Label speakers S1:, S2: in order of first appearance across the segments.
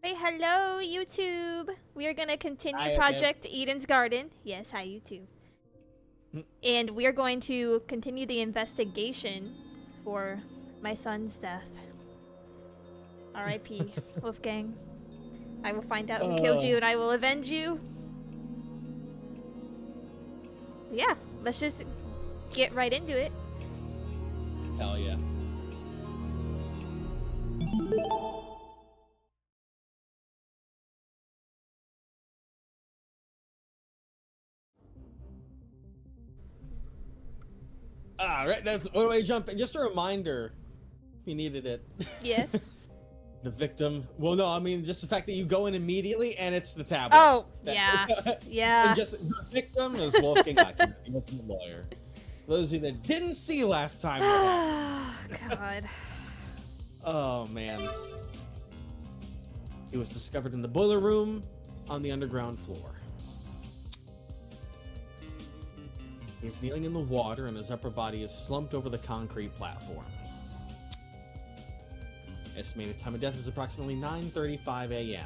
S1: Say hello, YouTube. We are gonna continue
S2: Hi,
S1: Project Eden's Garden. Yes, hi, YouTube.
S2: Mm.
S1: And we are going to continue the investigation for my son's death. R.I.P. Wolfgang. I will find out who killed you and I will avenge you. Yeah, let's just get right into it.
S2: Hell yeah. Alright, that's where do I jump in? Just a reminder, if you needed it.
S1: Yes.
S2: The victim. Well, no, I mean, just the fact that you go in immediately and it's the tablet.
S1: Oh, yeah. Yeah.
S2: And just the victim is Wolfgang Atkins, the ultimate lawyer. Those of you that didn't see last time.
S1: God.
S2: Oh, man. He was discovered in the boiler room on the underground floor. He's kneeling in the water and his upper body is slumped over the concrete platform. Estimated time of death is approximately 9:35 a.m.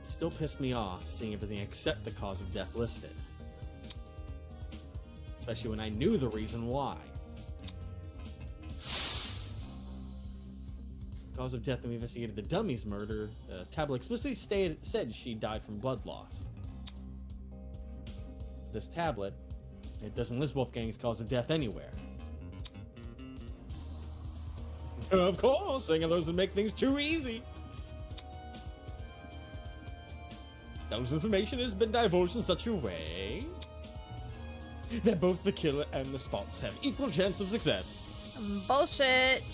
S2: It still pissed me off seeing everything except the cause of death listed. Especially when I knew the reason why. Cause of death when we investigated the dummy's murder, the tablet explicitly said she died from blood loss. This tablet, it doesn't list Wolfgang's cause of death anywhere. Of course, saying those would make things too easy. Those information has been divulged in such a way that both the killer and the spouse have equal chance of success.
S1: Bullshit.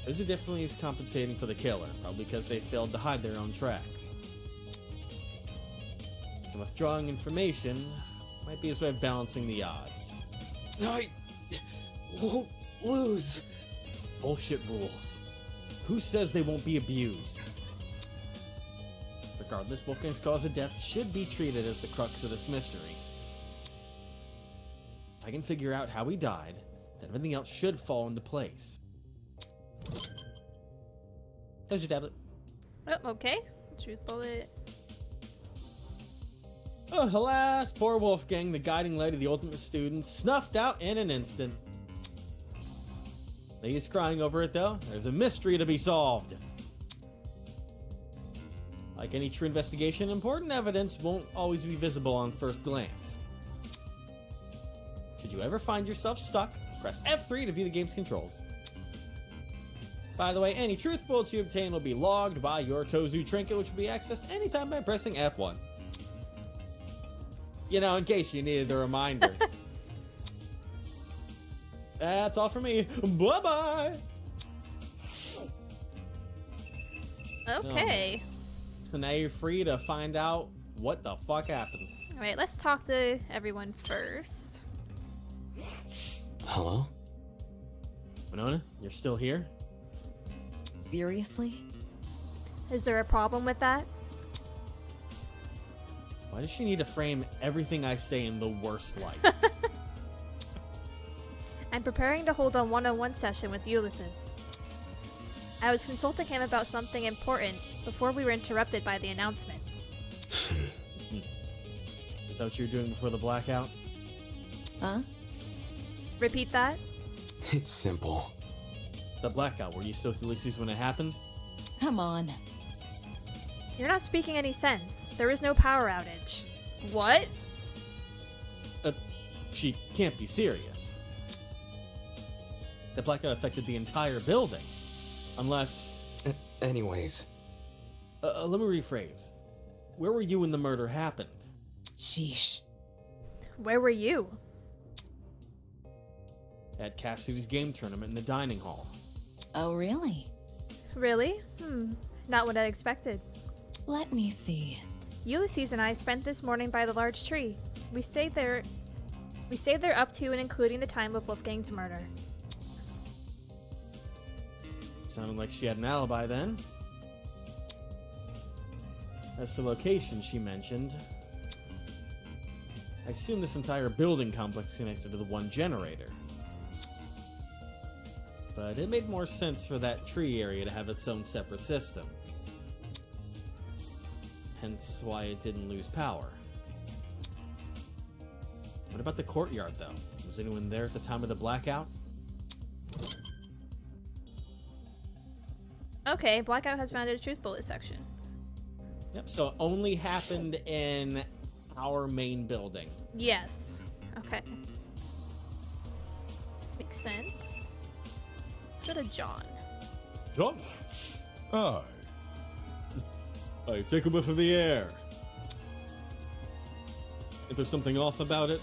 S2: Those are definitely compensating for the killer, probably because they failed to hide their own tracks. And withdrawing information might be his way of balancing the odds.
S3: I won't lose.
S2: Bullshit rules. Who says they won't be abused? Regardless, Wolfgang's cause of death should be treated as the crux of this mystery. If I can figure out how he died, then everything else should fall into place. There's your tablet.
S1: Oh, okay. Truth bullet.
S2: Oh, alas, poor Wolfgang, the guiding light of the ultimate student, snuffed out in an instant. He's crying over it, though. There's a mystery to be solved. Like any true investigation, important evidence won't always be visible on first glance. Should you ever find yourself stuck, press F3 to view the game's controls. By the way, any truth bullets you obtain will be logged by your Tozu trinket, which will be accessed anytime by pressing F1. You know, in case you needed the reminder. That's all for me. Bye-bye!
S1: Okay.
S2: So now you're free to find out what the fuck happened.
S1: Alright, let's talk to everyone first.
S3: Hello?
S2: Winona, you're still here?
S4: Seriously?
S1: Is there a problem with that?
S2: Why does she need to frame everything I say in the worst light?
S1: I'm preparing to hold a one-on-one session with Ulysses. I was consulting him about something important before we were interrupted by the announcement.
S2: Is that what you were doing before the blackout?
S4: Huh?
S1: Repeat that?
S3: It's simple.
S2: The blackout, were you still with Ulysses when it happened?
S4: Come on.
S1: You're not speaking any sense. There is no power outage. What?
S2: She can't be serious. The blackout affected the entire building. Unless...
S3: Anyways.
S2: Let me rephrase. Where were you when the murder happened?
S4: Sheesh.
S1: Where were you?
S2: At Cassidy's game tournament in the dining hall.
S4: Oh, really?
S1: Really? Not what I expected.
S4: Let me see.
S1: Ulysses and I spent this morning by the large tree. We stayed there up to and including the time of Wolfgang's murder.
S2: Sounded like she had an alibi then. As for location, she mentioned. I assume this entire building complex is connected to the one generator. But it made more sense for that tree area to have its own separate system. Hence why it didn't lose power. What about the courtyard, though? Was anyone there at the time of the blackout?
S1: Okay, Blackout has found a truth bullet section.
S2: Yep, so it only happened in our main building.
S1: Yes. Okay. Makes sense. Let's go to John.
S2: John?
S5: Aye.
S2: Hey, take a whiff of the air. If there's something off about it,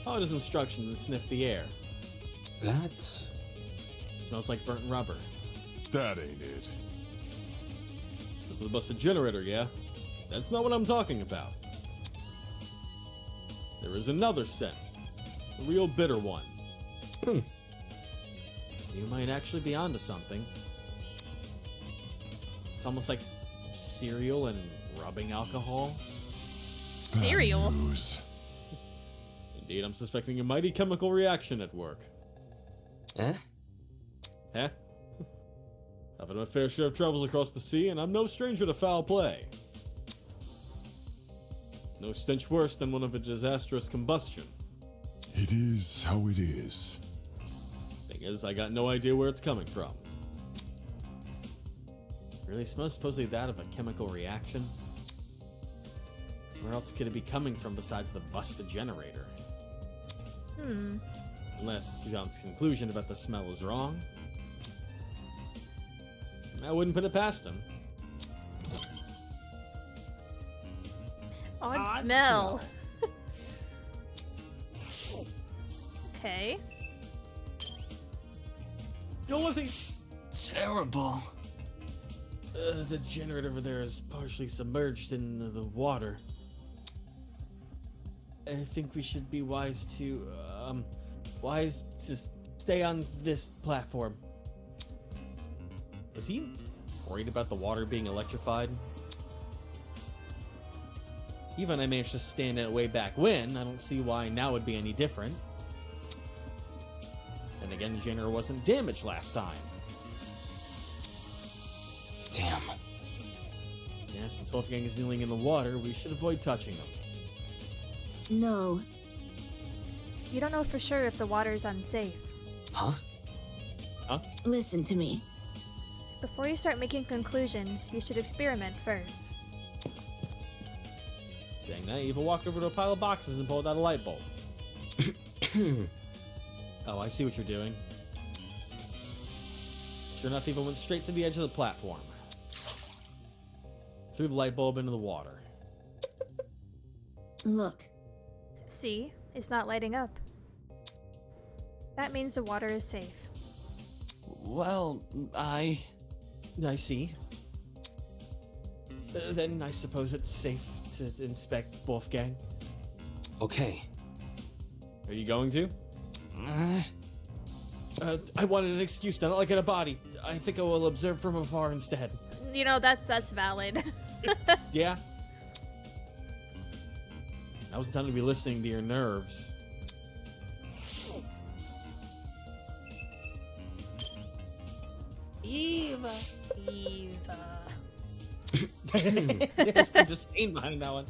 S2: follow his instructions and sniff the air.
S3: That's...
S2: It smells like burnt rubber.
S5: That ain't it.
S2: This is the busted generator, yeah? That's not what I'm talking about. There is another scent. A real bitter one. You might actually be onto something. It's almost like cereal and rubbing alcohol.
S1: Cereal?
S5: Bad news.
S2: Indeed, I'm suspecting a mighty chemical reaction at work.
S3: Eh?
S2: Huh? I've had my fair share of travels across the sea, and I'm no stranger to foul play. No stench worse than one of a disastrous combustion.
S5: It is how it is.
S2: Thing is, I got no idea where it's coming from. Really smells supposedly that of a chemical reaction? Where else could it be coming from besides the busted generator? Unless John's conclusion about the smell is wrong. I wouldn't put it past him.
S1: Odd smell. Okay.
S2: Yo, Lizzie!
S3: Terrible.
S2: The generator over there is partially submerged in the water. I think we should be wise to stay on this platform. Was he worried about the water being electrified? Even I managed to stand it way back when, I don't see why now would be any different. And again, the generator wasn't damaged last time.
S3: Damn.
S2: Yeah, since Wolfgang is kneeling in the water, we should avoid touching him.
S6: No.
S1: You don't know for sure if the water is unsafe.
S3: Huh?
S6: Listen to me.
S1: Before you start making conclusions, you should experiment first.
S2: Saying that, Eva walked over to a pile of boxes and pulled out a light bulb. Oh, I see what you're doing. Sure enough, Eva went straight to the edge of the platform. Threw the light bulb into the water.
S6: Look.
S1: See? It's not lighting up. That means the water is safe.
S3: Well, I
S2: see. Then I suppose it's safe to inspect Wolfgang.
S3: Okay.
S2: Are you going to? I wanted an excuse, not like in a body. I think I will observe from afar instead.
S1: You know, that's valid.
S2: Yeah? I was done to be listening to your nerves. Eva. There's been disdain behind that one.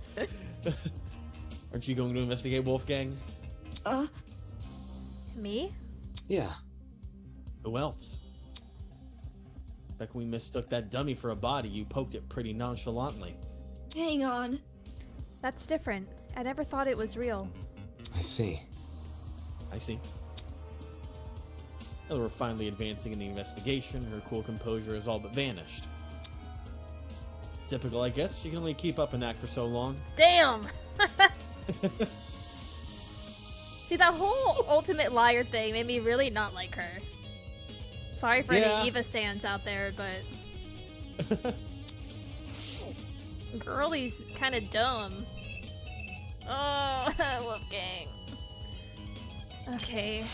S2: Aren't you going to investigate Wolfgang?
S1: Me?
S3: Yeah.
S2: Who else? Back when we mistook that dummy for a body, you poked it pretty nonchalantly.
S6: Hang on.
S1: That's different. I never thought it was real.
S3: I see.
S2: I see. Now that we're finally advancing in the investigation, her cool composure has all but vanished. Typical, I guess. She can only keep up an act for so long.
S1: Damn! See, that whole ultimate liar thing made me really not like her. Sorry for any Eva stands out there, but... Girlie's kind of dumb. Oh, Wolfgang. Okay.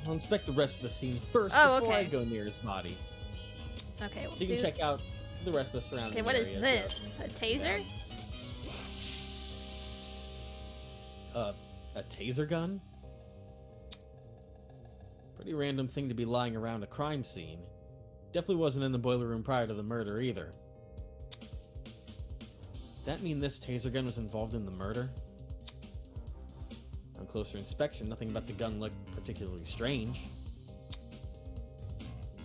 S2: I'll inspect the rest of the scene first
S1: Oh,
S2: before
S1: okay.
S2: I go near his body.
S1: Okay, we'll
S2: So you can check out the rest of the surrounding
S1: Okay, what is
S2: areas.
S1: this? A taser?
S2: A taser gun? Pretty random thing to be lying around a crime scene. Definitely wasn't in the boiler room prior to the murder either. That mean this taser gun was involved in the murder? On closer inspection, nothing about the gun looked particularly strange.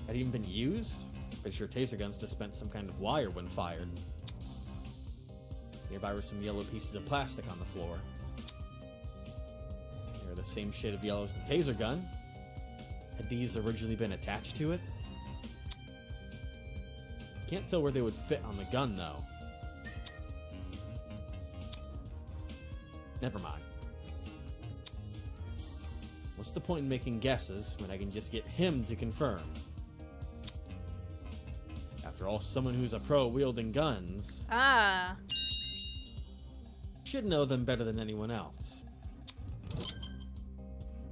S2: Had it even been used? Pretty sure taser guns dispense some kind of wire when fired. Nearby were some yellow pieces of plastic on the floor. They were the same shade of yellow as the taser gun. Had these originally been attached to it? Can't tell where they would fit on the gun, though. Never mind. What's the point in making guesses when I can just get him to confirm? After all, someone who's a pro wielding guns
S1: Ah.
S2: should know them better than anyone else.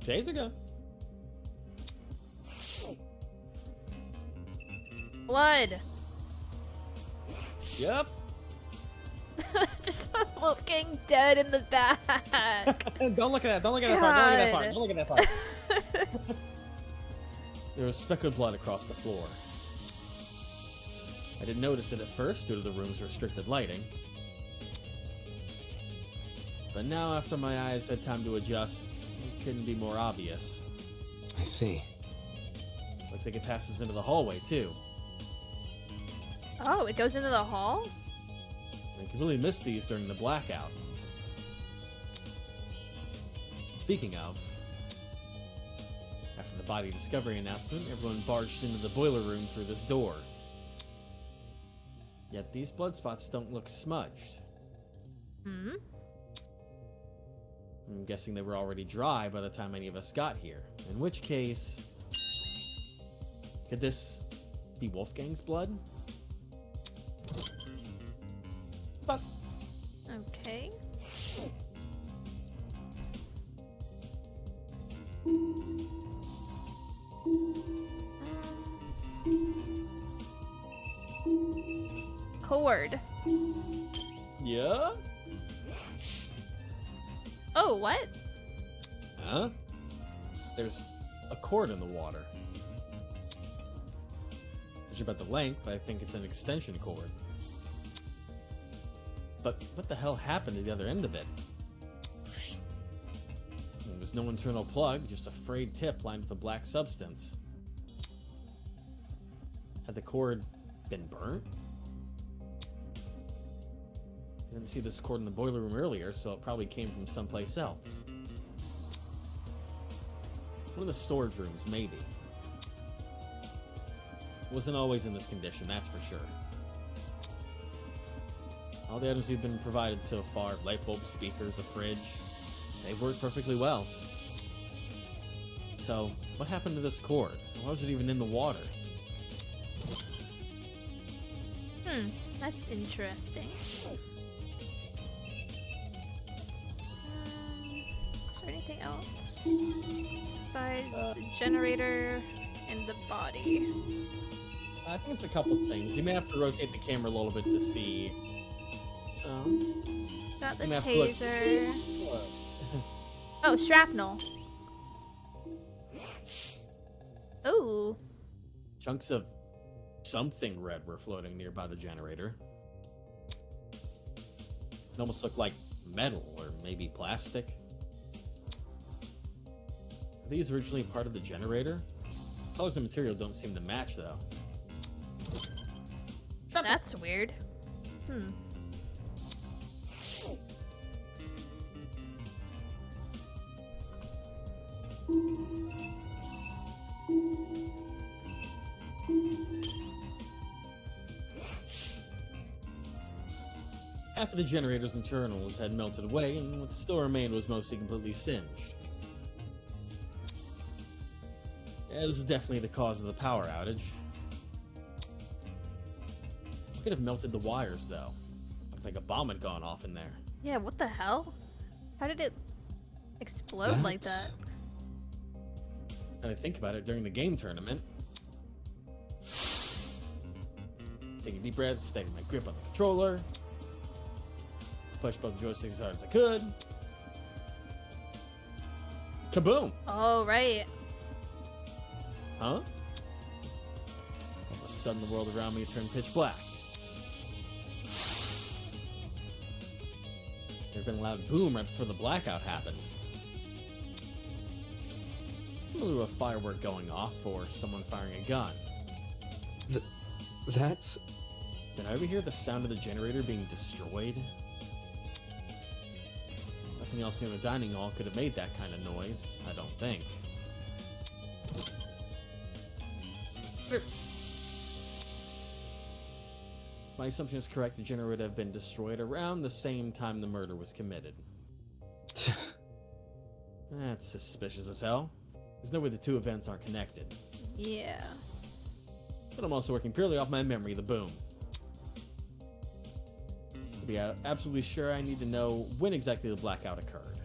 S2: Taser gun.
S1: Blood.
S2: Yep.
S1: Just Wolfgang dead in the back.
S2: Don't look at that. Don't look at that part. Don't look at that part. Don't look at that part. There was speckled blood across the floor. I didn't notice it at first due to the room's restricted lighting. But now, after my eyes had time to adjust, it couldn't be more obvious.
S3: I see.
S2: Looks like it passes into the hallway, too.
S1: Oh, it goes into the hall?
S2: I could really miss these during the blackout. Speaking of, after the body discovery announcement, everyone barged into the boiler room through this door. Yet these blood spots don't look smudged.
S1: Hmm?
S2: I'm guessing they were already dry by the time any of us got here. In which case, could this be Wolfgang's blood? Spots.
S1: Okay. Cord.
S2: Yeah?
S1: Oh, what?
S2: Huh? There's a cord in the water. Judging about the length, I think it's an extension cord. But what the hell happened to the other end of it? There was no internal plug, just a frayed tip lined with a black substance. Had the cord been burnt? I didn't see this cord in the boiler room earlier, so it probably came from someplace else. One of the storage rooms, maybe. It wasn't always in this condition, that's for sure. All the items we've been provided so far, light bulbs, speakers, a fridge, they've worked perfectly well. So, what happened to this cord? Why was it even in the water?
S1: That's interesting. Is there anything else? Besides generator and the body.
S2: I think it's a couple things. You may have to rotate the camera a little bit to see. So,
S1: Got the
S2: you may have to look-
S1: taser. Oh, shrapnel. Ooh.
S2: Chunks of something red were floating nearby the generator. It almost looked like metal or maybe plastic. Are these originally part of the generator? Colors and material don't seem to match though.
S1: That's weird.
S2: Half of the generator's internals had melted away, and what still remained was mostly completely singed. Yeah, this is definitely the cause of the power outage. What could have melted the wires, though? Looked like a bomb had gone off in there.
S1: Yeah, what the hell? How did it explode like that?
S2: And I think about it during the game tournament. Taking a deep breath, steadying my grip on the controller. Push both joysticks as hard as I could. Kaboom!
S1: Oh, right.
S2: Huh? All of a sudden, the world around me turned pitch black. There'd been a loud boom right before the blackout happened. A firework going off or someone firing a gun.
S3: That's...
S2: Did I overhear the sound of the generator being destroyed? Nothing else in the dining hall could have made that kind of noise, I don't think. My assumption is correct, the generator would have been destroyed around the same time the murder was committed. That's suspicious as hell. There's no way the two events aren't connected.
S1: Yeah.
S2: But I'm also working purely off my memory of the boom. To be absolutely sure, I need to know when exactly the blackout occurred.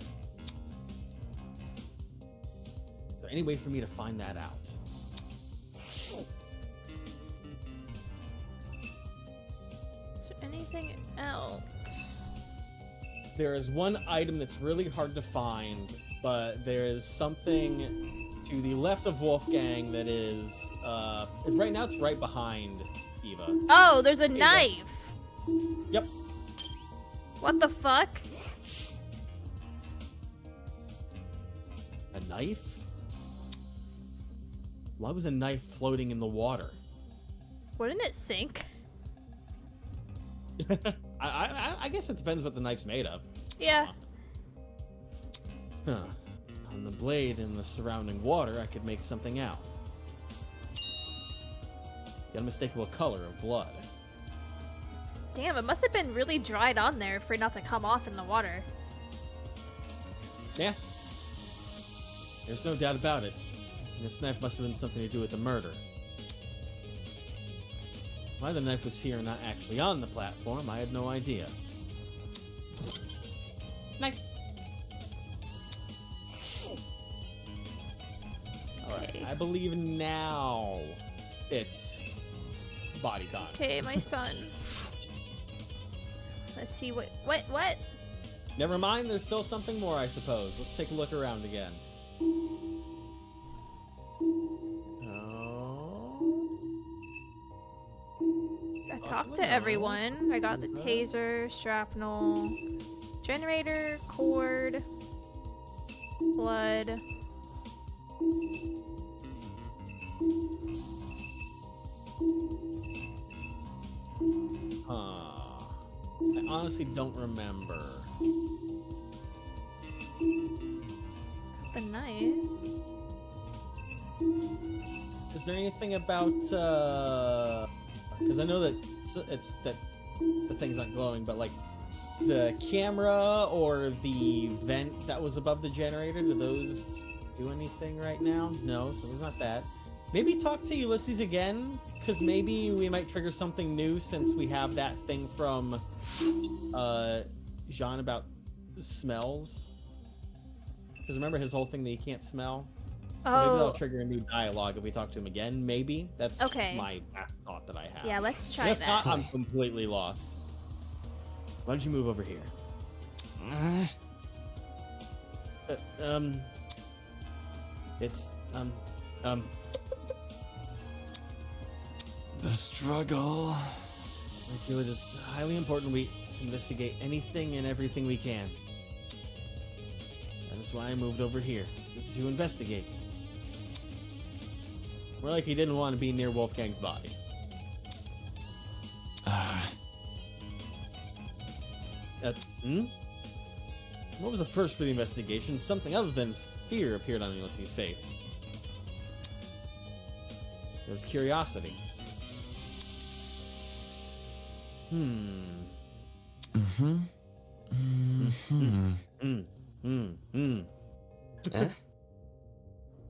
S2: Is there any way for me to find that out?
S1: Is there anything else?
S2: There is one item that's really hard to find, but there is something to the left of Wolfgang that is, right now it's right behind Eva.
S1: Oh, there's a
S2: Eva.
S1: knife.
S2: Yep.
S1: What the fuck?
S2: A knife? Why was a knife floating in the water?
S1: Wouldn't it sink?
S2: I guess it depends what the knife's made of.
S1: Yeah.
S2: Huh. On the blade and the surrounding water, I could make something out. The unmistakable color of blood.
S1: Damn, it must have been really dried on there for it not to come off in the water.
S2: Yeah. There's no doubt about it. This knife must have been something to do with the murder. Why the knife was here and not actually on the platform, I had no idea. Knife! Alright,
S1: Okay.
S2: I believe now it's body time.
S1: Okay, my son. Let's see what.
S2: Never mind, there's still something more, I suppose. Let's take a look around again.
S1: I talked to everyone. I got the taser, shrapnel, generator, cord, blood.
S2: I honestly don't remember.
S1: The knife.
S2: Is there anything about, because I know that it's that the thing's not glowing, but like the camera or the vent that was above the generator, do those do anything right now? No, so there's not that. Maybe talk to Ulysses again, because maybe we might trigger something new since we have that thing from Jean about smells. Because remember his whole thing that he can't smell? So maybe that'll trigger a new dialogue if we talk to him again, maybe. That's my thought that I have.
S1: Yeah, let's try
S2: If
S1: that.
S2: not, I'm completely lost. Why don't you move over here? It's,
S3: The struggle.
S2: I feel it is highly important we investigate anything and everything we can. That is why I moved over here, to investigate. More like he didn't want to be near Wolfgang's body. What was the first for the investigation? Something other than fear appeared on Ulysses' face. It was curiosity.
S3: Eh?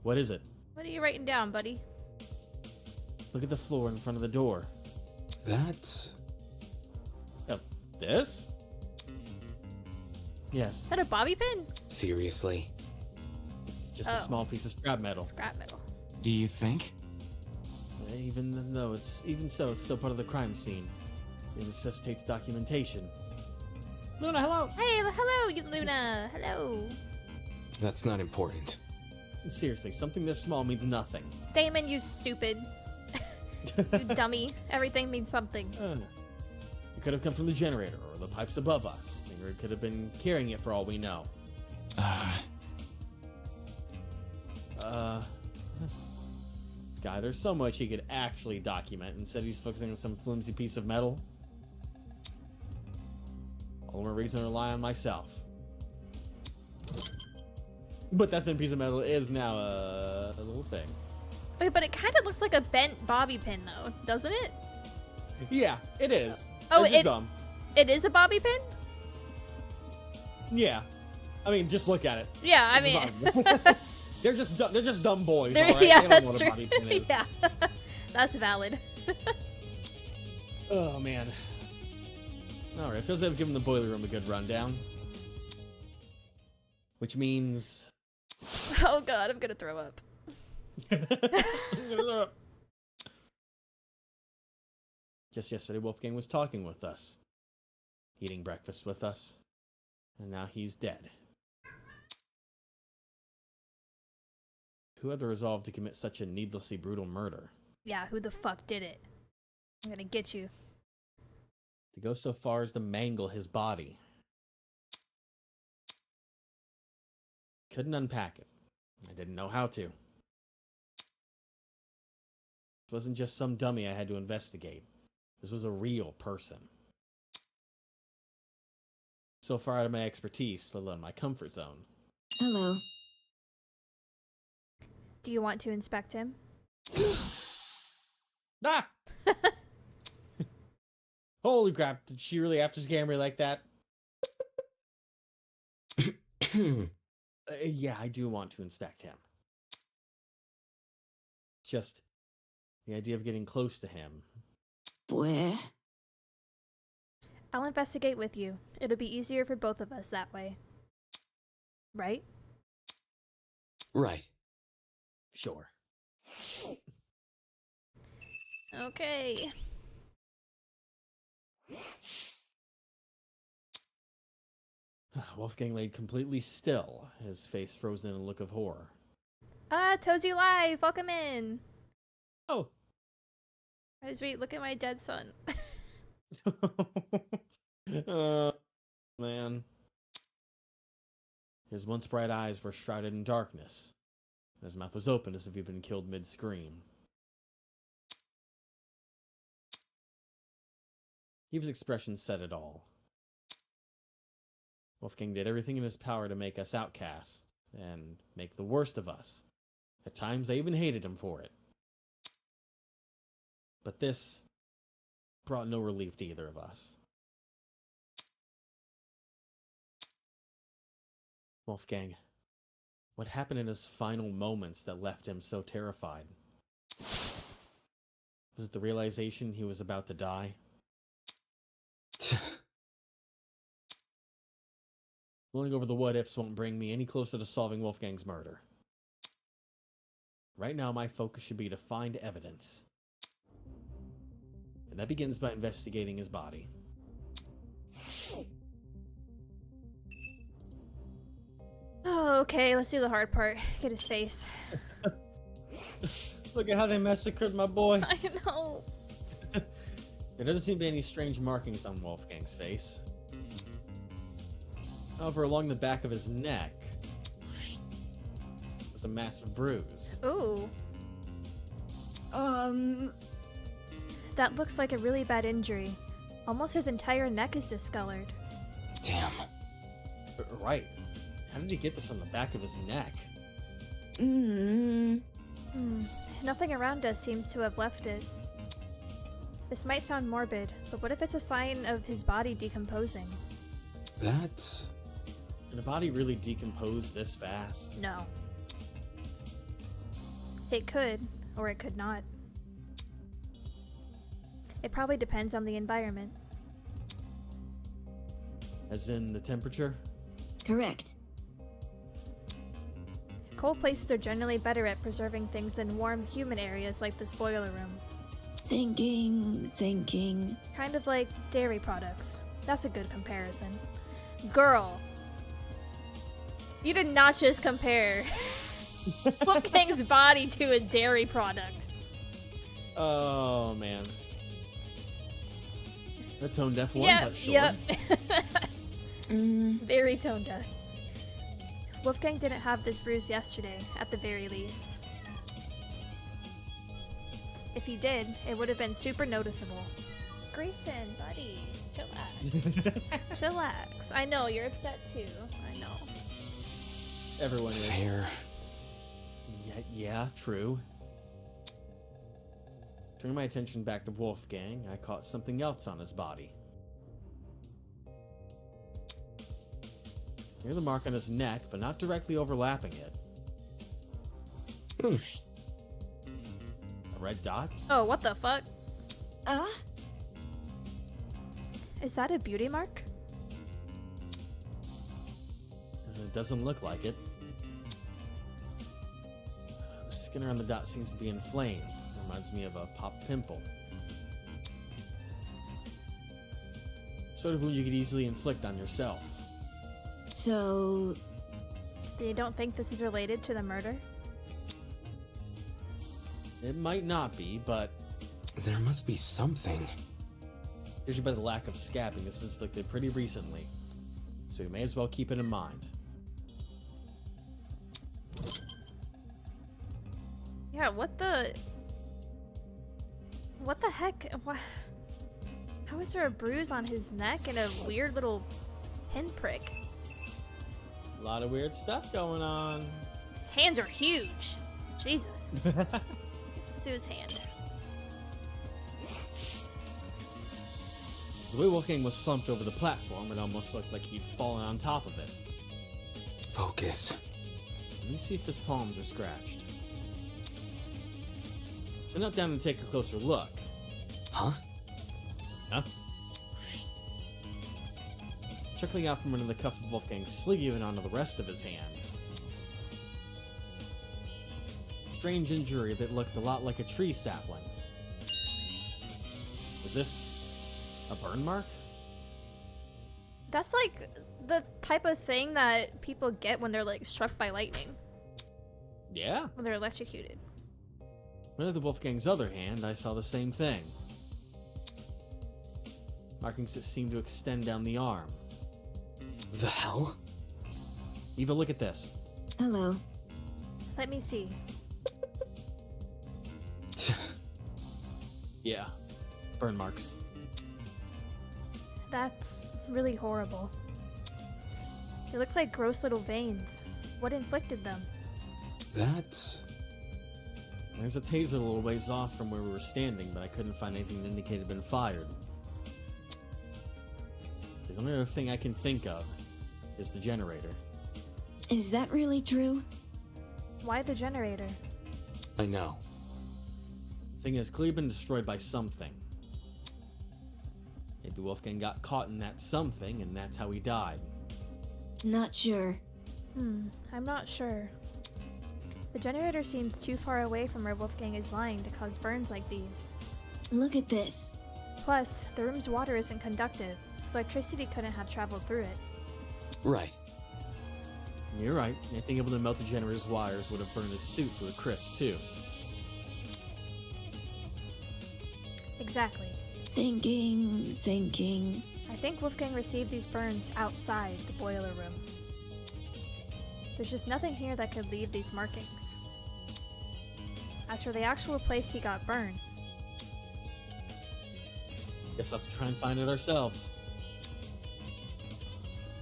S2: What is it?
S1: What are you writing down, buddy?
S2: Look at the floor in front of the door.
S3: That's...
S2: Oh, this?
S1: Is
S2: Yes,
S1: that a bobby pin?
S3: Seriously?
S2: it's just a small piece of scrap metal.
S1: Scrap metal.
S3: Do you think?
S2: Even though it's still part of the crime scene. It necessitates documentation. Luna, hello.
S1: Hey, hello, Luna. Hello.
S3: That's not important.
S2: Seriously, something this small means nothing.
S1: Damon, you stupid. You dummy. Everything means something.
S2: It could have come from the generator or the pipes above us. Stinger could have been carrying it for all we know. Guy, there's so much he could actually document. Instead, he's focusing on some flimsy piece of metal. All the more reason to rely on myself. But that thin piece of metal is now a little thing.
S1: Wait, but it kind of looks like a bent bobby pin, though, doesn't it?
S2: Yeah, it is.
S1: Oh,
S2: They're just dumb.
S1: It is a bobby pin?
S2: Yeah. I mean, just look at it.
S1: Yeah, I
S2: It's a
S1: mean...
S2: bobby pin. They're just dumb boys, all right?
S1: Yeah,
S2: They don't know
S1: that's
S2: what a
S1: true.
S2: bobby pin is.
S1: Yeah, that's valid.
S2: Oh, man. All right, feels like I've given the boiler room a good rundown. Which means...
S1: Oh god, I'm gonna throw up.
S2: Just yesterday, Wolfgang was talking with us. Eating breakfast with us. And now he's dead. Who had the resolve to commit such a needlessly brutal murder?
S1: Yeah, who the fuck did it? I'm gonna get you.
S2: To go so far as to mangle his body. Couldn't unpack it. I didn't know how to. It wasn't just some dummy I had to investigate. This was a real person. So far out of my expertise, let alone my comfort zone.
S6: Hello.
S1: Do you want to inspect him?
S2: Ah! Holy crap, did she really have to scam me like that? Yeah, I do want to inspect him. Just the idea of getting close to him.
S6: Where?
S1: I'll investigate with you. It'll be easier for both of us that way. Right?
S3: Right.
S2: Sure.
S1: Okay.
S2: Wolfgang laid completely still, his face frozen in a look of horror.
S1: Ah, Tozy Live! Welcome in!
S2: Oh.
S1: Hi, sweet, look at my dead son.
S2: Man. His once bright eyes were shrouded in darkness. His mouth was open as if he'd been killed mid-scream. Eve's expression said it all. Wolfgang did everything in his power to make us outcasts, and make the worst of us. At times, I even hated him for it. But this brought no relief to either of us. Wolfgang, what happened in his final moments that left him so terrified? Was it the realization he was about to die? Mulling over the what-ifs won't bring me any closer to solving Wolfgang's murder. Right now, my focus should be to find evidence. And that begins by investigating his body.
S1: Oh, okay, let's do the hard part. Get his face.
S2: Look at how they massacred my boy.
S1: I know.
S2: There doesn't seem to be any strange markings on Wolfgang's face. However, along the back of his neck was a massive bruise.
S1: Ooh. That looks like a really bad injury. Almost his entire neck is discolored.
S3: Damn.
S2: Right. How did he get this on the back of his neck?
S1: Nothing around us seems to have left it. This might sound morbid, but what if it's a sign of his body decomposing?
S3: That's...
S2: Can a body really decompose this fast?
S1: No. It could, or it could not. It probably depends on the environment.
S2: As in the temperature?
S6: Correct.
S1: Cold places are generally better at preserving things than warm, humid areas like this boiler room.
S6: Thinking.
S1: Kind of like dairy products. That's a good comparison. Girl! You did not just compare Wolfgang's body to a dairy product.
S2: Oh man. The tone deaf one,
S1: Yep,
S2: but sure.
S1: yep.
S6: Mm,
S1: Very tone deaf. Wolfgang didn't have this bruise yesterday, at the very least. If he did, it would have been super noticeable. Grayson, buddy, chillax. Chillax. I know, you're upset too. I know.
S2: Everyone is.
S3: Fair.
S2: Yeah, true. Turning my attention back to Wolfgang, I caught something else on his body. Near the mark on his neck, but not directly overlapping it. A red dot?
S1: Oh, what the fuck?
S6: uh,
S1: Is that a beauty mark?
S2: It doesn't look like it. The skin around the dot seems to be inflamed. Reminds me of a popped pimple. Sort of wound you could easily inflict on yourself.
S6: so
S1: You don't think this is related to the murder?
S2: It might not be, but
S3: There must be something.
S2: judging by the lack of scabbing, this was inflicted pretty recently. So you may as well keep it in mind.
S1: Yeah, what the heck? How is there a bruise on his neck and a weird little pinprick?
S2: A lot of weird stuff going on.
S1: His hands are huge. Jesus. Sue's hand.
S2: The way Wolfgang was slumped over the platform, it almost looked like he'd fallen on top of it.
S3: Focus.
S2: Let me see if his palms are scratched. So knelt down and take a closer look.
S3: Huh?
S2: Huh? Trickling out from under the cuff of Wolfgang's sleeve and onto the rest of his hand. Strange injury that looked a lot like a tree sapling. Was this a burn mark?
S1: That's like the type of thing that people get when they're like struck by lightning,
S2: Yeah.
S1: when they're electrocuted.
S2: Under the Wolfgang's other hand, I saw the same thing. Markings that seemed to extend down the arm.
S3: The hell?
S2: Eva, look at this.
S6: hello.
S1: Let me see.
S2: Yeah. Burn marks.
S1: That's really horrible. They look like gross little veins. What inflicted them?
S3: That's...
S2: There's a taser a little ways off from where we were standing, but I couldn't find anything that indicated it had been fired. The only other thing I can think of is the generator.
S6: Is that really true?
S1: Why the generator?
S3: I know.
S2: The thing has clearly been destroyed by something. Maybe Wolfgang got caught in that something, and that's how he died.
S6: Not sure.
S1: I'm not sure. The generator seems too far away from where Wolfgang is lying to cause burns like these.
S6: Look at this.
S1: Plus, the room's water isn't conductive, so electricity couldn't have traveled through it.
S3: Right.
S2: You're right. Anything able to melt the generator's wires would have burned his suit to a crisp, too.
S1: Exactly.
S6: Thinking.
S1: I think Wolfgang received these burns outside the boiler room. There's just nothing here that could leave these markings. As for the actual place he got burned,
S2: Guess I'll have to try and find it ourselves.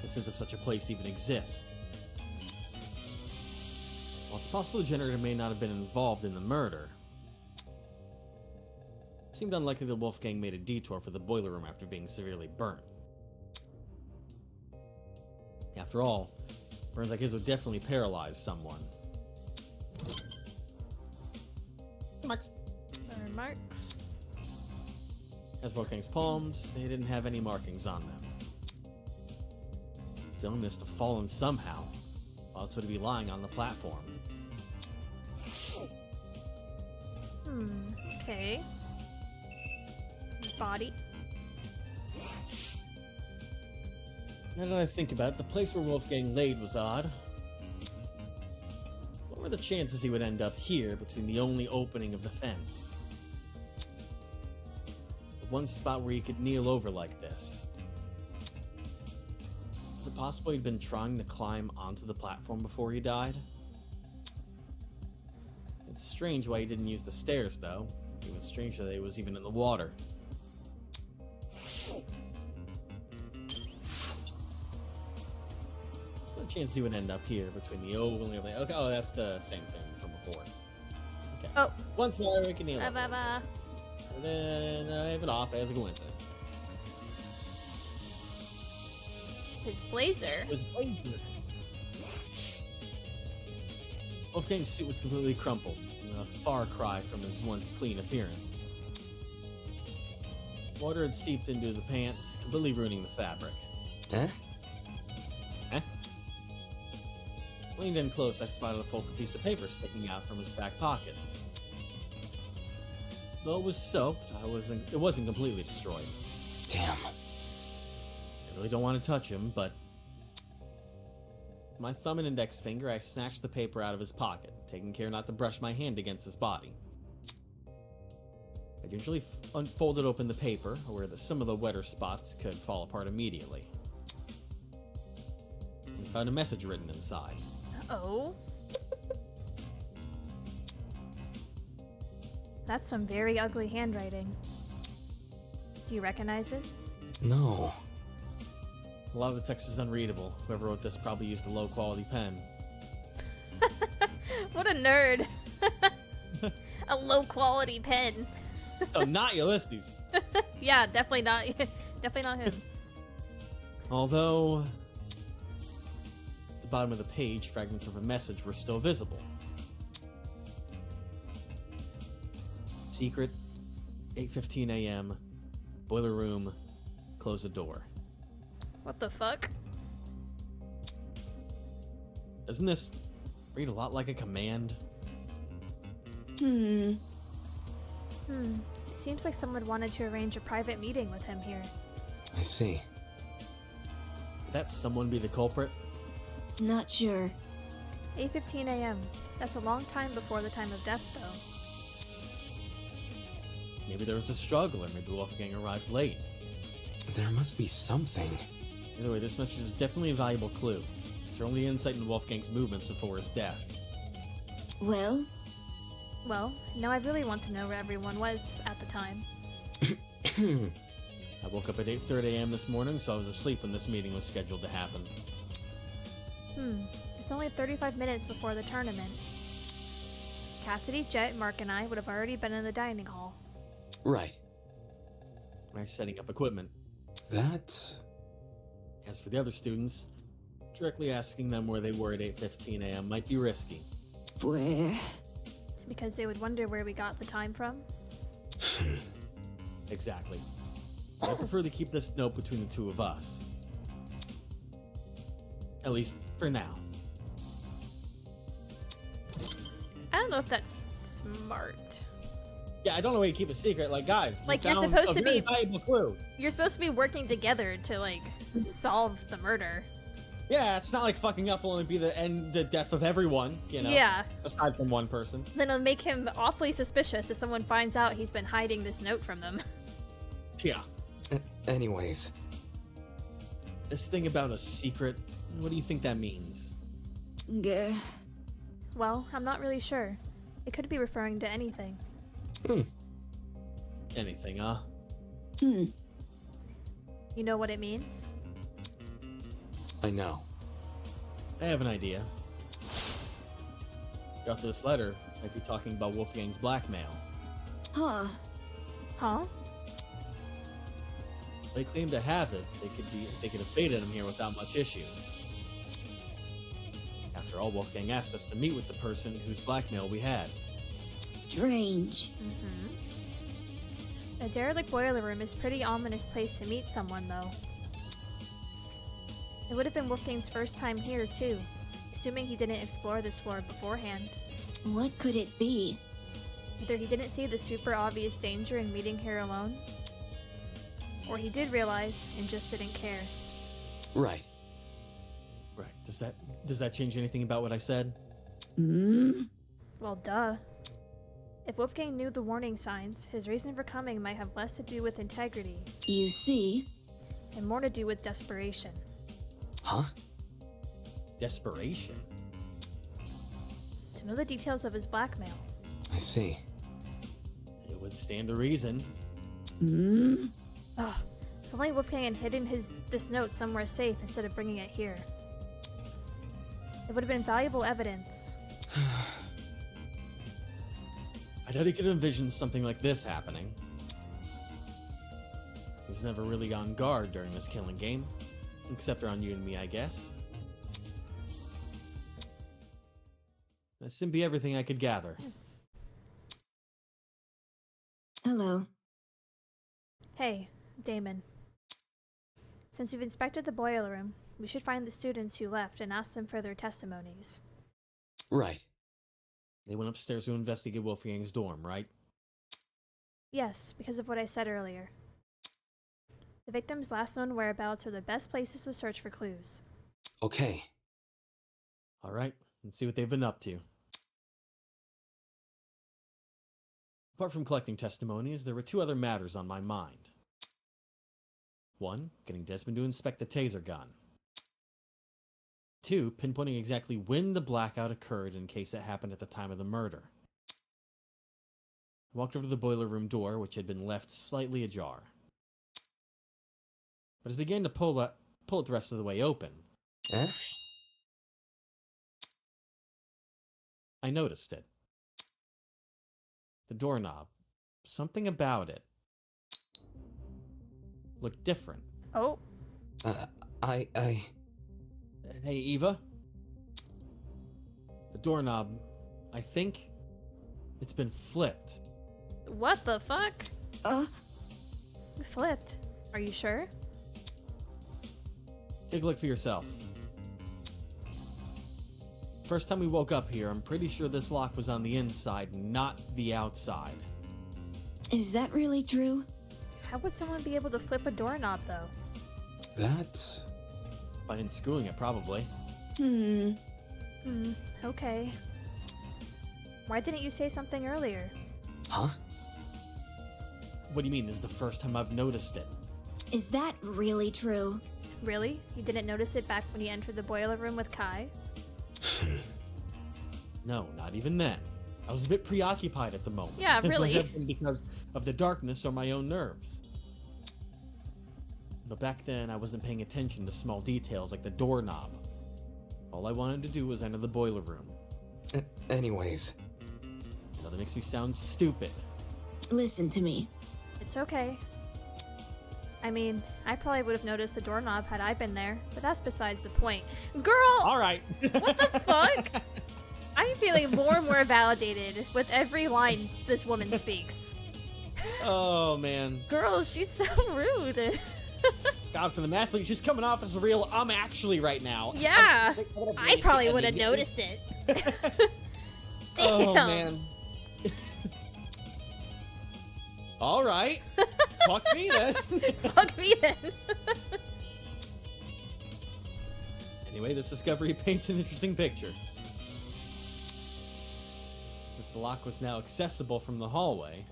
S2: This is if such a place even exists. While it's possible the generator may not have been involved in the murder, it seemed unlikely that Wolfgang made a detour for the boiler room after being severely burnt. After all, burns like his would definitely paralyze someone. Marks.
S1: burn marks.
S2: As Wolfgang's palms, they didn't have any markings on them. Dylan must have fallen somehow, or else would he be lying on the platform.
S1: Okay. Body.
S2: Now that I think about it, the place where Wolfgang laid was odd. What were the chances he would end up here between the only opening of the fence? The one spot where he could kneel over like this. Is it possible he'd been trying to climb onto the platform before he died? It's strange why he didn't use the stairs, though. Even stranger that he was even in the water. The chance he would end up here between the only opening. Okay, oh, that's the same thing from before. Okay.
S1: Oh.
S2: Once more, we can kneel
S1: Ba,
S2: over
S1: ba,
S2: like
S1: ba.
S2: this. And then I have it off as a coincidence.
S1: His blazer.
S2: It was blazer. Wolfgang's suit was completely crumpled, a far cry from his once clean appearance. Water had seeped into the pants, completely ruining the fabric.
S3: Eh?
S2: Eh? As I leaned in close, I spotted a folded piece of paper sticking out from his back pocket. Though it was soaked, it wasn't completely destroyed.
S3: Damn.
S2: I really don't want to touch him, but with my thumb and index finger, I snatched the paper out of his pocket, taking care not to brush my hand against his body. I gingerly unfolded open the paper, where some of the wetter spots could fall apart immediately. And found a message written inside.
S1: Oh. That's some very ugly handwriting. Do you recognize it?
S3: No.
S2: A lot of the text is unreadable. Whoever wrote this probably used a low-quality pen.
S1: What a nerd. A low quality pen.
S2: So not Ulysses.
S1: Yeah, definitely not. Definitely not him.
S2: Although, at the bottom of the page, fragments of a message were still visible. Secret, 8:15 a.m., boiler room, close the door.
S1: What the fuck?
S2: Doesn't this read a lot like a command?
S1: It seems like someone wanted to arrange a private meeting with him here.
S3: I see.
S2: Could that someone be the culprit?
S6: Not sure.
S1: 8:15 a.m. That's a long time before the time of death, though.
S2: Maybe there was a struggle, or maybe Wolfgang arrived late.
S3: There must be something.
S2: Either way, this message is definitely a valuable clue. It's our only insight into Wolfgang's movements before his death.
S6: Well,
S1: Well, now I really want to know where everyone was at the time.
S2: I woke up at 8:30 a.m. this morning, so I was asleep when this meeting was scheduled to happen.
S1: It's only 35 minutes before the tournament. Cassidy, Jet, Mark, and I would have already been in the dining hall.
S3: Right.
S2: I'm setting up equipment.
S3: That's...
S2: As for the other students, directly asking them where they were at 8:15 a.m. might be risky.
S6: where?
S1: Because they would wonder where we got the time from.
S2: Exactly. I prefer to keep this note between the two of us. At least for now.
S1: I don't know if that's smart.
S2: Yeah, I don't know why you keep a secret. Like, guys, we
S1: Like, you're
S2: found
S1: supposed
S2: a
S1: to
S2: very
S1: be-
S2: valuable clue.
S1: You're supposed to be working together to, like, solve the murder.
S2: Yeah, it's not like fucking up will only be the death of everyone, you know?
S1: Yeah.
S2: Aside from one person.
S1: Then it'll make him awfully suspicious if someone finds out he's been hiding this note from them.
S2: Yeah.
S3: Anyways,
S2: This thing about a secret, what do you think that means?
S6: Gah.
S1: Well, I'm not really sure. It could be referring to anything.
S2: Anything, huh?
S1: You know what it means?
S3: I know.
S2: I have an idea. The author of this letter might be talking about Wolfgang's blackmail.
S6: Huh.
S1: Huh?
S2: If they claim to have it, they could have baited him here without much issue. After all, Wolfgang asked us to meet with the person whose blackmail we had.
S6: Strange.
S1: A derelict boiler room is a pretty ominous place to meet someone, though. It would have been Wolfgang's first time here, too, assuming he didn't explore this floor beforehand.
S6: What could it be?
S1: Either he didn't see the super obvious danger in meeting here alone, or he did realize and just didn't care.
S3: Right.
S2: Right. Does that change anything about what I said?
S6: Hmm?
S1: Well, duh. If Wolfgang knew the warning signs, his reason for coming might have less to do with integrity
S6: You see?
S1: and more to do with desperation.
S3: Huh?
S2: Desperation.
S1: To know the details of his blackmail.
S3: I see.
S2: It would stand to reason.
S6: Hmm?
S1: Ugh. If only Wolfgang had hidden this note somewhere safe instead of bringing it here. It would have been valuable evidence.
S2: I doubt he could envision something like this happening. He was never really on guard during this killing game. Except around you and me, I guess. That seemed to be everything I could gather.
S6: Hello.
S1: Hey, Damon. Since you've inspected the boiler room, we should find the students who left and ask them for their testimonies.
S3: Right.
S2: They went upstairs to investigate Wolfgang's dorm, right?
S1: Yes, because of what I said earlier. The victim's last known whereabouts are the best places to search for clues.
S3: Okay.
S2: Alright, let's see what they've been up to. Apart from collecting testimonies, there were two other matters on my mind. One, getting Desmond to inspect the taser gun. Two, pinpointing exactly when the blackout occurred in case it happened at the time of the murder. I walked over to the boiler room door, which had been left slightly ajar. But as I began to pull it the rest of the way open,
S3: Eh?
S2: I noticed it. The doorknob. Something about it looked different.
S1: Oh,
S3: I...
S2: Hey, Eva. The doorknob, I think it's been flipped.
S1: what the fuck?
S6: Uh,
S1: Flipped. Are you sure?
S2: Take a look for yourself. First time we woke up here, I'm pretty sure this lock was on the inside, not the outside.
S6: is that really true?
S1: How would someone be able to flip a doorknob, though?
S3: That's...
S2: By unscrewing it, probably.
S1: Okay. Why didn't you say something earlier?
S3: Huh?
S2: What do you mean? This is the first time I've noticed it.
S6: Is that really true?
S1: Really? You didn't notice it back when you entered the boiler room with Kai?
S2: No, not even then. I was a bit preoccupied at the moment.
S1: Yeah,
S2: It might
S1: really.
S2: have been because of the darkness or my own nerves. But back then, I wasn't paying attention to small details like the doorknob. All I wanted to do was enter the boiler room.
S3: Anyways.
S2: Now that makes me sound stupid.
S6: Listen to me.
S1: It's okay. I mean, I probably would have noticed the doorknob had I been there, but that's besides the point. Girl!
S2: All right.
S1: What the fuck? I'm feeling more and more validated with every line this woman speaks.
S2: Oh, man.
S1: Girl, she's so rude.
S2: God, for the mathlete, she's coming off as a real actually right now.
S1: Yeah.
S2: I'm gonna
S1: I
S2: brace
S1: probably
S2: it
S1: would have
S2: immediately.
S1: noticed it. Damn.
S2: Oh, man. All right. Fuck me then.
S1: Fuck me then.
S2: Anyway, this discovery paints an interesting picture. Since the lock was now accessible from the hallway,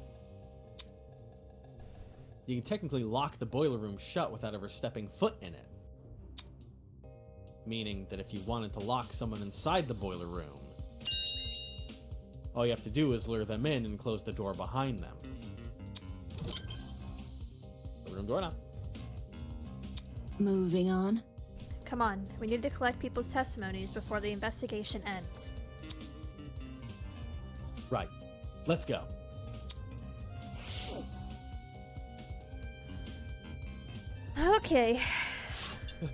S2: you can technically lock the boiler room shut without ever stepping foot in it. Meaning that if you wanted to lock someone inside the boiler room, all you have to do is lure them in and close the door behind them. The room door now.
S6: Moving on.
S1: Come on, we need to collect people's testimonies before the investigation ends.
S2: Right. Let's go.
S1: Okay.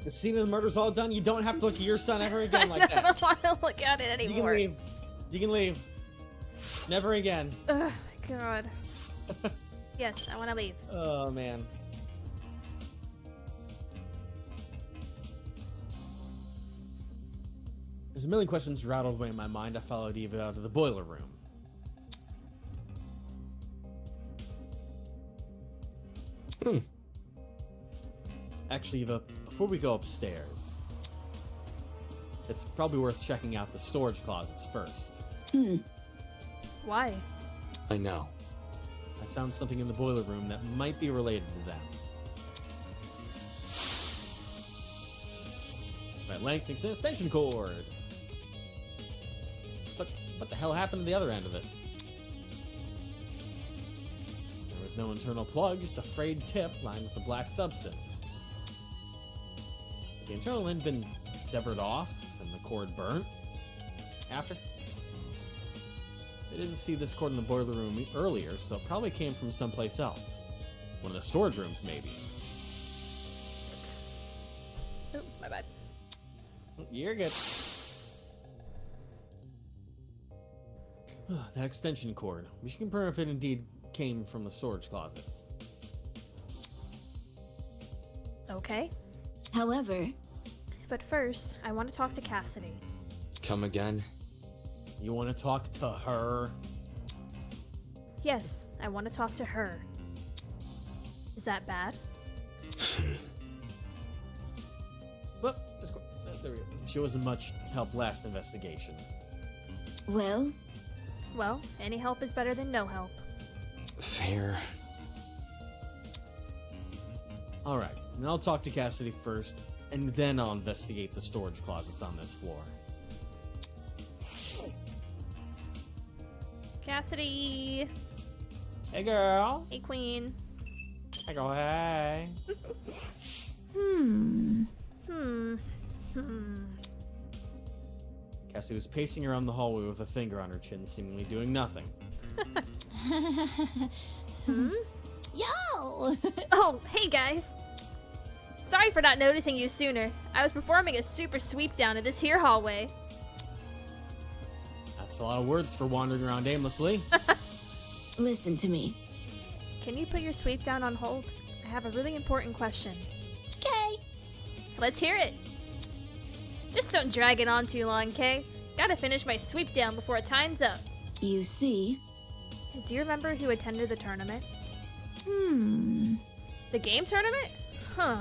S2: The scene of the murder's all done. You don't have to look at your son ever again like
S1: I
S2: that.
S1: don't want to look at it
S2: You can
S1: anymore.
S2: leave. You can leave. Never again.
S1: Ugh, God. Yes, I want to leave.
S2: Oh, man. As a million questions rattled away in my mind, I followed Eva out of the boiler room. Actually, Eva, before we go upstairs, it's probably worth checking out the storage closets first.
S1: Why?
S3: I know.
S2: I found something in the boiler room that might be related to them. My length extension cord. But what the hell happened to the other end of it? There was no internal plug, just a frayed tip lined with a black substance. Had the internal end been severed off and the cord burnt after? I didn't see this cord in the boiler room earlier, so it probably came from someplace else. One of the storage rooms, maybe.
S1: Oh, my bad.
S2: You're good. That extension cord. We should confirm if it indeed came from the storage closet.
S1: Okay.
S6: However,
S1: But first, I want to talk to Cassidy.
S3: Come again?
S2: You want to talk to her?
S1: Yes, I want to talk to her. Is that bad?
S2: Well, there we go. She wasn't much help last investigation.
S6: well,
S1: Well, any help is better than no help.
S3: Fair.
S2: Alright, and I'll talk to Cassidy first, and then I'll investigate the storage closets on this floor.
S1: Cassidy!
S2: Hey girl!
S1: Hey, Queen.
S2: I go, hey.
S1: Hmm.
S2: Cassidy was pacing around the hallway with a finger on her chin, seemingly doing nothing.
S4: Yo!
S1: Oh, hey guys! Sorry for not noticing you sooner. I was performing a super sweep down in this here hallway.
S2: That's a lot of words for wandering around aimlessly.
S6: listen to me.
S1: Can you put your sweep down on hold? I have a really important question.
S4: Okay.
S1: Let's hear it. Just don't drag it on too long, Kay. Gotta finish my sweep down before time's up.
S6: You see,
S1: Do you remember who attended the tournament? The game tournament? Huh.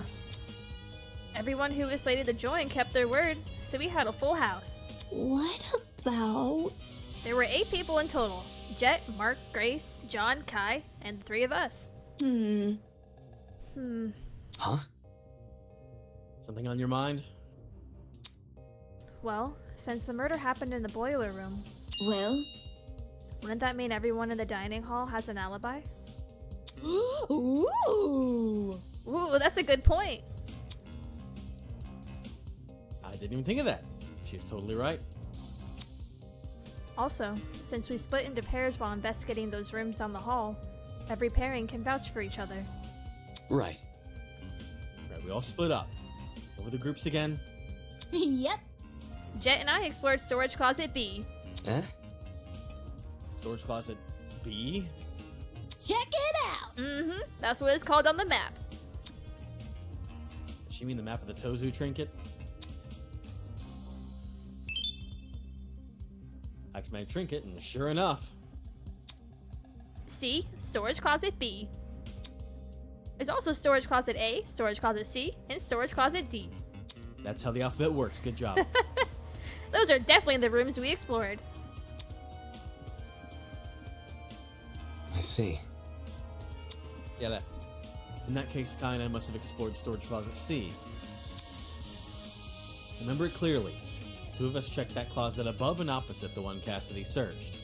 S1: Everyone who was slated to join kept their word, so we had a full house.
S6: what about...
S1: There were 8 people in total. Jet, Mark, Grace, John, Kai, and the 3 of us.
S3: Huh?
S2: Something on your mind?
S1: Well, since the murder happened in the boiler room,
S6: Well,
S1: wouldn't that mean everyone in the dining hall has an alibi?
S4: Ooh!
S1: Ooh, that's a good point.
S2: I didn't even think of that. She's totally right.
S1: Also, since we split into pairs while investigating those rooms down the hall, every pairing can vouch for each other.
S3: Right.
S2: Right, we all split up. Over the groups again.
S4: Yep.
S1: Jet and I explored storage closet B.
S3: Eh?
S2: Storage closet B?
S4: Check it out.
S1: Mm-hmm, that's what it's called on the map.
S2: Does she mean the map of the Tozu trinket? Activated trinket, and sure enough,
S1: C, storage closet B. There's also storage closet A, storage closet C, and storage closet D.
S2: that's how the alphabet works. Good job.
S1: Those are definitely the rooms we explored.
S3: I see.
S2: Yeah, in that case, Kai and I must have explored storage closet C. Remember it clearly. 2 of us checked that closet above and opposite the one Cassidy searched.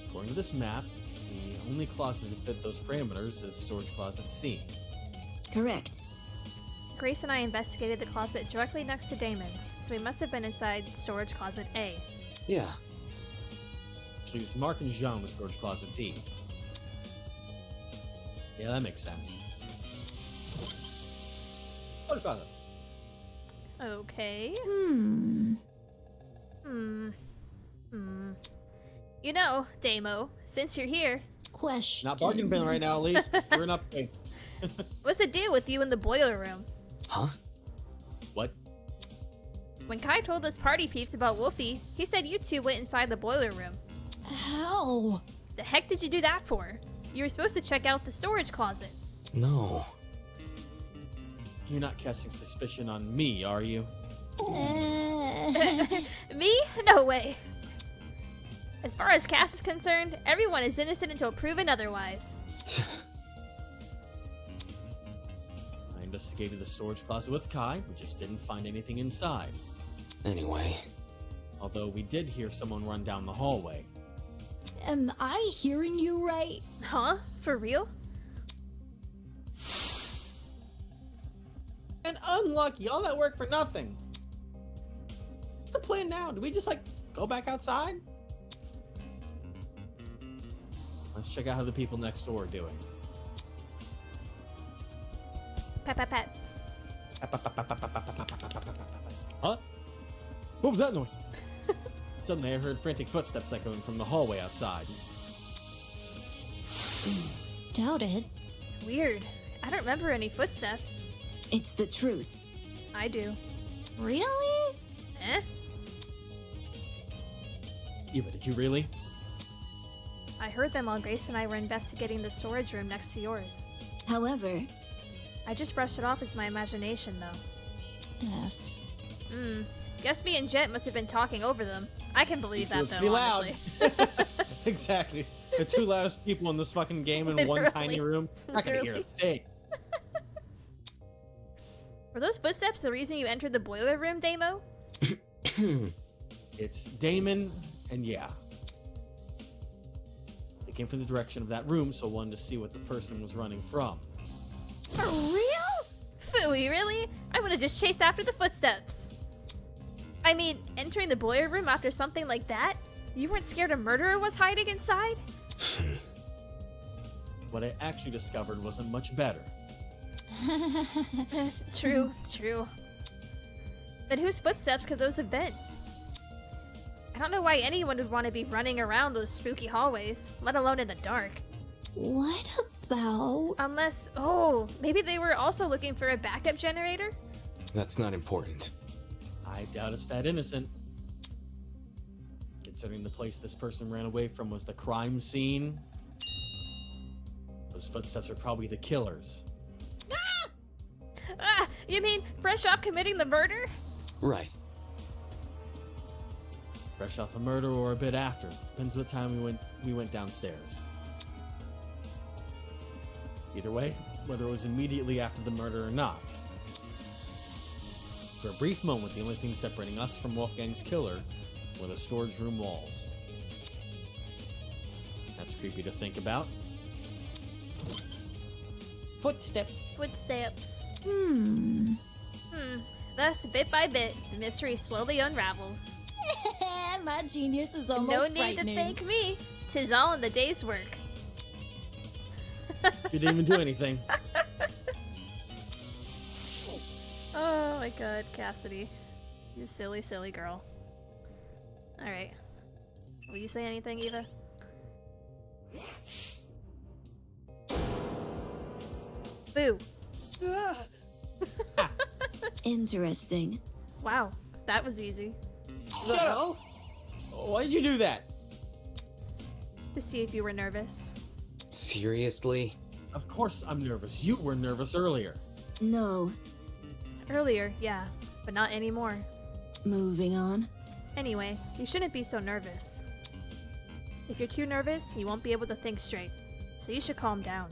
S2: According to this map, the only closet to fit those parameters is storage closet C.
S6: correct.
S1: Grace and I investigated the closet directly next to Damon's, so we must have been inside storage closet A.
S3: Yeah.
S2: Which leaves Mark and Jean with storage closet D. Yeah, that makes sense. Storage closets.
S1: Okay. You know, Damo, since you're here,
S4: Question.
S2: Not bargain bin right now, at least. We're an upgrade.
S1: what's the deal with you in the boiler room?
S3: Huh?
S2: What?
S1: When Kai told us party peeps about Wolfie, he said you 2 went inside the boiler room.
S4: How?
S1: The heck did you do that for? You were supposed to check out the storage closet.
S3: No.
S2: You're not casting suspicion on me, are you?
S1: Me? No way. As far as Cass is concerned, everyone is innocent until proven otherwise.
S2: I investigated the storage closet with Kai. We just didn't find anything inside.
S3: Anyway,
S2: Although we did hear someone run down the hallway.
S4: Am I hearing you right?
S1: Huh? For real?
S2: And unlucky, all that work for nothing. What's the plan now? Do we just like go back outside? Let's check out how the people next door are doing.
S1: Pat, pat, pat.
S2: Huh? What was that noise? Suddenly I heard frantic footsteps echoing from the hallway outside.
S4: Doubt it.
S1: Weird. I don't remember any footsteps.
S6: It's the truth.
S1: I do.
S4: Really?
S1: Eh?
S2: Eva, did you really?
S1: I heard them while Grace and I were investigating the storage room next to yours.
S6: However,
S1: I just brushed it off as my imagination, though.
S4: F.
S1: Guess me and Jet must have been talking over them. I can believe that, though,
S2: Be loud.
S1: honestly.
S2: Exactly. The two loudest people in this fucking game in one tiny
S1: Literally.
S2: room. Not gonna hear a thing.
S1: Were those footsteps the reason you entered the boiler room, Damo?
S2: It's Damon, and yeah. They came from the direction of that room, so I wanted to see what the person was running from.
S4: For real?
S1: Phooey, really? I would have just chased after the footsteps. I mean, entering the boiler room after something like that? You weren't scared a murderer was hiding inside?
S2: What I actually discovered wasn't much better.
S1: True, true. Then whose footsteps could those have been? I don't know why anyone would want to be running around those spooky hallways, let alone in the dark.
S4: What about...
S1: Unless, oh, maybe they were also looking for a backup generator?
S3: that's not important.
S2: I doubt it's that innocent. Considering the place this person ran away from was the crime scene, those footsteps are probably the killer's.
S1: Ah, you mean fresh off committing the murder?
S3: Right.
S2: Fresh off a murder or a bit after. Depends what time we went downstairs. Either way, whether it was immediately after the murder or not. For a brief moment, the only thing separating us from Wolfgang's killer were the storage room walls. That's creepy to think about. Footsteps.
S1: Footsteps.
S4: Hmm.
S1: Thus, bit by bit, the mystery slowly unravels.
S4: My genius is almost
S1: No need
S4: frightening.
S1: to thank me. 'Tis all in the day's work.
S2: She didn't even do anything.
S1: Oh my god, Cassidy. You silly, silly girl. Alright. Will you say anything, Eva? Boo.
S6: interesting.
S1: Wow, that was easy.
S2: Shut up! Why did you do that?
S1: To see if you were nervous.
S3: Seriously?
S2: Of course I'm nervous. You were nervous earlier.
S6: No.
S1: Earlier, yeah, but not anymore.
S6: Moving on.
S1: Anyway, you shouldn't be so nervous. If you're too nervous, you won't be able to think straight. So you should calm down.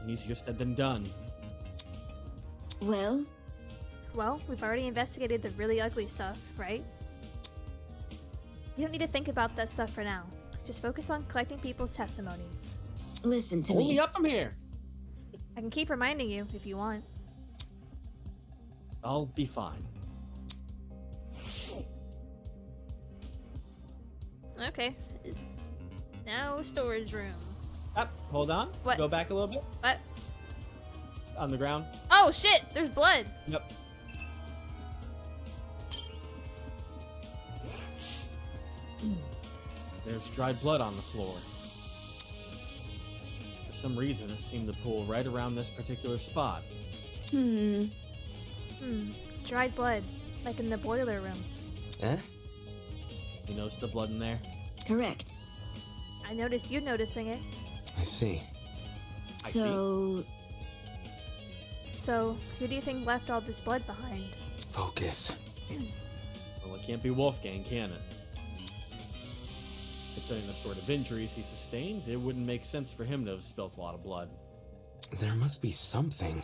S2: Easier said than done.
S6: Well,
S1: Well, we've already investigated the really ugly stuff, right? You don't need to think about that stuff for now. Just focus on collecting people's testimonies.
S6: listen to
S2: Hold
S6: me.
S2: me up from here.
S1: I can keep reminding you if you want.
S2: I'll be fine.
S1: Okay. Now, storage room.
S2: Up, hold on.
S1: What?
S2: Go back a little bit.
S1: What?
S2: On the ground.
S1: Oh shit! There's blood!
S2: Yep. There's dried blood on the floor. For some reason, it seemed to pool right around this particular spot.
S1: Dried blood. Like in the boiler room.
S3: Eh?
S2: You notice the blood in there?
S6: Correct.
S1: I noticed you noticing it.
S3: I see.
S2: I see.
S6: So,
S1: So, who do you think left all this blood behind?
S3: Focus.
S2: Well, it can't be Wolfgang, can it? Considering the sort of injuries he sustained, it wouldn't make sense for him to have spilt a lot of blood.
S3: There must be something.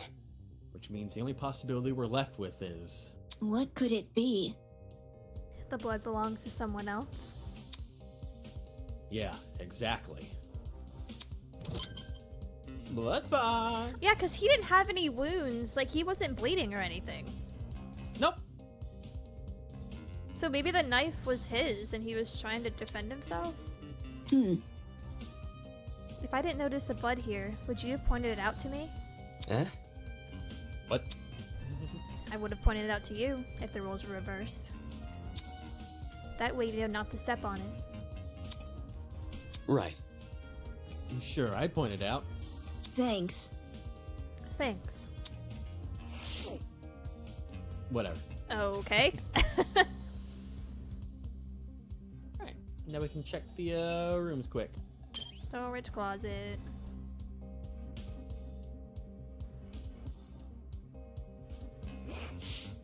S2: Which means the only possibility we're left with is...
S6: What could it be?
S1: The blood belongs to someone else.
S2: Yeah, exactly. Blood spot!
S1: Yeah, because he didn't have any wounds. Like, he wasn't bleeding or anything.
S2: Nope.
S1: So maybe the knife was his and he was trying to defend himself?
S6: Hmm.
S1: If I didn't notice the blood here, would you have pointed it out to me?
S3: Eh?
S2: What?
S1: I would have pointed it out to you if the roles were reversed. That way you don't have to step on it.
S3: Right.
S2: I'm sure I pointed out.
S6: Thanks.
S1: Thanks.
S2: Whatever.
S1: Okay.
S2: Alright, now we can check the rooms quick.
S1: Storage closet.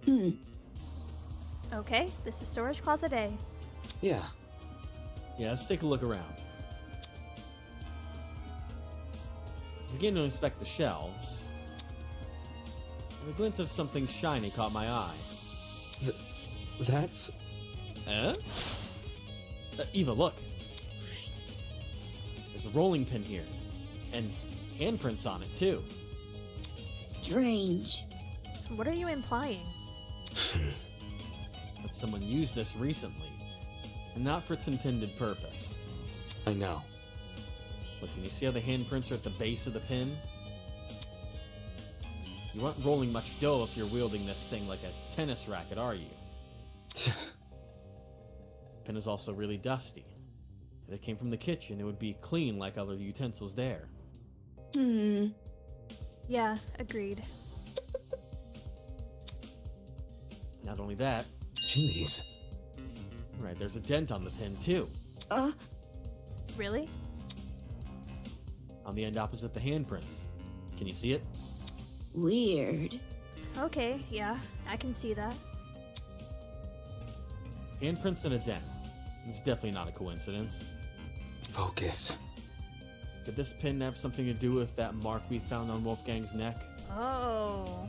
S6: Hmm.
S1: Okay, this is storage closet A.
S3: Yeah.
S2: Yeah, let's take a look around. Begin to inspect the shelves. The glint of something shiny caught my eye.
S3: That's...
S2: Eh? Eva, look. There's a rolling pin here. And handprints on it, too.
S6: Strange.
S1: What are you implying?
S2: That someone used this recently. And not for its intended purpose.
S3: I know.
S2: Look, can you see how the handprints are at the base of the pin? You aren't rolling much dough if you're wielding this thing like a tennis racket, are you? Pin is also really dusty. If it came from the kitchen, it would be clean like other utensils there.
S6: Hmm.
S1: Yeah, agreed.
S2: Not only that,
S3: Jeez.
S2: right, there's a dent on the pin too.
S1: Really?
S2: On the end opposite the handprints. Can you see it?
S6: Weird.
S1: Okay, yeah, I can see that.
S2: Handprints and a dent. It's definitely not a coincidence.
S3: Focus.
S2: Could this pin have something to do with that mark we found on Wolfgang's neck?
S1: Oh.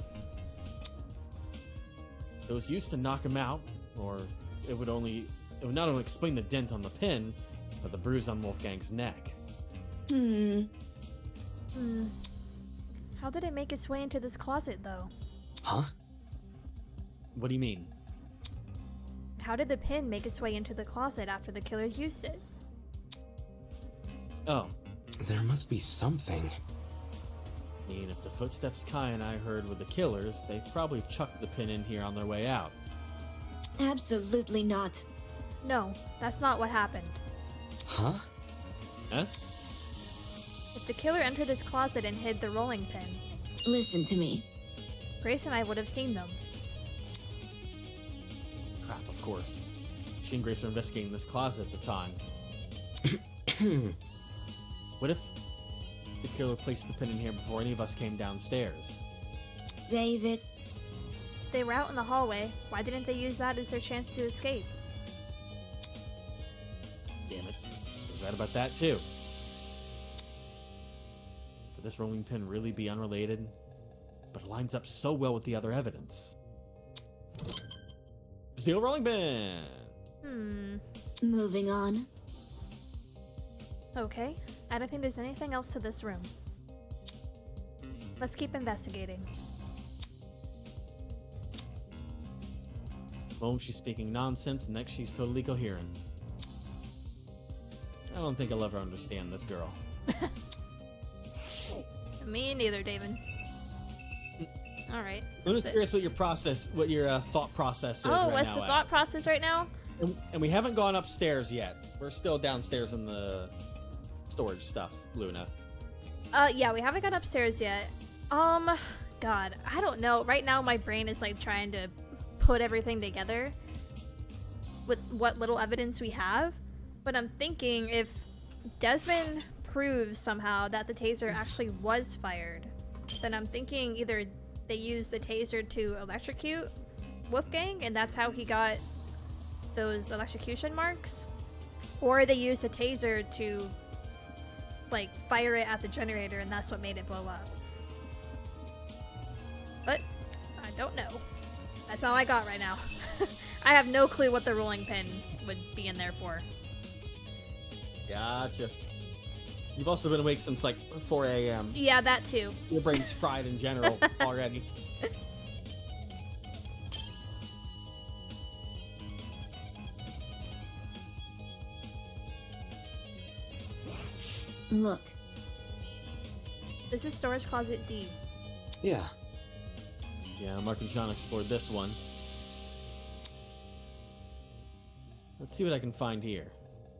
S2: It was used to knock him out, or it would not only explain the dent on the pin, but the bruise on Wolfgang's neck.
S6: Hmm.
S1: How did it make its way into this closet, though?
S3: Huh?
S2: What do you mean?
S1: How did the pin make its way into the closet after the killer used it?
S2: Oh,
S3: There must be something.
S2: I mean, if the footsteps Kai and I heard were the killers, they probably chucked the pin in here on their way out.
S6: Absolutely not.
S1: No, that's not what happened.
S3: Huh?
S2: Huh?
S1: If the killer entered this closet and hid the rolling pin,
S6: Listen to me.
S1: Grace and I would have seen them.
S2: Crap, of course. She and Grace were investigating this closet at the time. What if the killer placed the pin in here before any of us came downstairs?
S6: Save it.
S1: They were out in the hallway. Why didn't they use that as their chance to escape?
S2: Damn it. I was right about that too. Could this rolling pin really be unrelated? But it lines up so well with the other evidence. Steel rolling pin!
S6: Moving on.
S1: Okay, I don't think there's anything else to this room. Let's keep investigating.
S2: One she's speaking nonsense, the next she's totally coherent. I don't think I'll ever understand this girl.
S1: Me neither, David. Alright.
S2: I'm just curious what your thought process is right now.
S1: Oh, what's the thought process right now?
S2: And we haven't gone upstairs yet. We're still downstairs in the storage stuff, Luna.
S1: Yeah, we haven't gone upstairs yet. God, I don't know. Right now my brain is like trying to put everything together with what little evidence we have. But I'm thinking if Desmond proves somehow that the taser actually was fired, then I'm thinking either they used the taser to electrocute Wolfgang, and that's how he got those electrocution marks? Or they used a taser to, like, fire it at the generator, and that's what made it blow up. But I don't know. That's all I got right now. I have no clue what the rolling pin would be in there for.
S2: Gotcha. You've also been awake since like 4 a.m.
S1: Yeah, that too.
S2: Your brain's fried in general already.
S6: Look,
S1: This is storage closet D.
S3: Yeah.
S2: Yeah, Mark and Sean explored this one. Let's see what I can find here.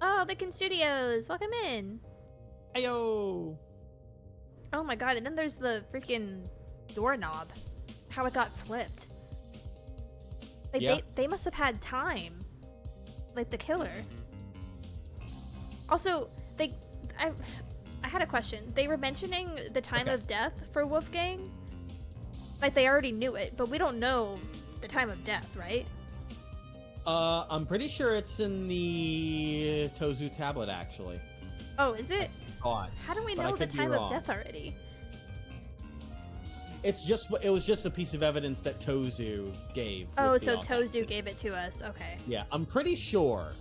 S1: Oh, Vicken Studios! Welcome in!
S2: Ayo!
S1: Oh my god, and then there's the freaking doorknob. How it got flipped. Like,
S2: Yeah.
S1: they must have had time. Like, the killer. Also, I had a question. They were mentioning the time
S2: Okay.
S1: of death for Wolfgang. Like, they already knew it, but we don't know the time of death, right?
S2: I'm pretty sure it's in the Tozu tablet, actually.
S1: Oh, is it?
S2: Thought.
S1: How do we
S2: But I
S1: know the
S2: could be
S1: time of
S2: wrong.
S1: death already?
S2: It was just a piece of evidence that Tozu gave.
S1: Oh,
S2: with the
S1: so
S2: autopsy.
S1: Tozu gave it to us. Okay.
S2: Yeah, I'm pretty sure,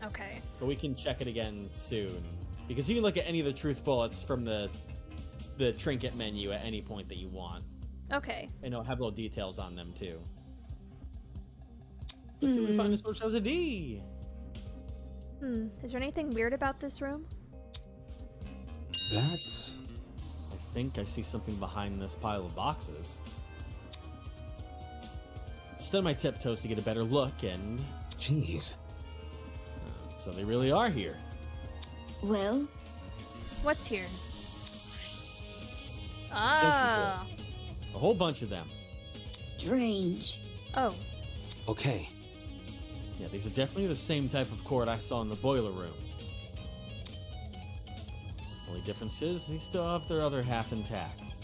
S1: Okay.
S2: but we can check it again soon. Because you can look at any of the truth bullets from the trinket menu at any point that you want.
S1: Okay.
S2: And it'll have little details on them too. Let's see what we find in Storage House a D.
S1: Is there anything weird about this room?
S3: That's...
S2: I think I see something behind this pile of boxes. Stood on my tiptoes to get a better look, and
S3: Jeez.
S2: so they really are here.
S6: well,
S1: What's here?
S2: Extension
S1: Ah.
S2: A whole bunch of them.
S6: strange.
S1: Oh.
S3: Okay.
S2: Yeah, these are definitely the same type of cord I saw in the boiler room. Only difference is these still have their other half intact.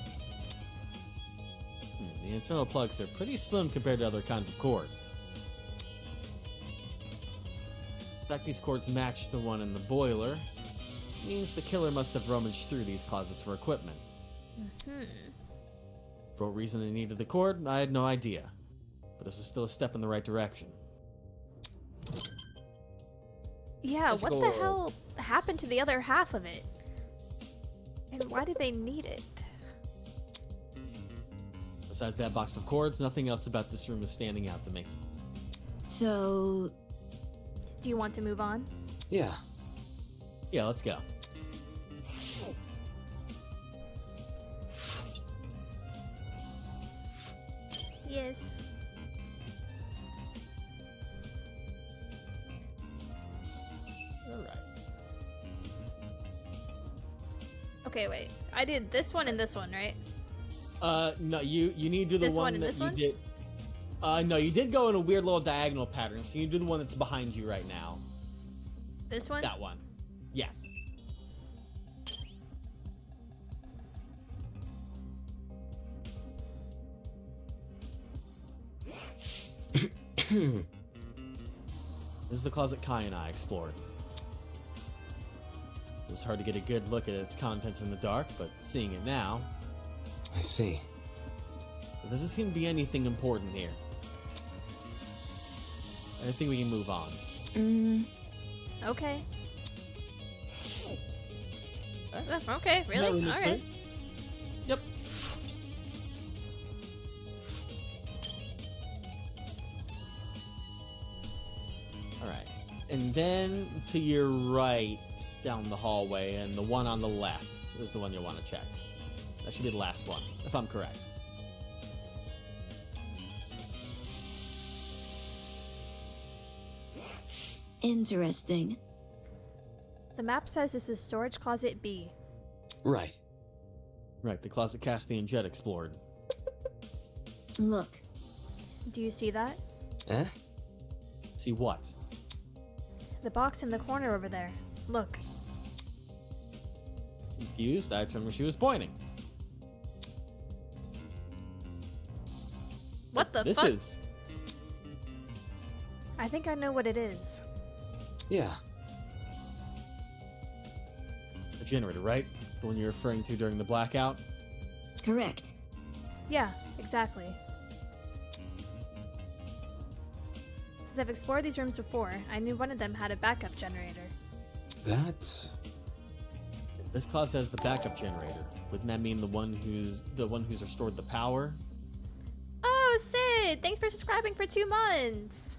S2: The internal plugs are pretty slim compared to other kinds of cords. The fact these cords match the one in the boiler means the killer must have rummaged through these closets for equipment. For what reason they needed the cord, I had no idea. But this was still a step in the right direction.
S1: Yeah,
S2: Let's
S1: what
S2: go-
S1: the hell happened to the other half of it? And why did they need it?
S2: Besides that box of cords, nothing else about this room is standing out to me.
S6: So,
S1: Do you want to move on?
S3: Yeah.
S2: Yeah, let's go.
S1: Yes.
S2: Alright.
S1: Okay, wait. I did this one and this one, right?
S2: No, you need to do the
S1: This one
S2: one
S1: and
S2: that
S1: this
S2: you
S1: one?
S2: did. No, you did go in a weird little diagonal pattern, so you do the one that's behind you right now.
S1: This one?
S2: That one. Yes. This is the closet Kai and I explored. It was hard to get a good look at its contents in the dark, but seeing it now,
S3: I see.
S2: there doesn't seem to be anything important here. I think we can move on.
S1: Okay.
S2: Alright.
S1: Okay,
S2: That
S1: really?
S2: room is
S1: Alright.
S2: clear. Yep. Alright. And then to your right down the hallway, and the one on the left is the one you'll want to check. That should be the last one, if I'm correct.
S6: interesting.
S1: The map says this is storage closet B.
S3: Right.
S2: Right, the closet Castian Jet explored.
S6: Look,
S1: Do you see that?
S3: Eh?
S2: See what?
S1: The box in the corner over there. Look.
S2: Confused, I turned where she was pointing.
S1: What the
S2: This
S1: fuck?
S2: is
S1: I think I know what it is.
S3: Yeah.
S2: The generator, right? The one you're referring to during the blackout?
S6: Correct.
S1: Yeah, exactly. Since I've explored these rooms before, I knew one of them had a backup generator.
S3: That's...
S2: If this closet has the backup generator, wouldn't that mean the one who's restored the power?
S1: Oh, Sid! Thanks for subscribing for 2 months!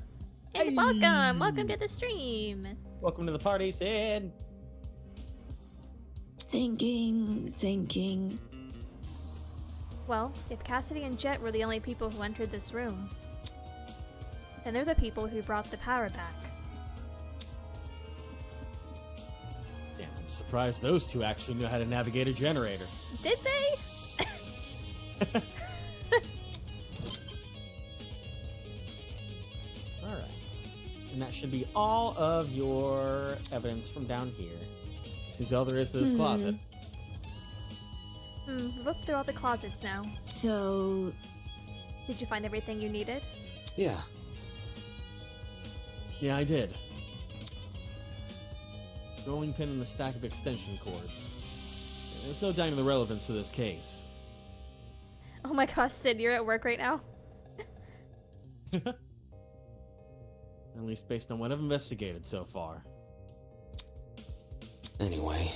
S1: And
S2: Hey!
S1: welcome to the stream!
S2: Welcome to the party, Sid!
S6: Thinking.
S1: Well, if Cassidy and Jet were the only people who entered this room, then they're the people who brought the power back.
S2: Damn, I'm surprised those two actually knew how to navigate a generator.
S1: Did they?
S2: Alright. And that should be all of your evidence from down here. Seems all there is to this closet.
S1: We've looked through all the closets now.
S6: So,
S1: Did you find everything you needed?
S3: Yeah.
S2: Yeah, I did. Rolling pin and the stack of extension cords. There's no doubting the relevance to this case.
S1: Oh my gosh, Sid, you're at work right now?
S2: At least based on what I've investigated so far.
S3: Anyway.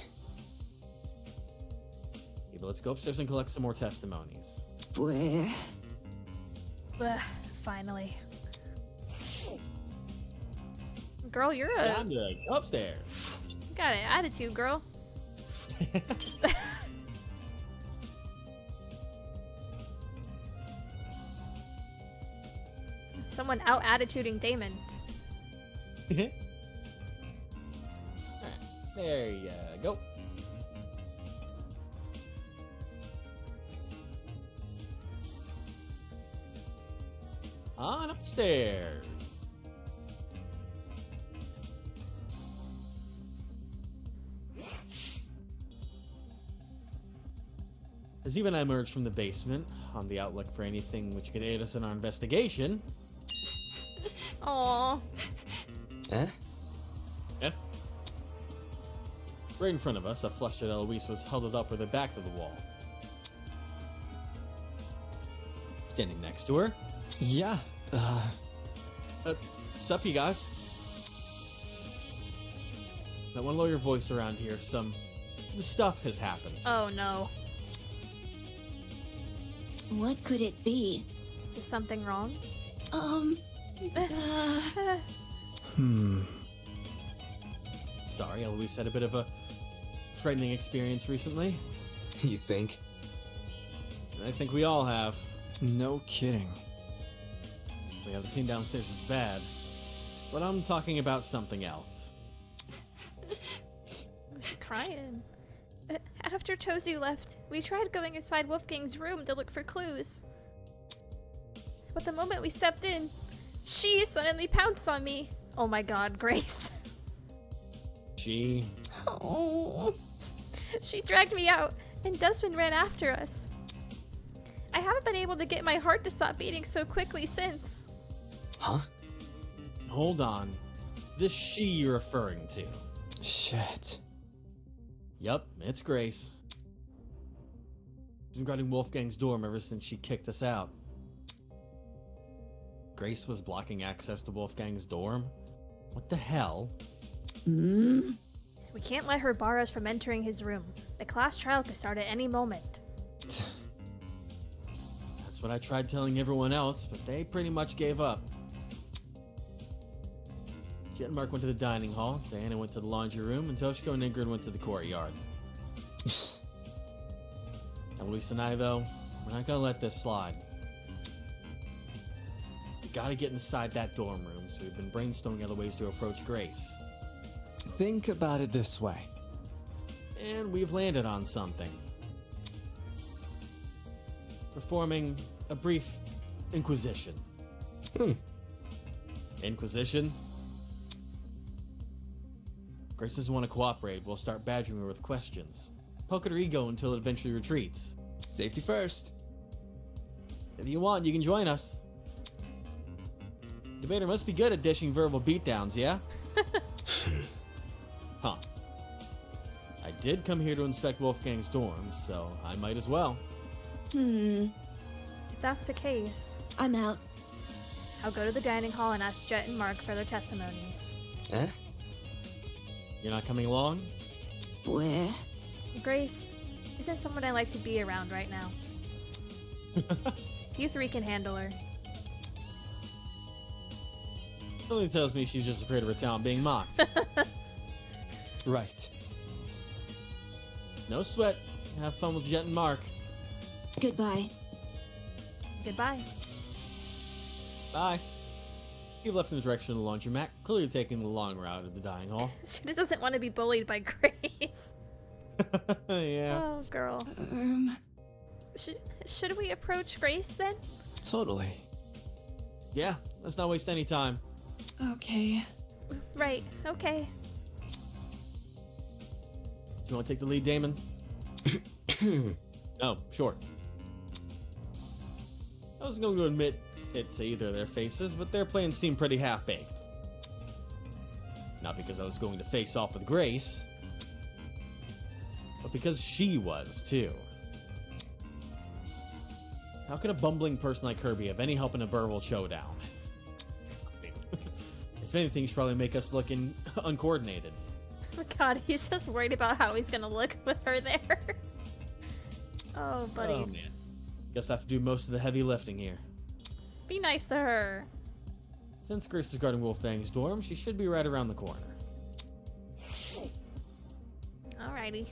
S2: Okay, but let's go upstairs and collect some more testimonies.
S6: where?
S1: Ugh, finally. Girl, you're
S2: Time to go upstairs.
S1: got an attitude, girl. Someone out attituding Damon.
S2: Alright, there you go. On upstairs. As Eve and I emerged from the basement, on the outlook for anything which could aid us in our investigation.
S1: Aww.
S3: Eh?
S2: Yeah. Right in front of us, a flustered Eloise was huddled up with her back to the wall. Standing next to her.
S7: Yeah,
S2: What's up, you guys? That one lawyer voice around here, some stuff has happened.
S1: Oh no.
S6: What could it be?
S1: Is something wrong?
S2: Sorry, Eloise had a bit of a frightening experience recently.
S3: You think?
S2: I think we all have.
S7: no kidding.
S2: Yeah, the scene downstairs is bad. But I'm talking about something else.
S1: Crying. After Tozu left, we tried going inside Wolfgang's room to look for clues. But the moment we stepped in, she suddenly pounced on me. Oh my god, Grace.
S2: She...
S4: Oh.
S1: She dragged me out, and Desmond ran after us. I haven't been able to get my heart to stop beating so quickly since.
S3: Huh?
S2: Hold on. This she you're referring to.
S7: Shit.
S2: Yup, it's Grace. She's been guarding Wolfgang's dorm ever since she kicked us out. Grace was blocking access to Wolfgang's dorm? What the hell?
S6: Hmm?
S1: We can't let her bar us from entering his room. The class trial could start at any moment.
S2: That's what I tried telling everyone else, but they pretty much gave up. Jet and Mark went to the dining hall, Diana went to the laundry room, and Toshiko and Ingrid went to the courtyard. Eloise and I, though, we're not gonna let this slide. We gotta get inside that dorm room, so we've been brainstorming other ways to approach Grace.
S7: Think about it this way.
S2: And we've landed on something. Performing a brief inquisition. Inquisition? Grace doesn't want to cooperate. We'll start badgering her with questions. Poke at her ego until it eventually retreats.
S7: Safety first.
S2: If you want, you can join us. Debater must be good at dishing verbal beatdowns, yeah? Huh. I did come here to inspect Wolfgang's dorm, so I might as well.
S1: If that's the case,
S6: I'm out.
S1: I'll go to the dining hall and ask Jet and Mark for their testimonies.
S3: Eh?
S2: You're not coming along?
S6: Where?
S1: Grace isn't someone I like to be around right now. You three can handle her.
S2: Something tells me she's just afraid of her talent being mocked.
S7: Right.
S2: No sweat. Have fun with Jet and Mark.
S6: Goodbye.
S1: Goodbye.
S2: Bye. He left in the direction of the laundromat, clearly taking the long route to the dining hall.
S1: She just doesn't want to be bullied by Grace.
S2: Yeah.
S1: Oh, girl. Should we approach Grace then?
S7: Totally.
S2: Yeah, let's not waste any time.
S4: Okay.
S1: Right, okay.
S2: Do you want to take the lead, Damon? Oh, sure. I was going to admit it to either of their faces, but their plans seemed pretty half-baked. Not because I was going to face off with Grace, but because she was, too. How could a bumbling person like Kirby have any help in a verbal showdown? If anything, she'd probably make us look uncoordinated.
S1: Oh god, he's just worried about how he's gonna look with her there. Oh, buddy.
S2: Oh, man. Guess I have to do most of the heavy lifting here.
S1: Be nice to her.
S2: Since Grace is guarding Wolfgang's dorm, she should be right around the corner.
S1: Alrighty.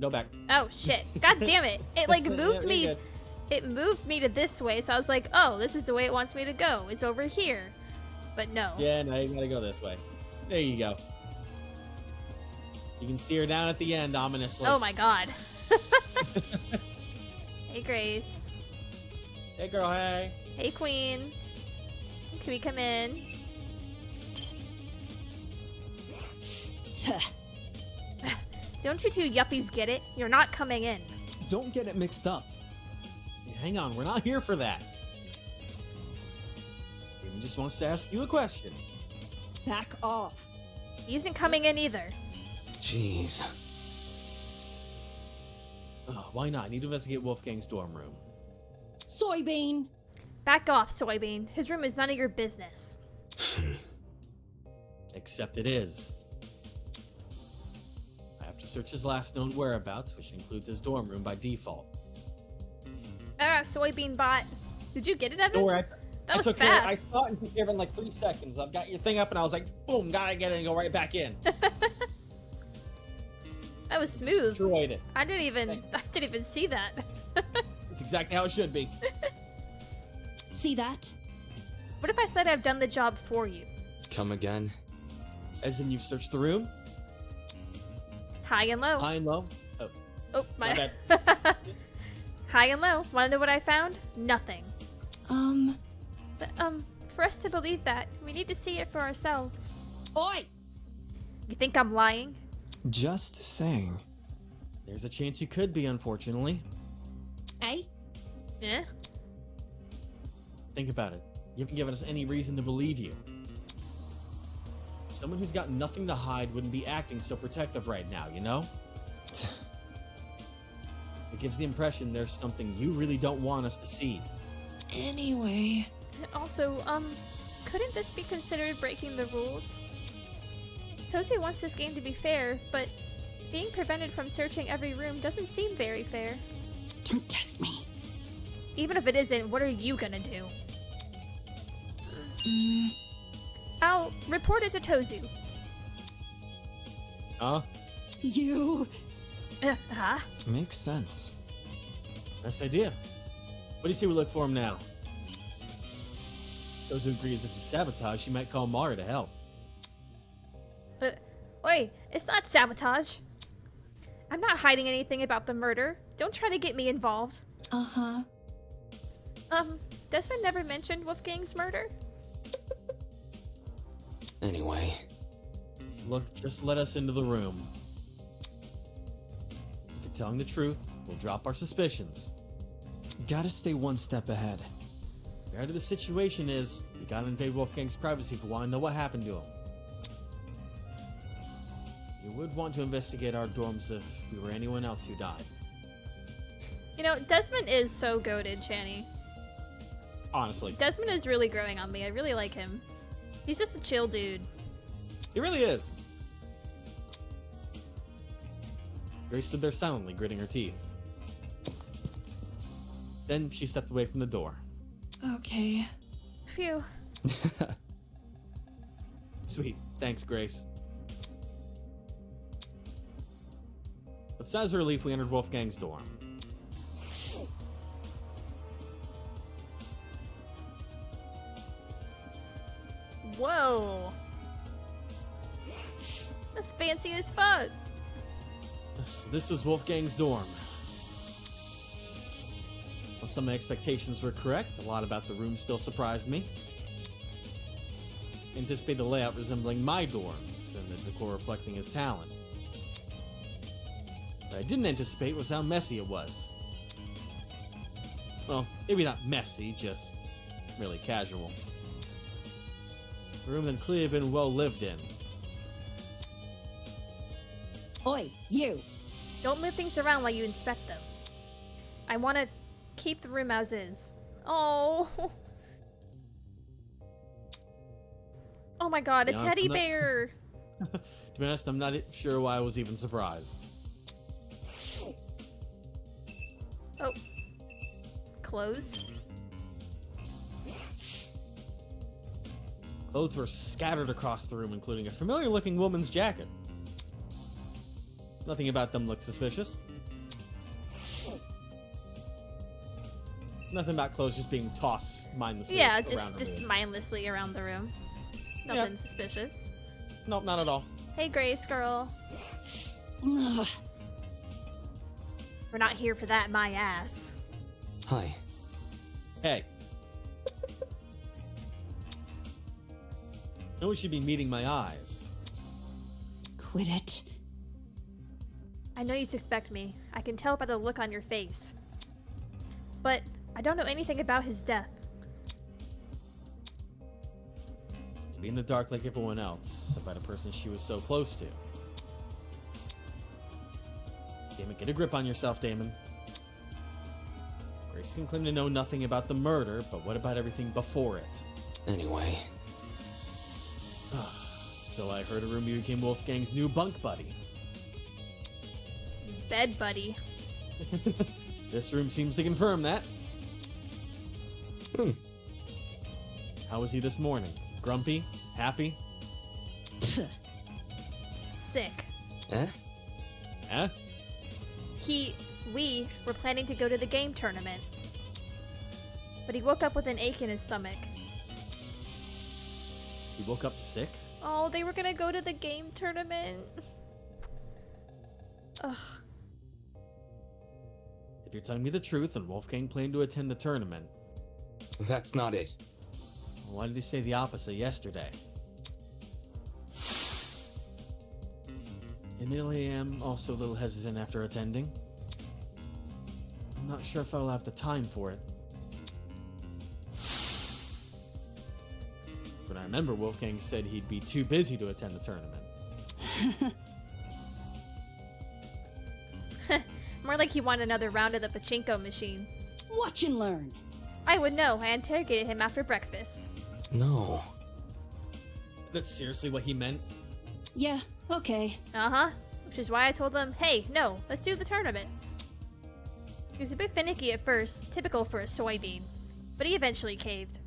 S2: Go back.
S1: Oh, shit. God damn it. It, like, moved
S2: Yeah,
S1: me.
S2: you're good.
S1: It moved me to this way, so I was like, oh, this is the way it wants me to go. It's over here. But no.
S2: Yeah, no, you gotta go this way. There you go. You can see her down at the end, ominously.
S1: Oh my god. Hey, Grace.
S2: Hey, girl, hey.
S1: Hey, Queen. Can we come in? Don't you two yuppies get it? You're not coming in.
S7: Don't get it mixed up.
S2: Hang on, we're not here for that. Damon just wants to ask you a question.
S4: Back off.
S1: He isn't coming in either.
S3: Jeez.
S2: Oh, why not? I need to investigate Wolfgang's dorm room.
S4: Soybean.
S1: Back off, Soybean. His room is none of your business.
S2: Except it is. I have to search his last known whereabouts, which includes his dorm room by default.
S1: Ah, Soybean bot. Did you get it, Evan?
S2: Don't worry,
S1: That
S2: I
S1: was
S2: took care-
S1: fast.
S2: I thought and took care of it in like 3 seconds. I've got your thing up and I was like, boom, gotta get it and go right back in.
S1: That was smooth.
S2: Destroyed it.
S1: I didn't even see that.
S2: It's exactly how it should be.
S4: See that?
S1: What if I said I've done the job for you?
S3: Come again?
S2: As in, you've searched the room,
S1: High and low.
S2: high and low. Oh,
S1: Oh,
S2: my
S1: my.
S2: bad.
S1: High and low. Want to know what I found? Nothing. But, for us to believe that, we need to see it for ourselves.
S4: Oi!
S1: You think I'm lying?
S7: Just saying.
S2: There's a chance you could be, unfortunately.
S4: Eh?
S1: Eh?
S2: Think about it. You haven't given us any reason to believe you. Someone who's got nothing to hide wouldn't be acting so protective right now, you know? It gives the impression there's something you really don't want us to see.
S4: Anyway.
S1: Also, couldn't this be considered breaking the rules? Tozy wants this game to be fair, but being prevented from searching every room doesn't seem very fair.
S4: Don't test me.
S1: Even if it isn't, what are you gonna do? I'll report it to Tozu.
S2: Huh?
S4: You.
S1: Huh?
S7: Makes sense.
S2: Nice idea. What do you say we look for him now? Those who agree this is sabotage, she might call Mara to help.
S1: Wait, it's not sabotage. I'm not hiding anything about the murder. Don't try to get me involved.
S4: Uh-huh.
S1: Desmond never mentioned Wolfgang's murder?
S3: Anyway.
S2: Look, just let us into the room. If you're telling the truth, we'll drop our suspicions.
S7: Gotta stay one step ahead.
S2: Fair to the situation is, you gotta invade Wolfgang's privacy if you want to know what happened to him. You would want to investigate our dorms if we were anyone else who died.
S1: You know, Desmond is so goated, Channy.
S2: Honestly.
S1: Desmond is really growing on me. I really like him. He's just a chill dude.
S2: He really is. Grace stood there silently, gritting her teeth. Then she stepped away from the door.
S4: Okay.
S1: Phew.
S2: Sweet. Thanks, Grace. With sighs of relief, we entered Wolfgang's dorm.
S1: Whoa. That's fancy as fuck.
S2: So this was Wolfgang's dorm. Well, some of my expectations were correct. A lot about the room still surprised me. Anticipated the layout resembling my dorms, and the decor reflecting his talent. What I didn't anticipate was how messy it was. Well, maybe not messy, just really casual. A room that clearly had been well lived in.
S6: Oi, you!
S1: Don't move things around while you inspect them. I want to keep the room as is. Oh. Oh my god, a
S2: Yeah,
S1: teddy
S2: I'm not-
S1: bear.
S2: To be honest, I'm not sure why I was even surprised.
S1: Oh. Clothes.
S2: Clothes were scattered across the room, including a familiar-looking woman's jacket. Nothing about them looked suspicious. Nothing about clothes just being tossed mindlessly.
S1: Yeah,
S2: around
S1: just
S2: the room.
S1: mindlessly around the room. Nothing suspicious.
S2: Nope, not at all.
S1: Hey, Grace girl.
S4: Ugh.
S1: We're not here for that, my ass.
S3: Hi.
S2: Hey. No one should be meeting my eyes.
S6: Quit it.
S1: I know you suspect me. I can tell by the look on your face. But I don't know anything about his death.
S2: To be in the dark like everyone else, about a person she was so close to. Damon, get a grip on yourself, Damon. Grace can claim to know nothing about the murder, but what about everything before it?
S3: Anyway,
S2: So I heard a rumor you became Wolfgang's new bunk buddy.
S1: Bed buddy.
S2: This room seems to confirm that. How was he this morning? Grumpy? Happy?
S1: Sick.
S3: eh?
S2: Eh?
S1: We were planning to go to the game tournament. But he woke up with an ache in his stomach.
S2: He woke up sick?
S1: Oh, they were gonna go to the game tournament. Ugh.
S2: If you're telling me the truth, then Wolfgang planned to attend the tournament.
S3: That's not it.
S2: Why did he say the opposite yesterday? Admittedly, I am also a little hesitant after attending. I'm not sure if I'll have the time for it. But I remember Wolfgang said he'd be too busy to attend the tournament.
S1: More like he wanted another round of the pachinko machine.
S6: Watch and learn.
S1: I would know. I interrogated him after breakfast.
S3: No.
S2: That's seriously what he meant?
S6: Yeah, okay.
S1: Uh-huh. Which is why I told him, hey, no, let's do the tournament. He was a bit finicky at first, typical for a soybean. But he eventually caved.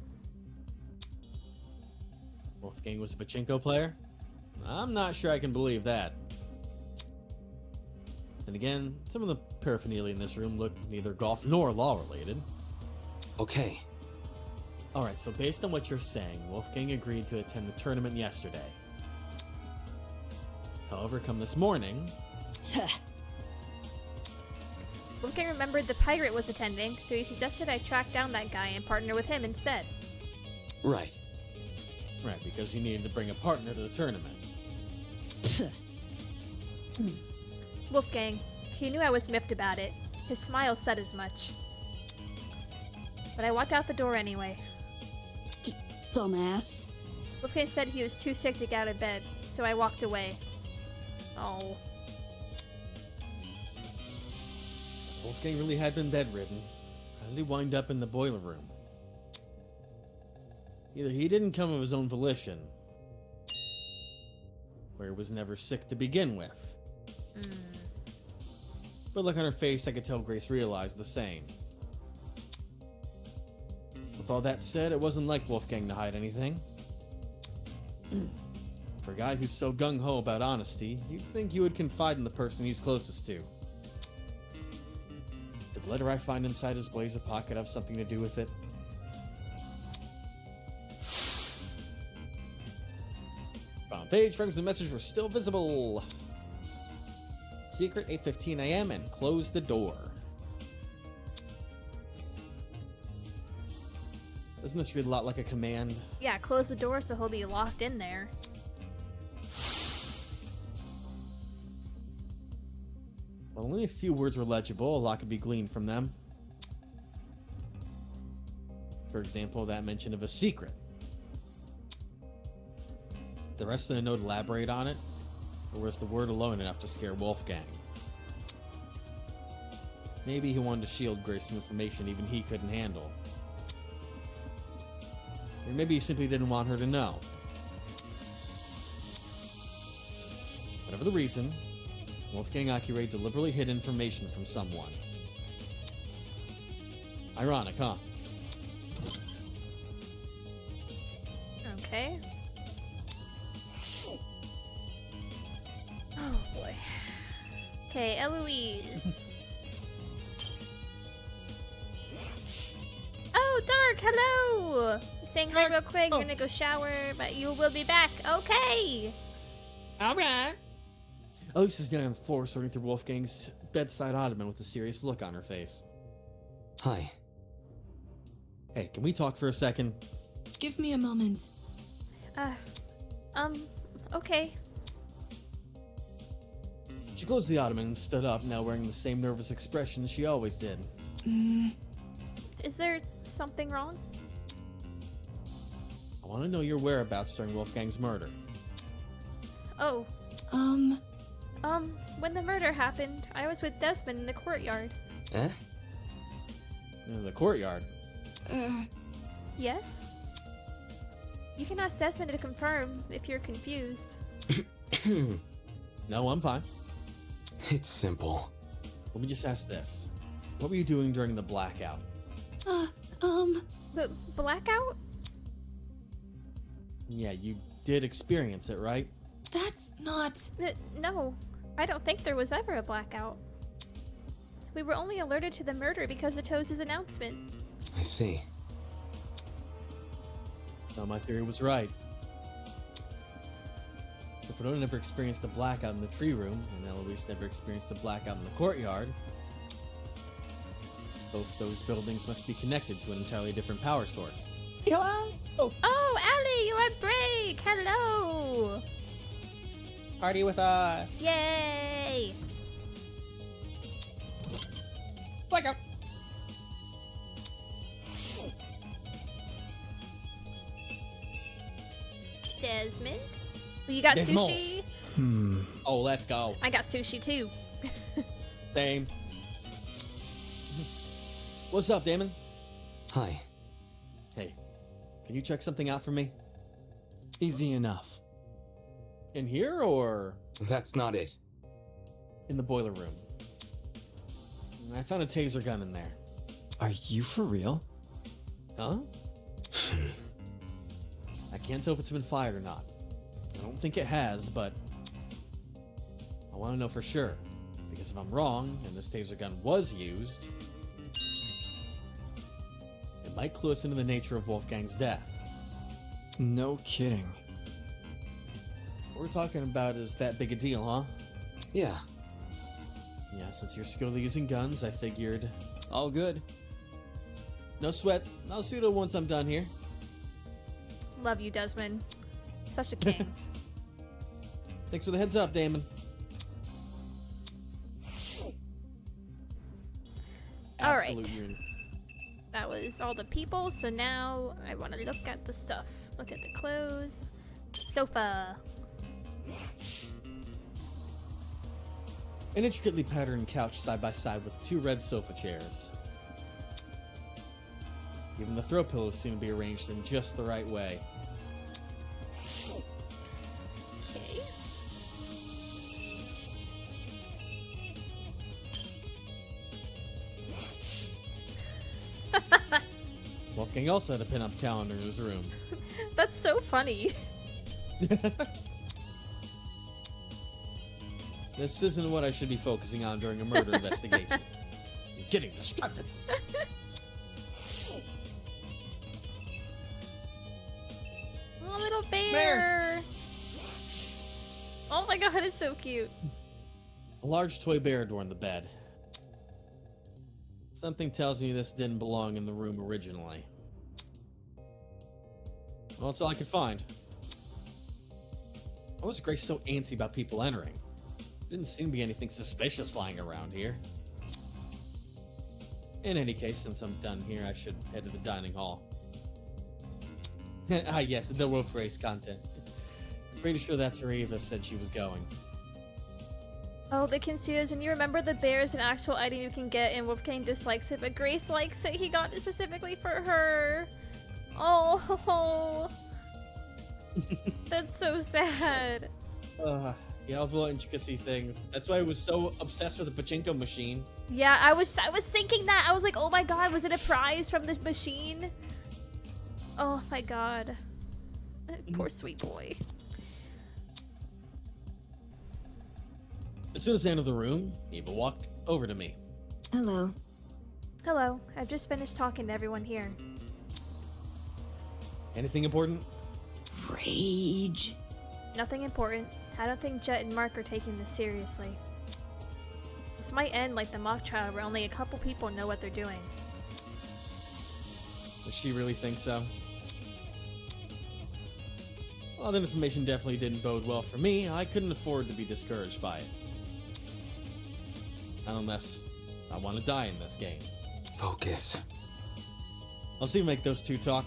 S2: Wolfgang was a pachinko player? I'm not sure I can believe that. And again, some of the paraphernalia in this room looked neither golf nor law related.
S3: Okay.
S2: Alright, so based on what you're saying, Wolfgang agreed to attend the tournament yesterday. However, come this morning,
S1: Wolfgang remembered the pirate was attending, so he suggested I track down that guy and partner with him instead.
S3: Right.
S2: right, because you needed to bring a partner to the tournament.
S1: Wolfgang, he knew I was miffed about it. His smile said as much. But I walked out the door anyway.
S6: dumbass.
S1: Wolfgang said he was too sick to get out of bed, so I walked away. Oh.
S2: Wolfgang really had been bedridden. How did he wind up in the boiler room? Either he didn't come of his own volition, or he was never sick to begin with. But look on her face, I could tell Grace realized the same. With all that said, it wasn't like Wolfgang to hide anything. For a guy who's so gung-ho about honesty, you'd think he would confide in the person he's closest to. Did the letter I find inside his blazer pocket have something to do with it? Front page, fragments of the message were still visible. Secret, 8:15 a.m. and close the door. Doesn't this read a lot like a command?
S1: Yeah, close the door so he'll be locked in there.
S2: Well, only a few words were legible. A lot could be gleaned from them. For example, that mention of a secret. The rest of the note elaborate on it, or was the word alone enough to scare Wolfgang? Maybe he wanted to shield Grace from information even he couldn't handle. Or maybe he simply didn't want her to know. Whatever the reason, Wolfgang Akire deliberately hid information from someone. Ironic, huh?
S1: Okay. Oh boy. Okay, Eloise. Oh, Dark, hello! Saying hi real quick, you're gonna go shower, but you will be back. Okay!
S2: Alright. Elise is down on the floor, sorting through Wolfgang's bedside ottoman with a serious look on her face.
S3: Hi.
S2: Hey, can we talk for a second?
S4: Give me a moment.
S1: Okay.
S2: She closed the ottoman and stood up, now wearing the same nervous expression she always did.
S1: Is there something wrong?
S2: I want to know your whereabouts during Wolfgang's murder.
S1: Oh, when the murder happened, I was with Desmond in the courtyard.
S3: Eh?
S2: In the courtyard.
S1: Yes? You can ask Desmond to confirm if you're confused.
S2: No, I'm fine.
S3: It's simple.
S2: Let me just ask this. What were you doing during the blackout?
S1: The blackout?
S2: Yeah, you did experience it, right?
S4: That's not.
S1: No, I don't think there was ever a blackout. We were only alerted to the murder because of Toad's announcement.
S3: I see.
S2: So my theory was right. If Rhoda never experienced a blackout in the tree room, and Eloise never experienced a blackout in the courtyard, both those buildings must be connected to an entirely different power source. Hello? Oh,
S1: Oh, Allie, you're on break! Hello!
S2: party with us!
S1: Yay!
S2: Blackout!
S1: Desmond? You got
S2: Desmond.
S1: sushi?
S2: Oh, let's go.
S1: I got sushi too.
S2: Same. What's up, Damon?
S3: Hi.
S2: Hey, can you check something out for me?
S7: Easy enough.
S2: In here or
S3: That's not it.
S2: in the boiler room? I found a taser gun in there.
S7: Are you for real?
S2: Huh? I can't tell if it's been fired or not. I don't think it has, but I want to know for sure. Because if I'm wrong, and this taser gun was used, it might clue us into the nature of Wolfgang's death.
S7: No kidding.
S2: What we're talking about is that big a deal, huh?
S3: Yeah.
S2: Yeah, since you're skilled at using guns, I figured...
S7: All good.
S2: No sweat. I'll shoot it once I'm done here.
S1: Love you, Desmond. Such a king.
S2: Thanks for the heads up, Damon.
S1: All right.
S2: Absolute unit.
S1: That was all the people, so now I want to look at the stuff. Look at the clothes. Sofa.
S2: An intricately patterned couch side by side with 2 red sofa chairs. Even the throw pillows seem to be arranged in just the right way.
S1: Okay.
S2: Wolfgang also had a pin-up calendar in his room.
S1: That's so funny.
S2: This isn't what I should be focusing on during a murder investigation. You're getting distracted.
S1: Oh, little bear. Oh my god, it's so cute.
S2: A large toy bear adorned the bed. Something tells me this didn't belong in the room originally. Well, that's all I could find. Why was Grace so antsy about people entering? Didn't seem to be anything suspicious lying around here. In any case, since I'm done here, I should head to the dining hall. Ah, yes, the wolf race content. Pretty sure that's where Eva said she was going.
S1: Oh, the concierge, when you remember the bear is an actual item you can get and Wolfgang dislikes it, but Grace likes it. He got it specifically for her. Oh. That's so sad.
S2: Yeah, all the little intricacy things. That's why I was so obsessed with the pachinko machine.
S1: Yeah, I was thinking that. I was like, oh my god, was it a prize from this machine? Oh my god. Poor sweet boy.
S2: As soon as I entered the room, Eva walked over to me.
S4: Hello.
S1: Hello, I've just finished talking to everyone here.
S2: Anything important?
S4: Rage.
S1: Nothing important. I don't think Jet and Mark are taking this seriously. This might end like the mock trial where only a couple people know what they're doing.
S2: Does she really think so? Well, that information definitely didn't bode well for me. I couldn't afford to be discouraged by it. Unless I want to die in this game.
S3: Focus.
S2: I'll see you make those two talk.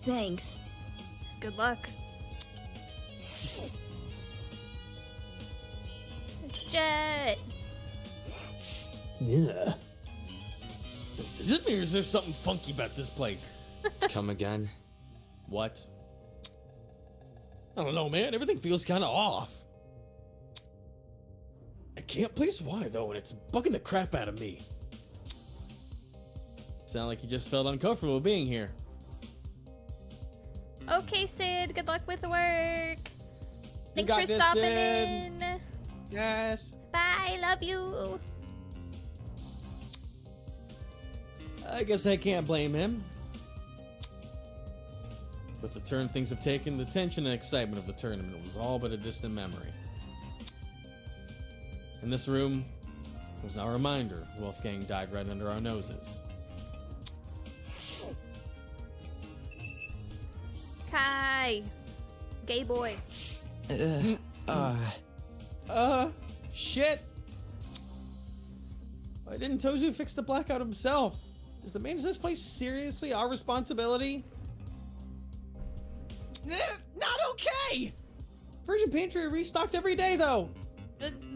S4: Thanks.
S1: Good luck. Jet!
S2: Yeah. Is it me or is there something funky about this place?
S3: Come again?
S2: What? I don't know, man. Everything feels kind of off. I can't place why, though, and it's bugging the crap out of me. Sound like you just felt uncomfortable being here.
S1: Okay, Sid, good luck with the work. Thanks
S2: got
S1: for
S2: this,
S1: stopping
S2: Sid.
S1: in.
S2: Yes.
S1: Bye, love you.
S2: I guess I can't blame him. With the turn things have taken, the tension and excitement of the tournament was all but a distant memory. In this room was now a reminder Wolfgang died right under our noses.
S1: Kai. Gay boy.
S2: Shit! Why didn't Tozu fix the blackout himself? Is the maintenance of this place seriously our responsibility?
S7: Not okay!
S2: Version Pantry restocked every day, though.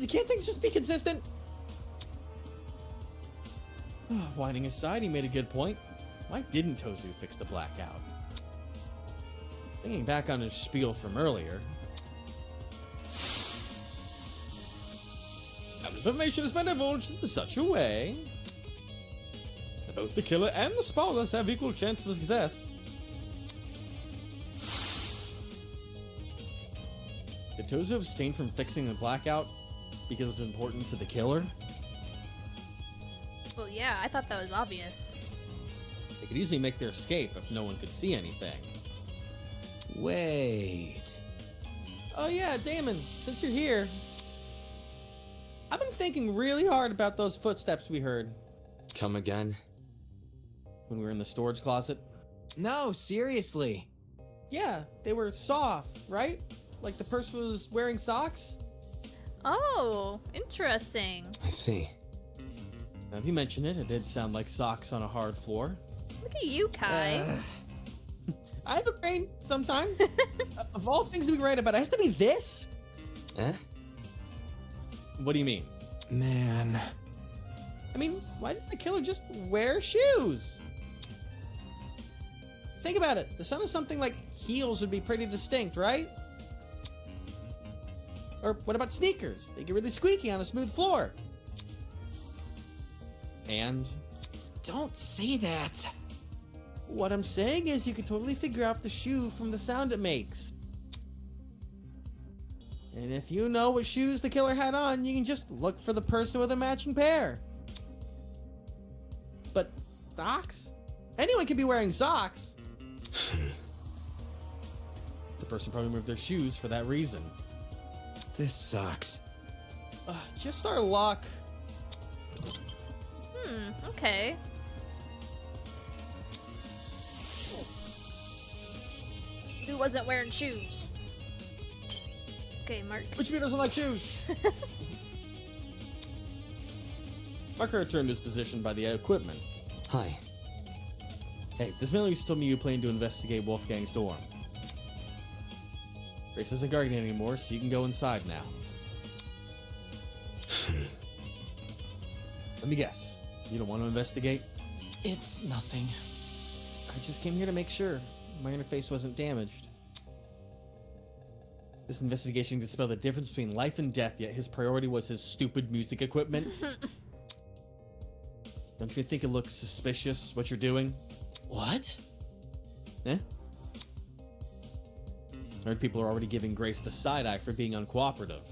S2: Can't things just be consistent? Whining aside, he made a good point. Why didn't Tozu fix the blackout? Thinking back on his spiel from earlier, information has been divulged into such a way that both the killer and the spoilers have equal chance of success. Did Tozu abstain from fixing the blackout because it was important to the killer?
S1: Well, yeah, I thought that was obvious.
S2: They could easily make their escape if no one could see anything.
S7: Wait.
S2: Oh yeah, Damon, since you're here, I've been thinking really hard about those footsteps we heard
S3: Come again?
S2: when we were in the storage closet.
S7: No, seriously.
S2: Yeah, they were soft, right? Like the person was wearing socks?
S1: Oh, interesting.
S3: I see.
S2: Now, if you mention it, it did sound like socks on a hard floor.
S1: Look at you, Kai.
S2: I have a brain sometimes. Of all things to be right about, it has to be this?
S3: Eh?
S2: What do you mean?
S7: Man.
S2: I mean, why didn't the killer just wear shoes? Think about it. The sound of something like heels would be pretty distinct, right? Or what about sneakers? They get really squeaky on a smooth floor. And
S7: Don't say that.
S2: what I'm saying is you could totally figure out the shoe from the sound it makes. And if you know what shoes the killer had on, you can just look for the person with a matching pair. But socks? Anyone can be wearing socks. The person probably moved their shoes for that reason.
S7: This sucks.
S2: Just our luck.
S1: Okay. Who wasn't wearing shoes? Okay, Mark.
S2: Which of you doesn't like shoes? Marker returned to his position by the equipment.
S3: Hi.
S2: Hey, this man used to tell me you plan to investigate Wolfgang's dorm. Grace isn't guarding anymore, so you can go inside now. Let me guess. You don't want to investigate?
S7: It's nothing.
S2: I just came here to make sure my interface wasn't damaged. This investigation could spell the difference between life and death, yet his priority was his stupid music equipment. Don't you think it looks suspicious, what you're doing?
S7: What?
S2: Eh? I heard people are already giving Grace the side eye for being uncooperative.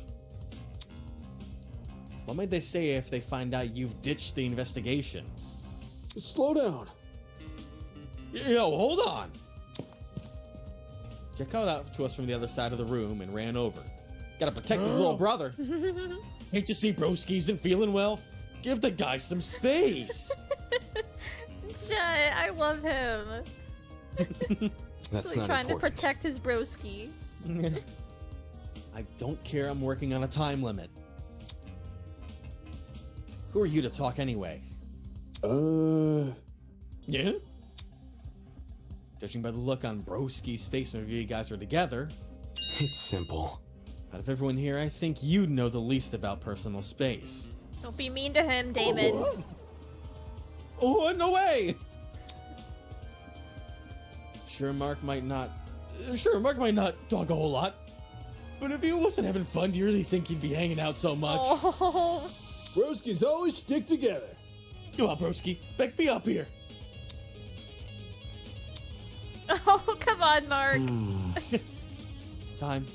S2: What might they say if they find out you've ditched the investigation?
S8: Slow down.
S2: Yo, hold on! Jack called out to us from the other side of the room and ran over. Gotta protect his little brother. Can't you see broski isn't feeling well? Give the guy some space!
S1: Shut, I love him.
S3: That's
S1: So
S3: not
S1: trying to
S3: important.
S1: protect his broski.
S2: I don't care, I'm working on a time limit. Who are you to talk anyway? Yeah? Judging by the look on Broski's face when you guys are together,
S3: It's simple.
S2: out of everyone here, I think you know the least about personal space.
S1: Don't be mean to him, David.
S2: Oh, no way! Sure, Mark might not talk a whole lot. But if he wasn't having fun, do you really think he'd be hanging out so much?
S1: Oh.
S8: Broskies always stick together.
S2: Come on, Broski, back me up here.
S1: Oh, come on, Mark.
S2: Time.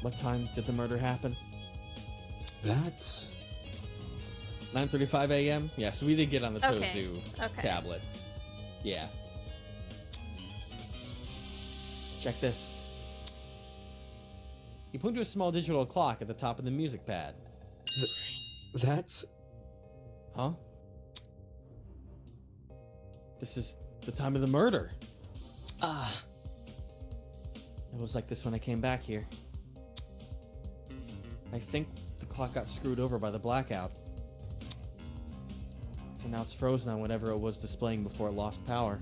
S2: What time did the murder happen?
S3: That's
S2: 9:35 a.m. Yeah, so we did get on the
S1: Okay,
S2: Tozu
S1: okay.
S2: tablet. Yeah. Check this. You point to a small digital clock at the top of the music pad.
S3: that's
S2: Huh? This is the time of the murder. It was like this when I came back here. I think the clock got screwed over by the blackout. So now it's frozen on whatever it was displaying before it lost power.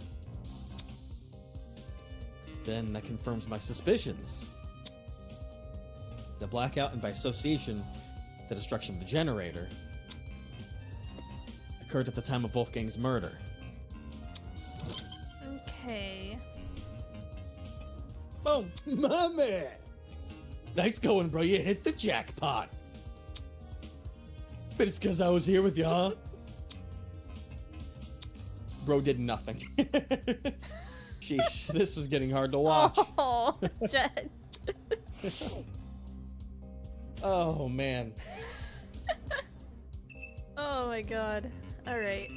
S2: Then that confirms my suspicions. The blackout, and by association, the destruction of the generator, occurred at the time of Wolfgang's murder.
S1: Okay.
S2: Boom!
S8: My man.
S2: Nice going, bro. You hit the jackpot. But it's because I was here with you, huh? Bro did nothing. Sheesh, this was getting hard to watch.
S1: Oh, Jed.
S2: Oh, man.
S1: Oh my god. Alright.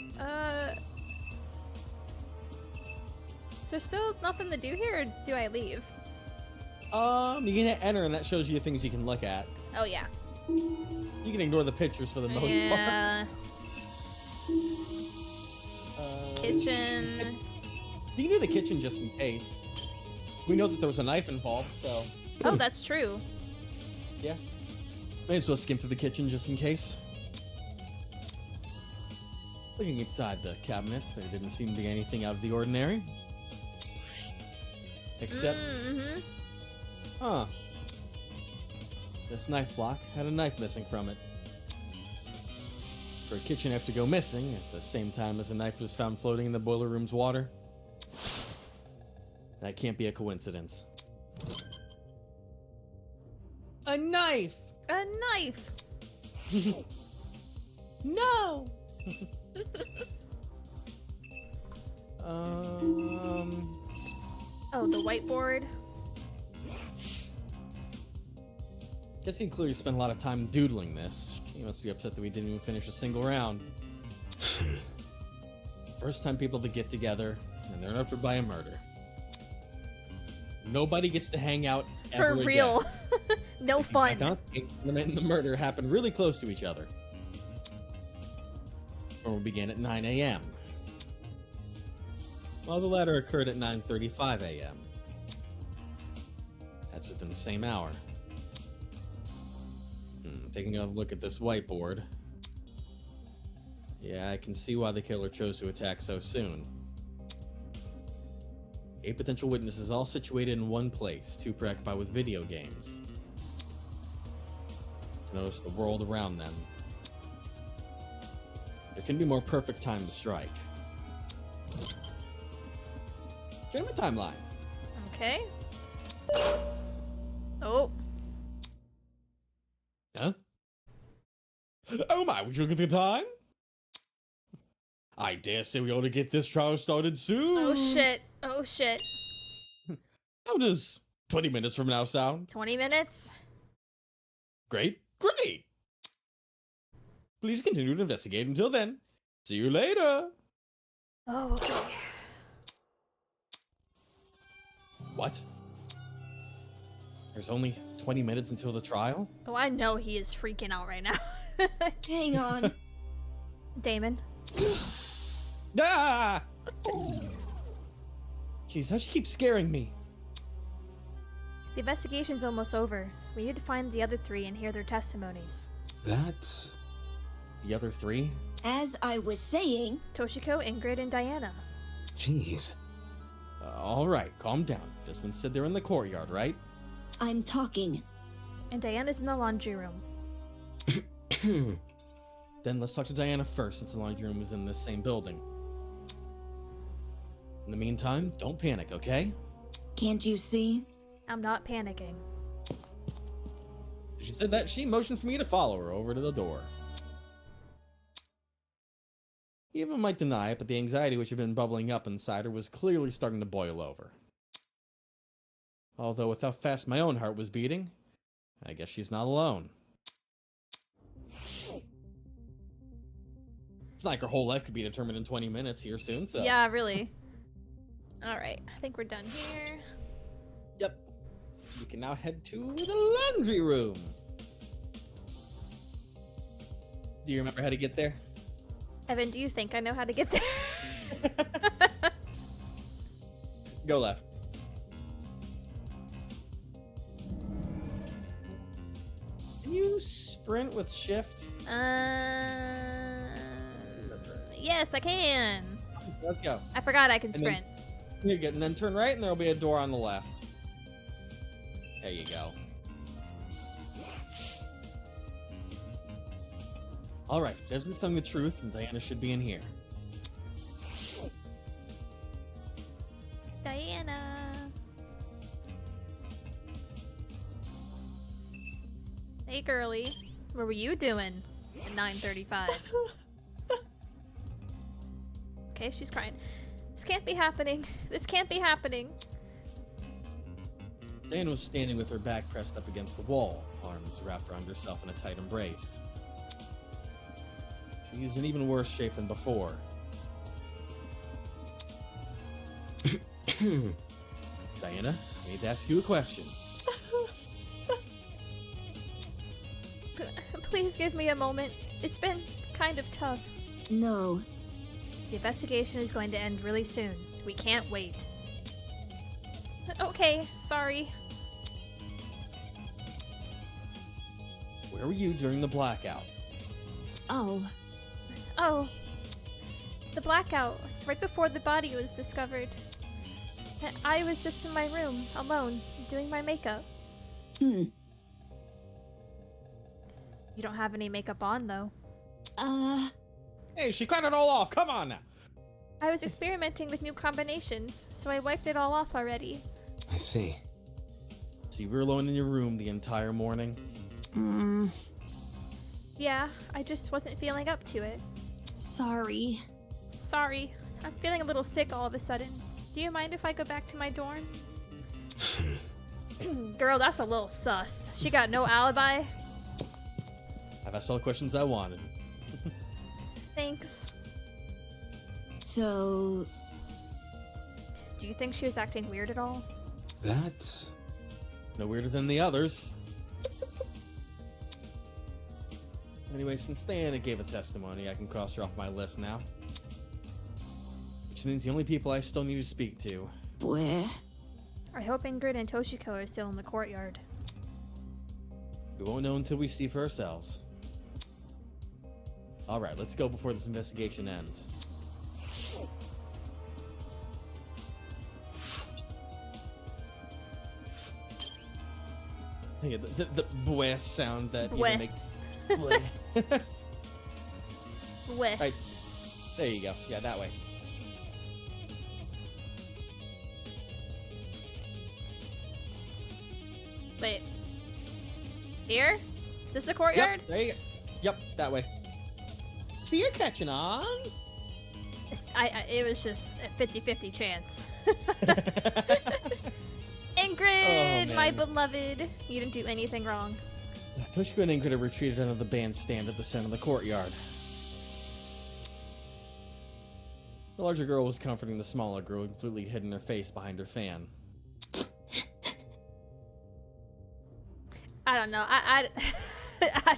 S1: Is there still nothing to do here, or do I leave?
S2: You can hit enter, and that shows you things you can look at.
S1: Oh, yeah.
S2: You can ignore the pictures for the most part.
S1: Yeah. Kitchen.
S2: You can do the kitchen just in case. We know that there was a knife involved, so
S1: Oh, that's true.
S2: yeah. May as well skim through the kitchen just in case. Looking inside the cabinets, there didn't seem to be anything out of the ordinary. Except, huh. This knife block had a knife missing from it. For a kitchen knife to go missing at the same time as a knife was found floating in the boiler room's water, that can't be a coincidence. A knife!
S1: A knife!
S2: No!
S1: Oh, the whiteboard.
S2: Guess he clearly spent a lot of time doodling this. He must be upset that we didn't even finish a single round. First time people to get together, and they're interrupted by a murder. Nobody gets to hang out ever
S1: For real.
S2: again.
S1: No
S2: I
S1: fun.
S2: don't think the murder happened really close to each other. Or began at 9 a.m. While the latter occurred at 9:35 a.m. That's within the same hour. Taking a look at this whiteboard. Yeah, I can see why the killer chose to attack so soon. 8 potential witnesses all situated in one place, too preoccupied with video games to notice the world around them. There can be more perfect time to strike. Get him a timeline.
S1: Okay. Oh.
S2: Huh? Oh my, would you look at the time? I dare say we ought to get this trial started soon.
S1: Oh shit. Oh shit.
S2: How does 20 minutes from now sound?
S1: 20 minutes?
S2: Great, great. Please continue to investigate until then. See you later.
S1: Oh, okay.
S2: What? There's only 20 minutes until the trial?
S1: Oh, I know he is freaking out right now.
S4: Hang on.
S1: Damon.
S2: Ah! Jeez, how'd she keep scaring me?
S1: The investigation's almost over. We need to find the other 3 and hear their testimonies.
S3: That's...
S2: The other 3?
S4: As I was saying,
S1: Toshiko, Ingrid, and Diana.
S3: Jeez.
S2: Alright, calm down. Desmond said they're in the courtyard, right?
S4: I'm talking.
S1: And Diana's in the laundry room.
S2: Then let's talk to Diana first, since the laundry room is in this same building. In the meantime, don't panic, okay?
S4: Can't you see?
S1: I'm not panicking.
S2: She said that she motioned for me to follow her over to the door. Eva might deny it, but the anxiety which had been bubbling up inside her was clearly starting to boil over. Although with how fast my own heart was beating, I guess she's not alone. It's not like her whole life could be determined in 20 minutes here soon, so...
S1: Yeah, really. Alright, I think we're done here.
S2: Yep. We can now head to the laundry room. Do you remember how to get there?
S1: Evan, do you think I know how to get there?
S2: Go left. Can you sprint with shift?
S1: Yes, I can.
S2: Let's go.
S1: I forgot I can
S2: And then-
S1: sprint.
S2: You're good. And then turn right, and there'll be a door on the left. There you go. Alright, Desmond's telling the truth, and Diana should be in here.
S1: Diana. Hey, girly. What were you doing at 9:35? Okay, she's crying. This can't be happening. This can't be happening.
S2: Diana was standing with her back pressed up against the wall, arms wrapped around herself in a tight embrace. She's in even worse shape than before. Diana, I need to ask you a question.
S1: Please give me a moment. It's been kind of tough.
S4: No.
S1: The investigation is going to end really soon. We can't wait. Okay, sorry.
S2: Where were you during the blackout?
S4: Oh,
S1: Oh, The blackout, right before the body was discovered. I was just in my room, alone, doing my makeup.
S4: Hmm.
S1: You don't have any makeup on, though.
S2: Hey, she cut it all off. Come on now.
S1: I was experimenting with new combinations, so I wiped it all off already.
S3: I see.
S2: So you were alone in your room the entire morning?
S1: Yeah, I just wasn't feeling up to it.
S4: Sorry.
S1: Sorry, I'm feeling a little sick all of a sudden. Do you mind if I go back to my dorm? Girl, that's a little sus. She got no alibi.
S2: I've asked all the questions I wanted.
S1: Thanks.
S4: So,
S1: Do you think she was acting weird at all?
S3: That...
S2: No weirder than the others. Anyway, since Diana gave a testimony, I can cross her off my list now. Which means the only people I still need to speak to.
S4: where?
S1: I hope Ingrid and Toshiko are still in the courtyard.
S2: We won't know until we see for ourselves. Alright, let's go before this investigation ends. Yeah, the bleh sound that
S1: Bleh.
S2: even makes. Bleh.
S1: Weh.
S2: Right. There you go. Yeah, that way.
S1: Wait. Here? Is this the courtyard?
S2: Yep, there you go. Yep, that way. See, you're catching on.
S1: It was just a 50-50 chance. Ingrid,
S2: Oh,
S1: my
S2: man.
S1: beloved. You didn't do anything wrong.
S2: Toshiko and Ingrid are retreated under the bandstand at the center of the courtyard. The larger girl was comforting the smaller girl, who completely hidden her face behind her fan.
S1: I don't know. I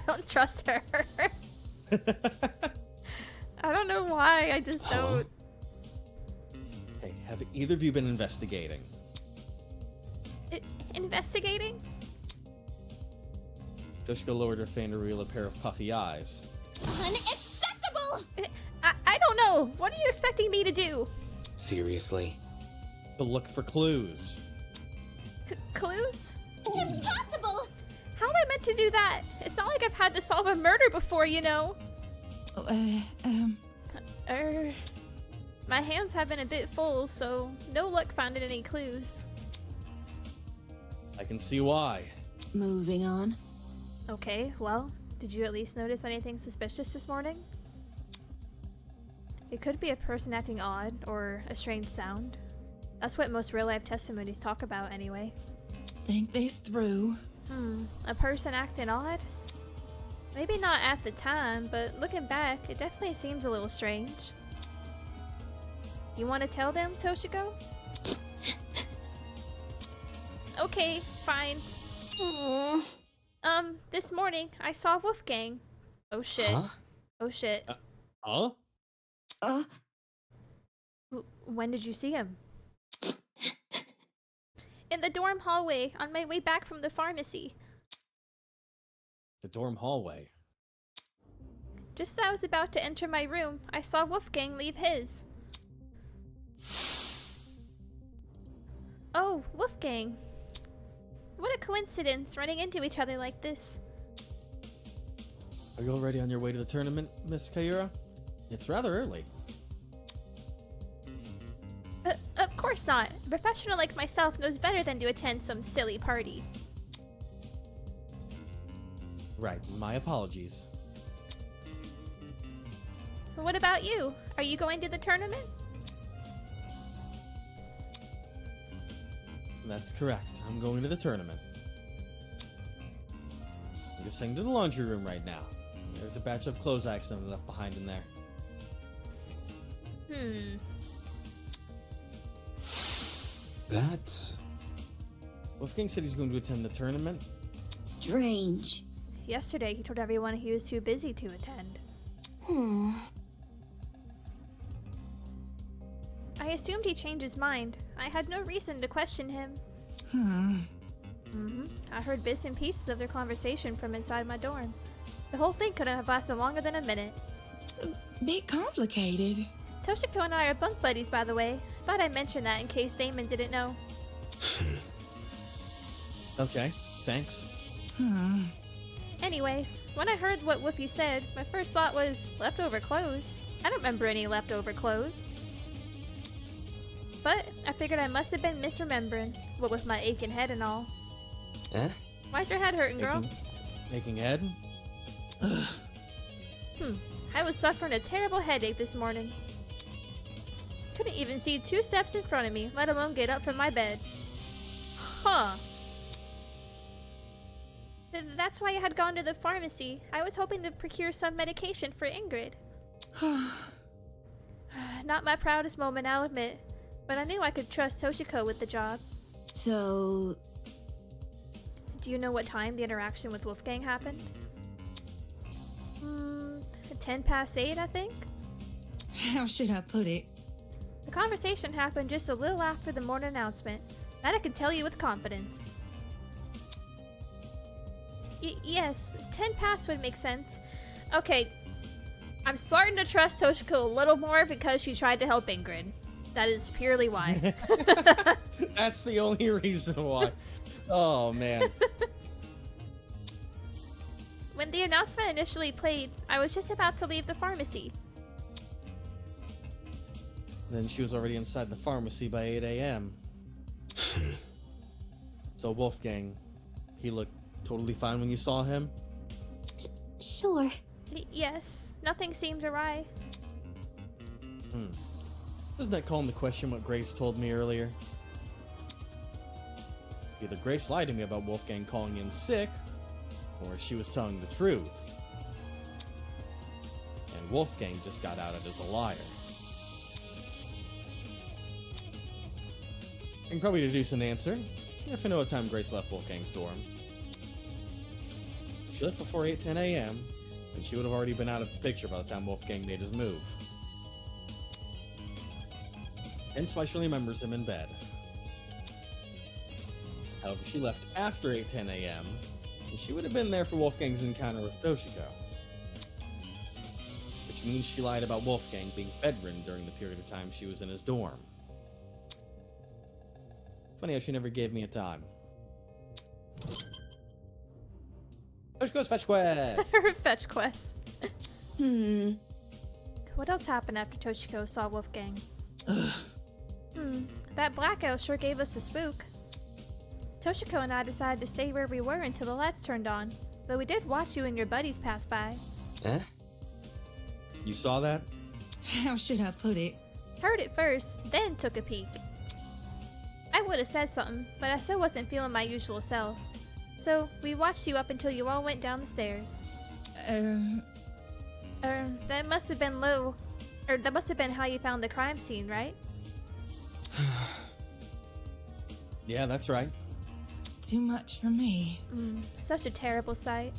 S1: don't trust her. I don't know why. I just don't.
S2: Hey, have either of you been investigating?
S1: Investigating?
S2: Toshiko lowered her fan to reveal a pair of puffy eyes.
S4: Unacceptable!
S1: I don't know. What are you expecting me to do?
S3: Seriously?
S2: To look for clues.
S1: Clues?
S4: Impossible!
S1: How am I meant to do that? It's not like I've had to solve a murder before, you know. My hands have been a bit full, so no luck finding any clues.
S2: I can see why.
S4: Moving on.
S1: Okay, well, did you at least notice anything suspicious this morning? It could be a person acting odd, or a strange sound. That's what most real-life testimonies talk about, anyway.
S9: Think this through.
S1: A person acting odd? Maybe not at the time, but looking back, it definitely seems a little strange. Do you want to tell them, Toshiko? Okay, fine. This morning, I saw Wolfgang. Oh shit.
S3: Huh?
S1: Oh shit.
S2: Huh?
S1: When did you see him? In the dorm hallway, on my way back from the pharmacy.
S2: The dorm hallway.
S1: Just as I was about to enter my room, I saw Wolfgang leave his. Oh, Wolfgang. What a coincidence, running into each other like this.
S2: Are you already on your way to the tournament, Miss Kaira? It's rather early.
S1: Of course not. A professional like myself knows better than to attend some silly party.
S2: Right, my apologies.
S1: What about you? Are you going to the tournament?
S2: That's correct. I'm going to the tournament. I'm just heading to the laundry room right now. There's a batch of clothes I accidentally left behind in there.
S3: That...
S2: Wolfgang said he's going to attend the tournament.
S4: Strange.
S1: Yesterday, he told everyone he was too busy to attend. I assumed he changed his mind. I had no reason to question him. I heard bits and pieces of their conversation from inside my dorm. The whole thing couldn't have lasted longer than a minute.
S9: Bit complicated.
S1: Toshiko and I are bunk buddies, by the way. Thought I'd mention that in case Damon didn't know.
S2: Okay, thanks.
S1: Anyways, when I heard what Woofy said, my first thought was leftover clothes. I don't remember any leftover clothes. But I figured I must have been misremembering, what with my aching head and all.
S3: Eh?
S1: Why's your head hurting, girl?
S2: Aching head?
S1: I was suffering a terrible headache this morning. Couldn't even see 2 steps in front of me, let alone get up from my bed. Huh. That's why I had gone to the pharmacy. I was hoping to procure some medication for Ingrid. Not my proudest moment, I'll admit, but I knew I could trust Toshiko with the job.
S4: So,
S1: Do you know what time the interaction with Wolfgang happened? 10 past 8, I think?
S9: How should I put it?
S1: The conversation happened just a little after the morning announcement. That I can tell you with confidence. Yes, 10 past would make sense. Okay, I'm starting to trust Toshiko a little more because she tried to help Ingrid. That is purely why.
S2: That's the only reason why. Oh, man.
S1: When the announcement initially played, I was just about to leave the pharmacy.
S2: Then she was already inside the pharmacy by 8 a.m. So Wolfgang, he looked totally fine when you saw him?
S4: sure.
S1: Yes, nothing seemed awry.
S2: Doesn't that call into question what Grace told me earlier? Either Grace lied to me about Wolfgang calling in sick, or she was telling the truth. And Wolfgang just got outed as a liar. I can probably deduce an answer if I know what time Grace left Wolfgang's dorm. If she left before 8:10 a.m., then she would have already been out of the picture by the time Wolfgang made his move. Hence why she remembers him in bed. However, she left after 8:10 a.m., and she would have been there for Wolfgang's encounter with Toshiko. Which means she lied about Wolfgang being bedridden during the period of time she was in his dorm. Funny how she never gave me a time. Toshiko's fetch quest!
S1: Her fetch quest. What else happened after Toshiko saw Wolfgang? That blackout sure gave us a spook. Toshiko and I decided to stay where we were until the lights turned on, but we did watch you and your buddies pass by.
S3: Eh?
S2: You saw that?
S9: How should I put it?
S1: Heard it first, then took a peek. I would have said something, but I still wasn't feeling my usual self. So, we watched you up until you all went down the stairs. That must have been that must have been how you found the crime scene, right?
S2: Yeah, that's right.
S9: Too much for me.
S1: Such a terrible sight.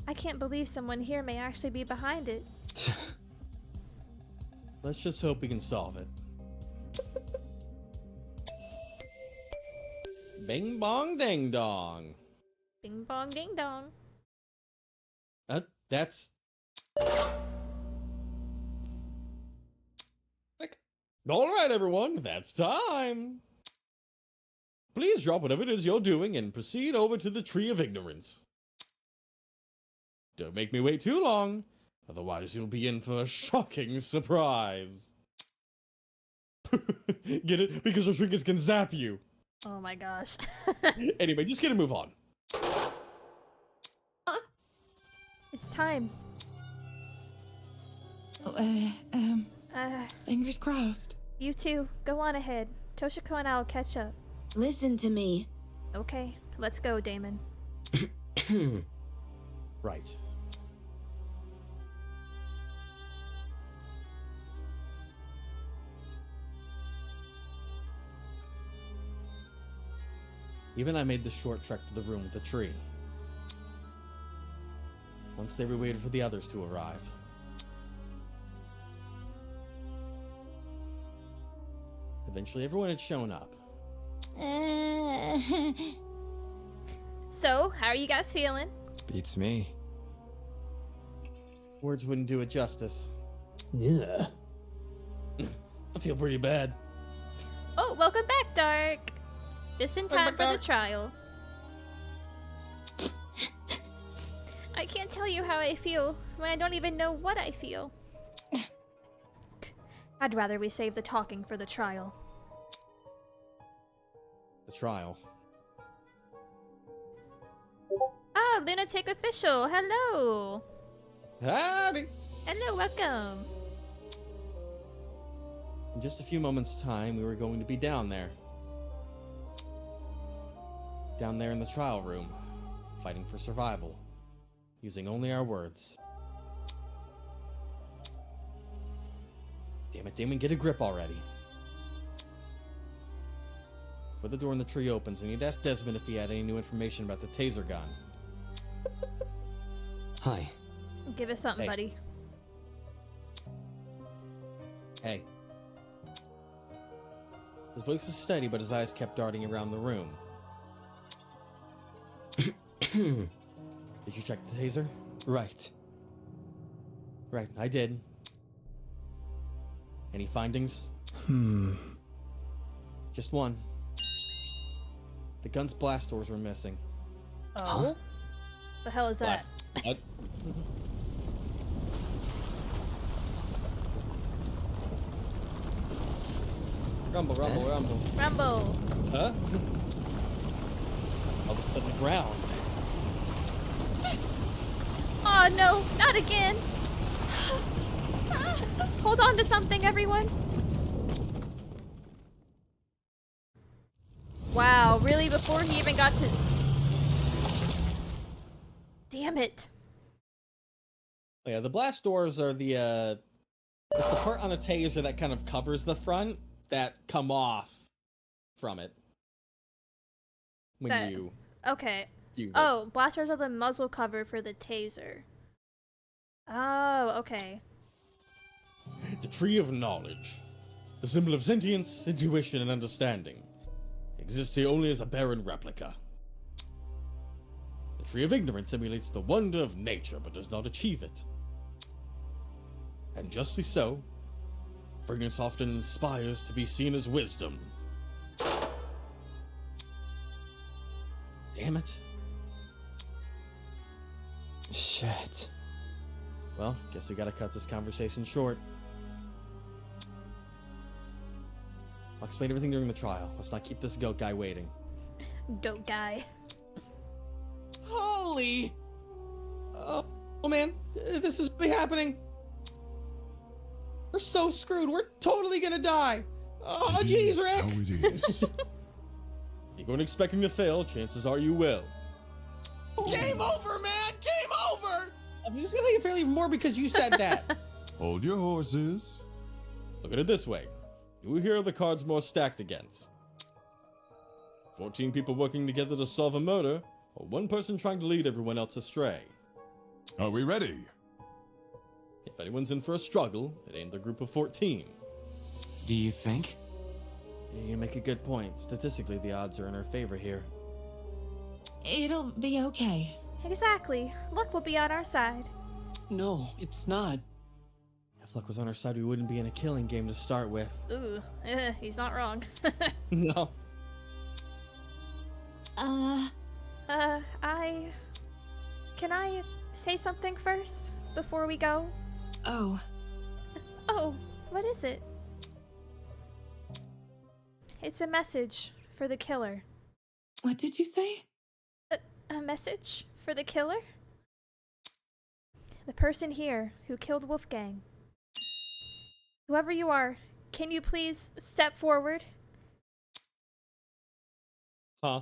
S1: I can't believe someone here may actually be behind it.
S2: Let's just hope we can solve it. Bing bong ding dong.
S1: Bing bong ding dong.
S2: That's... Alright everyone, that's time! Please drop whatever it is you're doing and proceed over to the Tree of Ignorance. Don't make me wait too long, otherwise you'll be in for a shocking surprise. Get it? Because those trinkets can zap you.
S1: Oh my gosh.
S2: Anyway, just gonna move on.
S1: It's time.
S9: Fingers crossed.
S1: You two, go on ahead. Toshiko and I will catch up.
S4: Listen to me.
S1: Okay, let's go, Damon.
S2: Right. Even I made the short trek to the room with the tree. Once they were waiting for the others to arrive. Eventually everyone had shown up.
S1: So, how are you guys feeling?
S3: Beats me.
S2: Words wouldn't do it justice.
S8: Yeah.
S7: I feel pretty bad.
S1: Oh, welcome back, Dark. Just in time for the trial. I can't tell you how I feel when I don't even know what I feel. I'd rather we save the talking for the trial.
S2: The trial.
S1: Ah, Lunatic Official, hello!
S2: Howdy!
S1: Hello, welcome.
S2: In just a few moments' time, we were going to be down there. Down there in the trial room, fighting for survival, using only our words. Damn it, Damon, get a grip already. Before the door in the tree opens, I need to ask Desmond if he had any new information about the taser gun.
S3: Hi.
S1: Give us something,
S2: Hey.
S1: buddy.
S2: Hey. His voice was steady, but his eyes kept darting around the room. Did you check the taser?
S7: Right.
S2: Right, I did. Any findings? Just one. The gun's blast doors were missing.
S1: Oh? The hell is that?
S2: What? Rumble, rumble, rumble.
S1: Rumble!
S2: Huh? All of a sudden, ground.
S1: Oh no, not again! Hold on to something, everyone. Wow, really? Before he even got to... Damn it.
S2: Yeah, the blast doors are the, it's the part on the taser that kind of covers the front that come off from it. When
S1: That-
S2: you
S1: Okay.
S2: use it.
S1: Oh, blasters are the muzzle cover for the taser. Oh, okay.
S2: The Tree of Knowledge. The symbol of sentience, intuition, and understanding. Exists here only as a barren replica. The Tree of Ignorance simulates the wonder of nature, but does not achieve it. And justly so, fragrance often inspires to be seen as wisdom. Damn it.
S3: Shit.
S2: Well, guess we gotta cut this conversation short. I'll explain everything during the trial. Let's not keep this goat guy waiting.
S1: Goat guy.
S7: Holy!
S2: Oh man, this is really happening. We're so screwed. We're totally gonna die. Oh
S5: It
S2: jeez,
S5: is
S2: Rick.
S5: how it is.
S2: If you're going expecting to fail, chances are you will.
S7: Game over, man! Game over!
S2: I'm just gonna make it fail even more because you said that.
S5: Hold your horses.
S2: Look at it this way. Who here are the cards more stacked against? 14 people working together to solve a murder, or one person trying to lead everyone else astray?
S5: Are we ready?
S2: If anyone's in for a struggle, it ain't the group of 14.
S7: Do you think?
S2: You make a good point. Statistically, the odds are in our favor here.
S9: It'll be okay.
S1: Exactly. Luck will be on our side.
S7: No, it's not.
S2: If luck was on our side, we wouldn't be in a killing game to start with.
S1: Ooh, he's not wrong.
S2: No.
S1: Can I say something first before we go?
S9: Oh,
S1: Oh, what is it? It's a message for the killer.
S9: what did you say?
S1: A message for the killer? The person here who killed Wolfgang. Whoever you are, can you please step forward?
S2: Huh?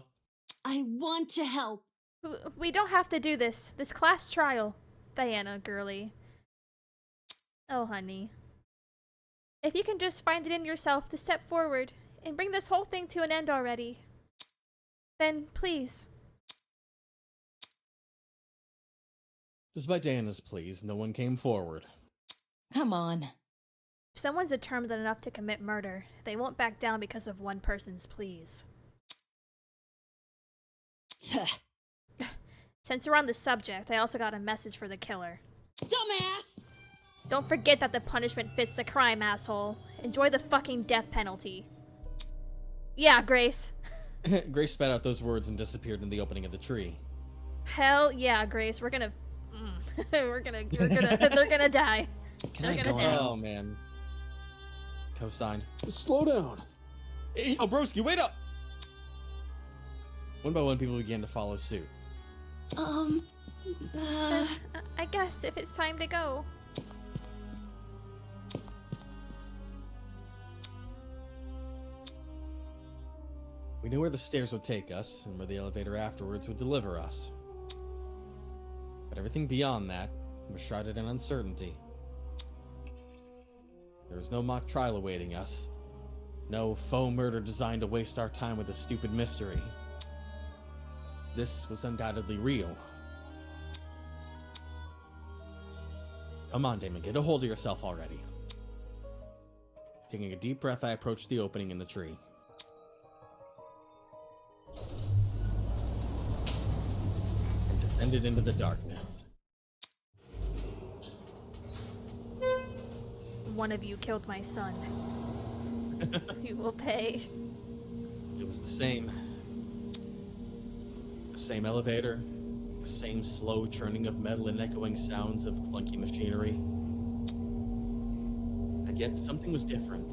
S4: I want to help.
S1: We don't have to do this. This class trial. Diana, girly. Oh, honey. If you can just find it in yourself to step forward and bring this whole thing to an end already, then please.
S2: Despite Diana's pleas, no one came forward.
S6: Come on.
S1: If someone's determined enough to commit murder, they won't back down because of one person's pleas. Since we're on the subject, I also got a message for the killer.
S6: Dumbass!
S1: Don't forget that the punishment fits the crime, asshole. Enjoy the fucking death penalty. Yeah, Grace.
S2: Grace spat out those words and disappeared in the opening of the tree.
S1: Hell yeah, Grace. We're gonna... they're gonna die.
S3: Can
S1: They're
S3: I
S1: gonna
S3: go
S1: die.
S3: now?
S2: Oh, man. Co-signed.
S8: Slow down.
S2: Hey, yo, broski, wait up! One by one, people began to follow suit.
S1: I guess if it's time to go.
S2: We knew where the stairs would take us, and where the elevator afterwards would deliver us. But everything beyond that was shrouded in uncertainty. There was no mock trial awaiting us. No faux murder designed to waste our time with a stupid mystery. This was undoubtedly real. Come on, Damon, get a hold of yourself already. Taking a deep breath, I approached the opening in the tree. And descended into the darkness.
S1: One of you killed my son. You will pay.
S2: It was the same. The same elevator, the same slow churning of metal and echoing sounds of clunky machinery. And yet something was different.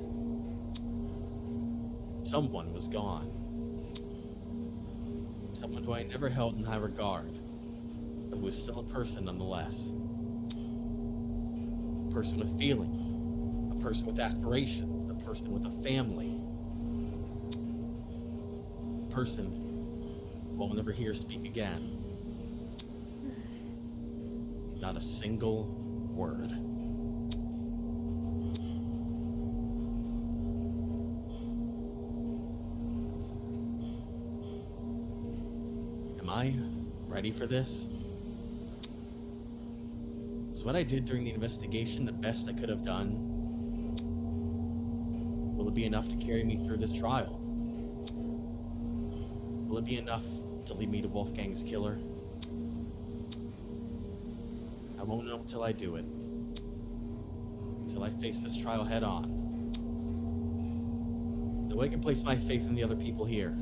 S2: Someone was gone. Someone who I never held in high regard, but who was still a person nonetheless. A person with feelings, a person with aspirations, a person with a family. A person who I'll never hear speak again. Not a single word. Am I ready for this? Was what I did during the investigation the best I could have done? Will it be enough to carry me through this trial? Will it be enough to lead me to Wolfgang's killer? I won't know until I do it. Until I face this trial head on. No way I can place my faith in the other people here.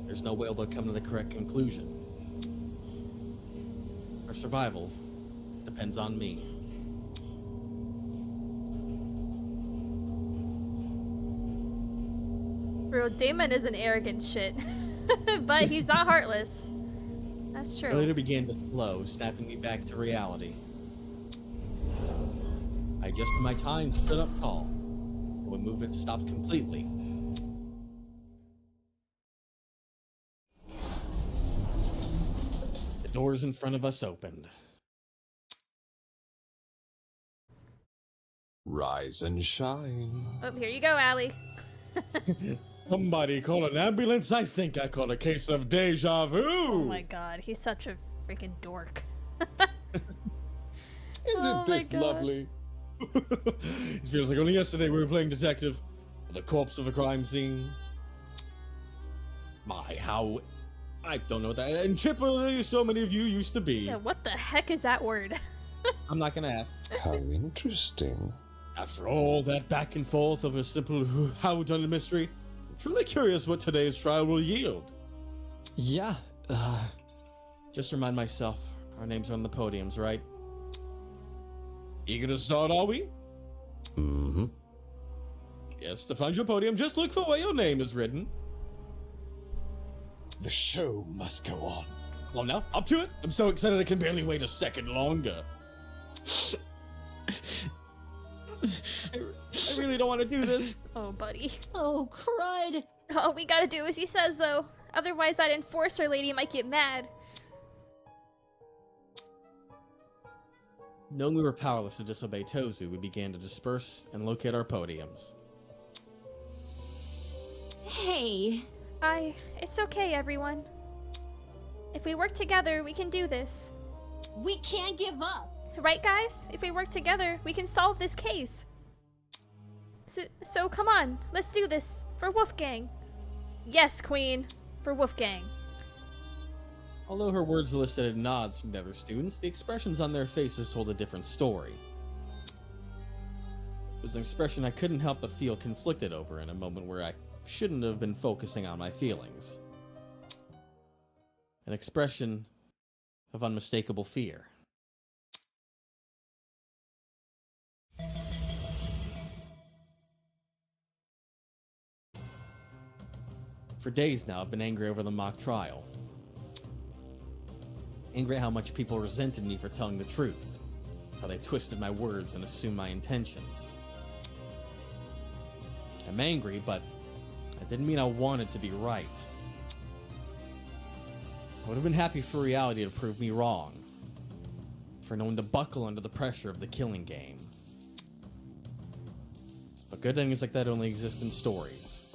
S2: There's no way they'll come to the correct conclusion. Our survival depends on me.
S1: Bro, Damon is an arrogant shit. But he's not heartless. That's true.
S2: I later began to slow, snapping me back to reality. I adjusted my time, stood up tall. When movement stopped completely, the doors in front of us opened.
S3: Rise and shine.
S1: Oh, here you go, Allie.
S2: Somebody call an ambulance. I think I caught a case of deja vu.
S1: Oh my god, he's such a freaking dork.
S8: Isn't
S1: Oh my
S8: this
S1: God.
S8: lovely?
S2: It feels like only yesterday we were playing detective. The corpse of a crime scene. My, how... I don't know what that... And Chipper, so many of you used to be.
S1: Yeah, what the heck is that word?
S2: I'm not gonna ask.
S3: How interesting.
S2: After all that back and forth of a simple how-done mystery, I'm truly curious what today's trial will yield.
S3: Yeah,
S2: Just remind myself, our names are on the podiums, right? Eager to start, are we?
S3: mm-hmm.
S2: Yes, to find your podium, just look for where your name is written.
S8: The show must go on.
S2: Well, now, up to it. I'm so excited I can barely wait a second longer. I really don't want to do this.
S1: Oh, buddy.
S4: Oh, crud.
S1: All we gotta do as he says, though. Otherwise, that enforcer lady might get mad.
S2: Knowing we were powerless to disobey Tozu, we began to disperse and locate our podiums.
S4: Hey,
S1: It's okay, everyone. If we work together, we can do this.
S4: we can't give up.
S1: Right, guys? If we work together, we can solve this case. So come on, let's do this. For Wolfgang. Yes, Queen. For Wolfgang.
S2: Although her words elicited nods from the other students, the expressions on their faces told a different story. It was an expression I couldn't help but feel conflicted over in a moment where I shouldn't have been focusing on my feelings. An expression of unmistakable fear. For days now, I've been angry over the mock trial. Angry at how much people resented me for telling the truth, how they twisted my words and assumed my intentions. I'm angry, but that didn't mean I wanted to be right. I would have been happy for reality to prove me wrong, for no one to buckle under the pressure of the killing game. But good endings like that only exist in stories.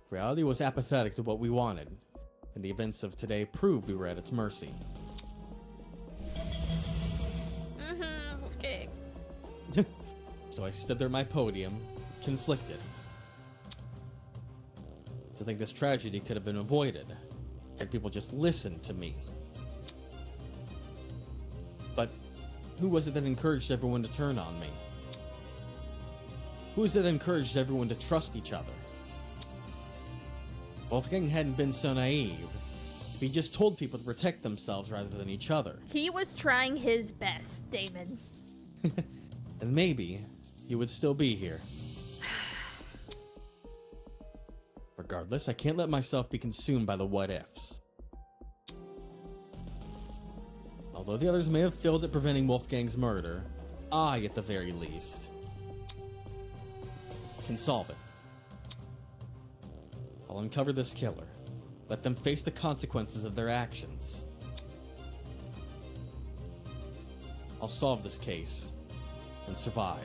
S2: Reality was apathetic to what we wanted, and the events of today proved we were at its mercy.
S1: Okay.
S2: So I stood there at my podium, conflicted. To think this tragedy could have been avoided, had people just listened to me. But who was it that encouraged everyone to turn on me? Who was it that encouraged everyone to trust each other? If Wolfgang hadn't been so naive, if he just told people to protect themselves rather than each other,
S1: He was trying his best, David.
S2: and maybe he would still be here. Regardless, I can't let myself be consumed by the what-ifs. Although the others may have failed at preventing Wolfgang's murder, I, at the very least, can solve it. I'll uncover this killer. Let them face the consequences of their actions. I'll solve this case and survive.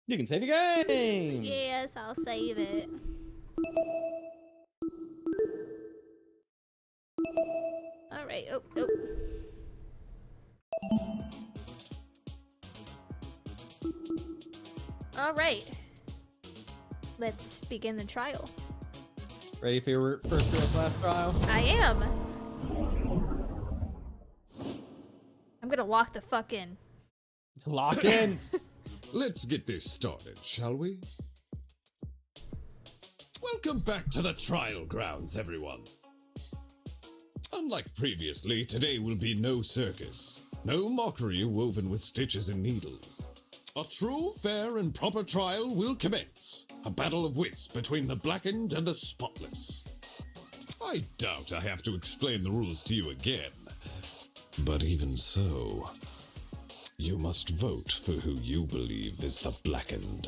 S2: You can save your game!
S1: Yes, I'll save it. Alright, oh. Alright. Let's begin the trial.
S2: Ready for your first real class trial?
S1: I am! I'm gonna lock the fuck in.
S2: Locked in!
S3: Let's get this started, shall we?
S8: Welcome back to the trial grounds, everyone.
S3: Unlike previously, today will be no circus. No mockery woven with stitches and needles. A true, fair, and proper trial will commence. A battle of wits between the blackened and the spotless. I doubt I have to explain the rules to you again. But even so, you must vote for who you believe is the blackened.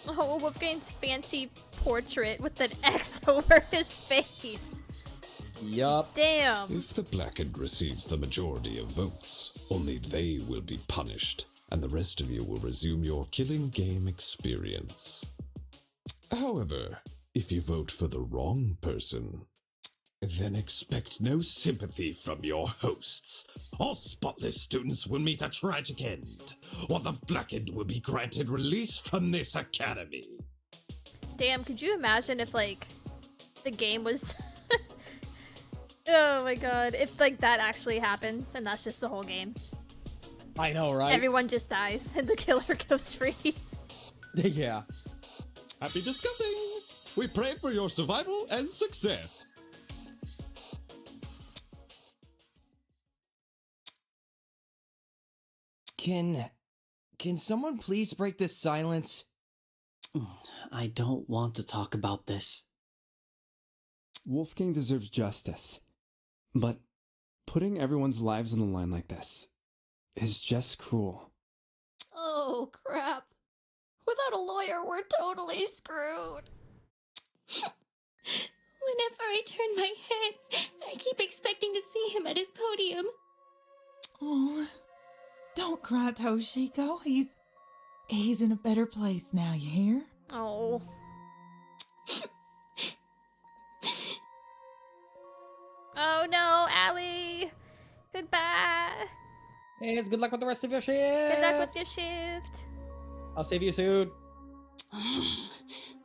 S1: Oh, Wolfgang's fancy portrait with an X over his face.
S2: Yup.
S1: Damn.
S3: If the blackened receives the majority of votes, only they will be punished, and the rest of you will resume your killing game experience. However, if you vote for the wrong person, then expect no sympathy from your hosts. All spotless students will meet a tragic end, or the blackened will be granted release from this academy.
S1: Damn, could you imagine if, like, the game was... Oh my god, if, like, that actually happens, and that's just the whole game.
S2: I know, right?
S1: Everyone just dies, and the killer goes free.
S2: Yeah.
S8: Happy discussing! We pray for your survival and success!
S7: Can someone please break this silence?
S10: I don't want to talk about this.
S11: Wolfgang deserves justice. But putting everyone's lives on the line like this is just cruel.
S4: Oh, crap. Without a lawyer, we're totally screwed.
S12: Whenever I turn my head, I keep expecting to see him at his podium.
S9: Oh, don't cry, Toshiko. He's in a better place now, you hear?
S1: Oh. Oh no, Allie! Goodbye!
S2: Hey, good luck with the rest of your shift!
S1: Good luck with your shift!
S2: I'll save you soon.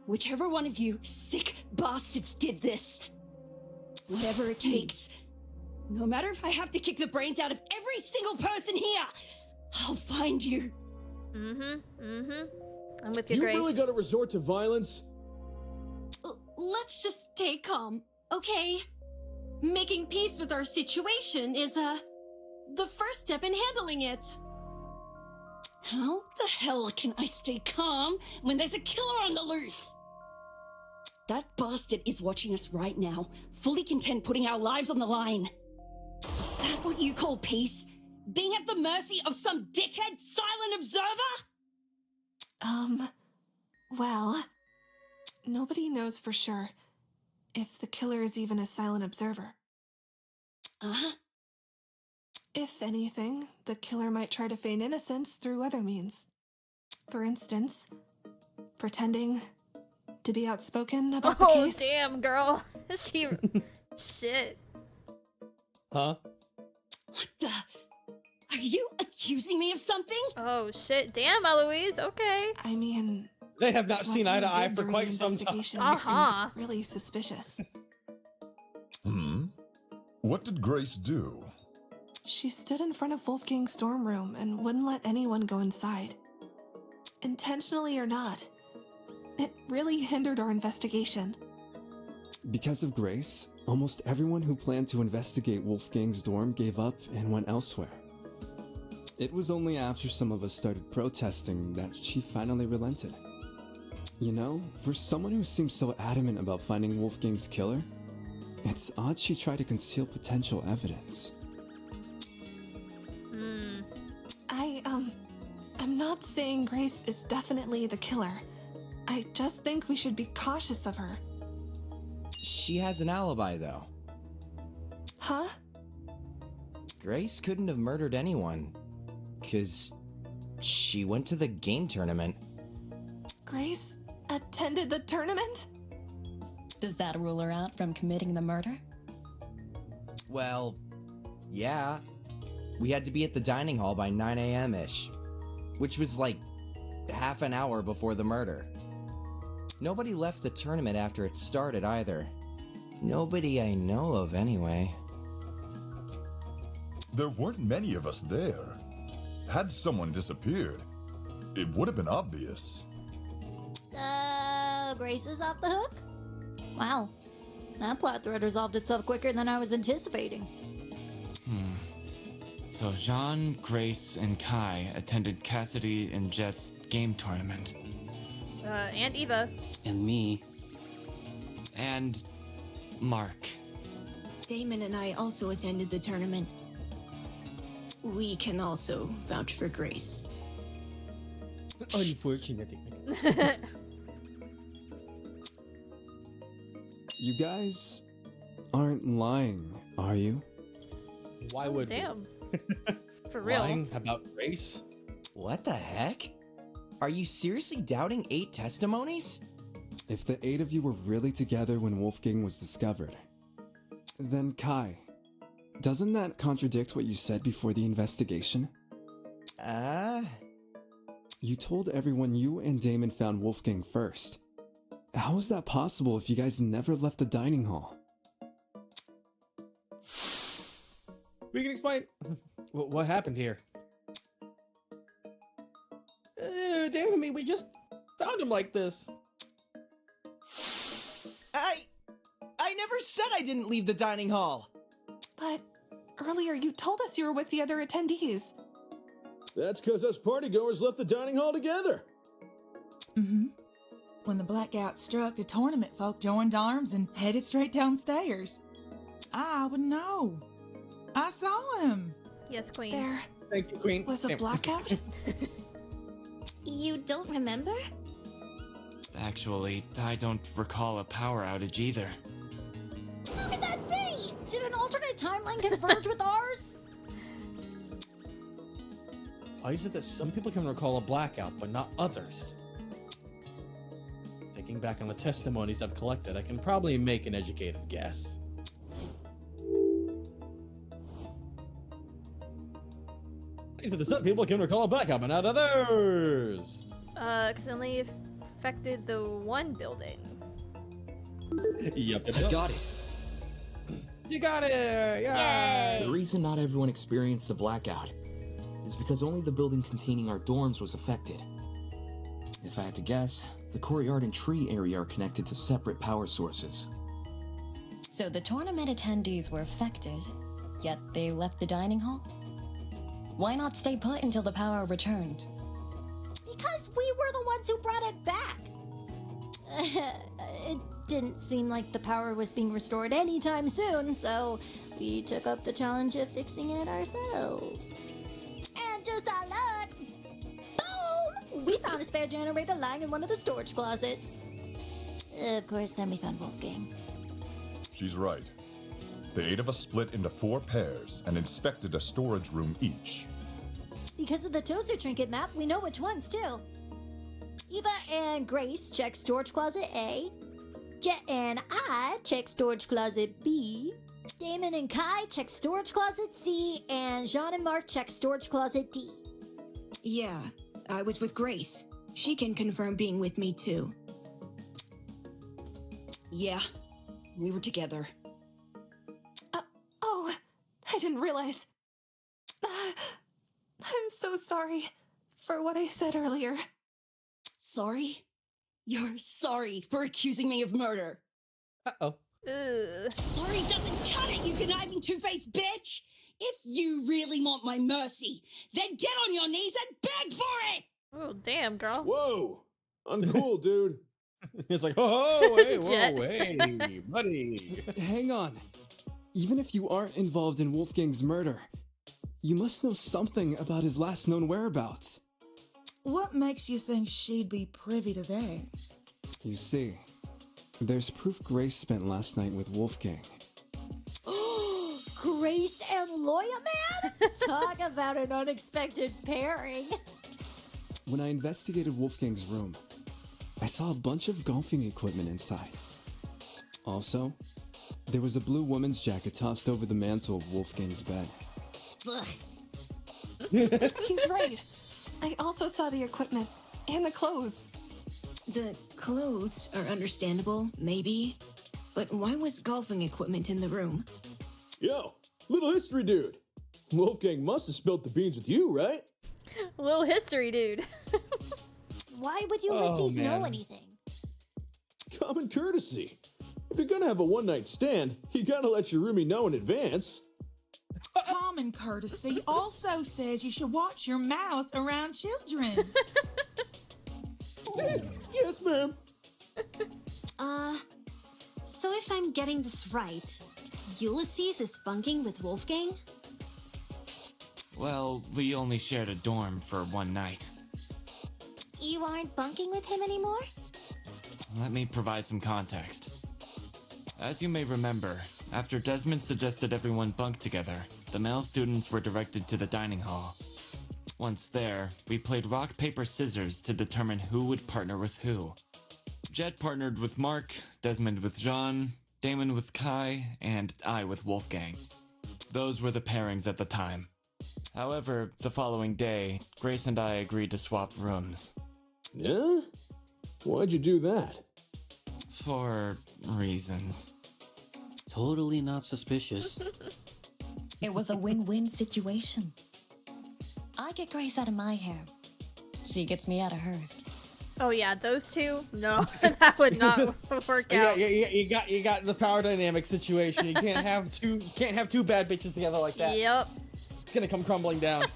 S6: Whichever one of you sick bastards did this, whatever it takes, no matter if I have to kick the brains out of every single person here, I'll find you.
S1: I'm with you, Grace.
S7: You really gotta resort to violence?
S4: Let's just stay calm, okay? Making peace with our situation is, the first step in handling it.
S6: How the hell can I stay calm when there's a killer on the loose? That bastard is watching us right now, fully content putting our lives on the line. Is that what you call peace? Being at the mercy of some dickhead silent observer?
S13: Well, nobody knows for sure if the killer is even a silent observer. If anything, the killer might try to feign innocence through other means. For instance, pretending to be outspoken about the case.
S1: Oh, damn, girl. She... Shit.
S2: Huh?
S6: What the? Are you accusing me of something?
S1: Oh, shit. Damn, Eloise. Okay.
S13: I mean...
S2: They have not seen eye to eye for
S13: during
S2: quite
S13: the
S2: some time.
S13: investigation seems really suspicious.
S5: What did Grace do?
S13: She stood in front of Wolfgang's dorm room and wouldn't let anyone go inside. Intentionally or not, it really hindered our investigation.
S11: Because of Grace, almost everyone who planned to investigate Wolfgang's dorm gave up and went elsewhere. It was only after some of us started protesting that she finally relented. You know, for someone who seems so adamant about finding Wolfgang's killer, it's odd she tried to conceal potential evidence.
S13: I'm not saying Grace is definitely the killer. I just think we should be cautious of her.
S7: She has an alibi, though.
S13: Huh?
S7: Grace couldn't have murdered anyone, 'cause she went to the game tournament.
S13: Grace attended the tournament?
S4: Does that rule her out from committing the murder?
S7: Well, yeah. We had to be at the dining hall by 9 a.m.-ish, which was like half an hour before the murder. Nobody left the tournament after it started either. Nobody I know of, anyway.
S5: There weren't many of us there. Had someone disappeared, it would have been obvious.
S4: So, Grace is off the hook? Wow, that plot thread resolved itself quicker than I was anticipating.
S14: So Jean, Grace, and Kai attended Cassidy and Jet's game tournament.
S1: And Eva.
S10: And me.
S14: And Mark.
S15: Damon and I also attended the tournament. We can also vouch for Grace.
S2: Unfortunately.
S11: You guys aren't lying, are you?
S2: Why would
S1: Damn. For real.
S2: Lying about Grace?
S7: What the heck? Are you seriously doubting 8 testimonies?
S11: If the 8 of you were really together when Wolfgang was discovered, then Kai, doesn't that contradict what you said before the investigation? You told everyone you and Damon found Wolfgang first. How is that possible if you guys never left the dining hall?
S2: We can explain what happened here. Damn it, we just found him like this.
S7: I never said I didn't leave the dining hall.
S13: But earlier you told us you were with the other attendees.
S16: That's because us partygoers left the dining hall together.
S9: When the blackout struck, the tournament folk joined arms and headed straight downstairs. I would know. I saw him.
S1: Yes, Queen.
S13: There
S2: Thank you, Queen.
S13: was a blackout?
S12: You don't remember?
S14: Actually, I don't recall a power outage either.
S4: How could that be? Did an alternate timeline converge with ours?
S2: Why is it that some people can recall a blackout, but not others? Thinking back on the testimonies I've collected, I can probably make an educated guess. He said that some people can recall a blackout, but not others.
S1: Because only affected the one building.
S2: Yep.
S17: I got it.
S2: You got it! Yeah!
S17: The reason not everyone experienced a blackout is because only the building containing our dorms was affected. If I had to guess, the courtyard and tree area are connected to separate power sources.
S12: So the tournament attendees were affected, yet they left the dining hall? Why not stay put until the power returned?
S4: Because we were the ones who brought it back. It didn't seem like the power was being restored anytime soon, so we took up the challenge of fixing it ourselves. And just our luck, boom! We found a spare generator lying in one of the storage closets. Of course, then we found Wolfgang.
S5: She's right. The 8 of us split into 4 pairs and inspected a storage room each.
S4: Because of the toaster trinket map, we know which ones too. Eva and Grace check storage closet A. Jet and I check storage closet B. Damon and Kai check storage closet C. And Jean and Mark check storage closet D.
S15: Yeah, I was with Grace. She can confirm being with me too.
S6: Yeah, we were together.
S13: Oh, I didn't realize. I'm so sorry for what I said earlier.
S6: Sorry? You're sorry for accusing me of murder.
S2: Uh-oh.
S6: Sorry doesn't cut it, you conniving two-faced bitch! If you really want my mercy, then get on your knees and beg for it!
S1: Oh, damn, girl.
S16: Whoa! Uncool, dude.
S2: It's like, oh, hey,
S1: Jet.
S2: whoa, hey, buddy.
S11: Hang on. Even if you aren't involved in Wolfgang's murder, you must know something about his last known whereabouts.
S9: What makes you think she'd be privy to that?
S11: You see, there's proof Grace spent last night with Wolfgang.
S4: Grace and Lawyer Man? Talk about an unexpected pairing.
S11: When I investigated Wolfgang's room, I saw a bunch of golfing equipment inside. Also, there was a blue woman's jacket tossed over the mantle of Wolfgang's bed.
S13: He's right. I also saw the equipment and the clothes.
S15: The clothes are understandable, maybe. But why was golfing equipment in the room?
S16: Yo, little history dude. Wolfgang must have spilt the beans with you, right?
S1: Little history, dude.
S4: Why would Ulysses know
S2: man.
S4: anything?
S16: Common courtesy. If you're gonna have a one-night stand, you gotta let your roomie know in advance.
S9: Common courtesy also says you should watch your mouth around children.
S16: Yes, ma'am.
S4: So if I'm getting this right, Ulysses is bunking with Wolfgang?
S14: Well, we only shared a dorm for one night.
S12: You aren't bunking with him anymore?
S14: Let me provide some context. As you may remember, after Desmond suggested everyone bunk together, the male students were directed to the dining hall. Once there, we played rock, paper, scissors to determine who would partner with who. Jet partnered with Mark, Desmond with Jean, Damon with Kai, and I with Wolfgang. Those were the pairings at the time. However, the following day, Grace and I agreed to swap rooms.
S16: Yeah? Why'd you do that?
S14: For reasons.
S10: Totally not suspicious.
S12: It was a win-win situation. I get Grace out of my hair. She gets me out of hers.
S1: Oh yeah, those two? No, that would not work out.
S2: Yeah, you got the power dynamic situation. You can't have two bad bitches together like that.
S1: Yep.
S2: It's gonna come crumbling down.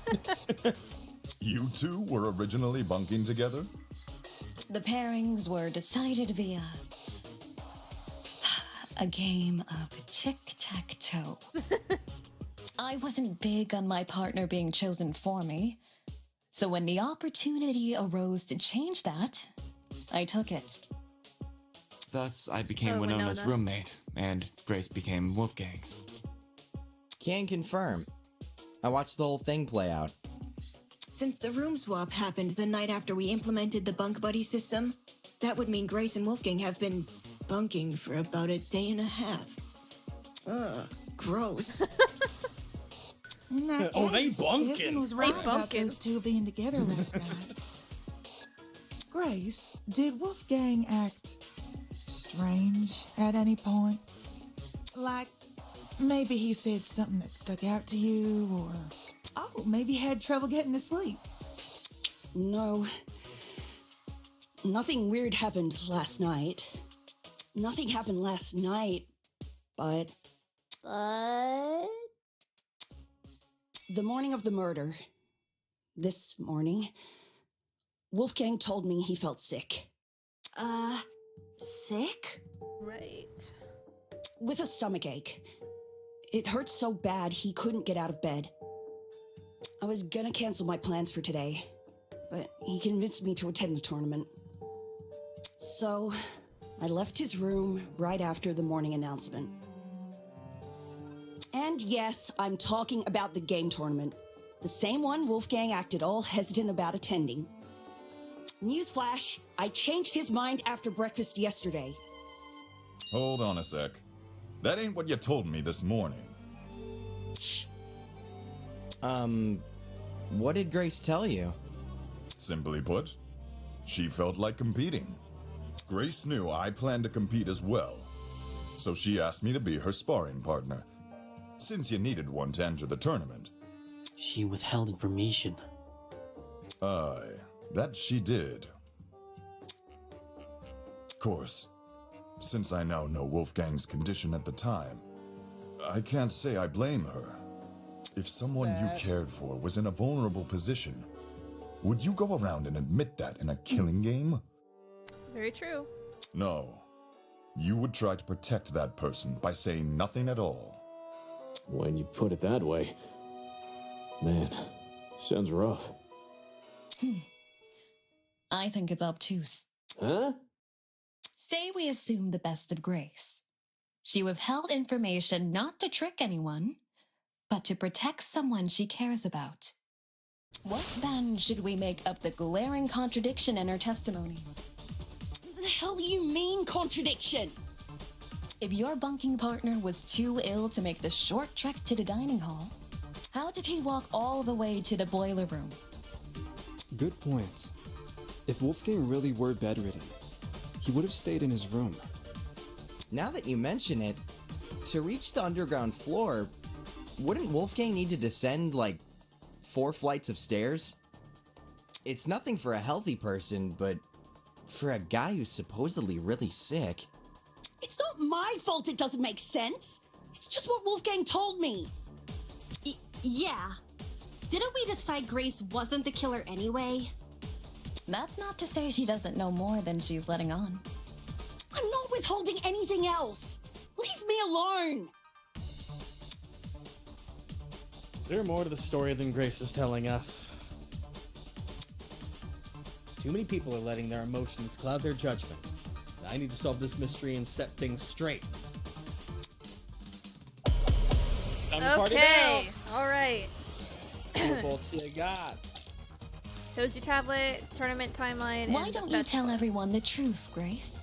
S5: You two were originally bunking together?
S12: The pairings were decided via a game of tic-tac-toe. I wasn't big on my partner being chosen for me, so when the opportunity arose to change that, I took it.
S14: Thus, I became
S1: Oh,
S14: Winona's
S1: Winona.
S14: roommate, and Grace became Wolfgang's.
S7: Can confirm. I watched the whole thing play out.
S15: Since the room swap happened the night after we implemented the bunk buddy system, that would mean Grace and Wolfgang have been bunking for about a day and a half. Ugh, gross.
S9: In that
S2: Oh, they
S9: case,
S2: bunking.
S9: Desmond was right about
S1: bunking.
S9: those two being together last night. Grace, did Wolfgang act strange at any point? Like, maybe he said something that stuck out to you, or, oh, maybe had trouble getting to sleep.
S6: No. Nothing weird happened last night. Nothing happened last night, but...
S4: But...
S6: The morning of the murder, this morning, Wolfgang told me he felt sick.
S4: Sick?
S1: Right.
S6: With a stomachache. It hurt so bad he couldn't get out of bed. I was gonna cancel my plans for today, but he convinced me to attend the tournament. So, I left his room right after the morning announcement. And yes, I'm talking about the game tournament. The same one Wolfgang acted all hesitant about attending. Newsflash, I changed his mind after breakfast yesterday.
S5: Hold on a sec. That ain't what you told me this morning.
S7: What did Grace tell you?
S5: Simply put, she felt like competing. Grace knew I planned to compete as well, so she asked me to be her sparring partner, since you needed one to enter the tournament.
S10: She withheld information.
S5: Aye, that she did. Course, since I now know Wolfgang's condition at the time, I can't say I blame her. If someone you cared for was in a vulnerable position, would you go around and admit that in a killing game?
S1: Very true.
S5: No. You would try to protect that person by saying nothing at all.
S16: When you put it that way, man, sounds rough.
S12: I think it's obtuse.
S16: Huh?
S12: Say we assume the best of Grace. She withheld information not to trick anyone, but to protect someone she cares about. What then should we make of the glaring contradiction in her testimony?
S6: The hell do you mean, contradiction?
S12: If your bunking partner was too ill to make the short trek to the dining hall, how did he walk all the way to the boiler room?
S11: Good point. If Wolfgang really were bedridden, he would have stayed in his room.
S7: Now that you mention it, to reach the underground floor, wouldn't Wolfgang need to descend, like, 4 flights of stairs? It's nothing for a healthy person, but for a guy who's supposedly really sick...
S6: It's not my fault it doesn't make sense. It's just what Wolfgang told me.
S4: Yeah. Didn't we decide Grace wasn't the killer anyway?
S12: That's not to say she doesn't know more than she's letting on.
S6: I'm not withholding anything else. Leave me alone.
S2: Is there more to the story than Grace is telling us? Too many people are letting their emotions cloud their judgment. I need to solve this mystery and set things straight. Time to party now.
S1: All right.
S2: What bolts you got?
S1: Toasty tablet, tournament timeline.
S12: Why
S1: and
S12: don't you tell everyone the truth, Grace?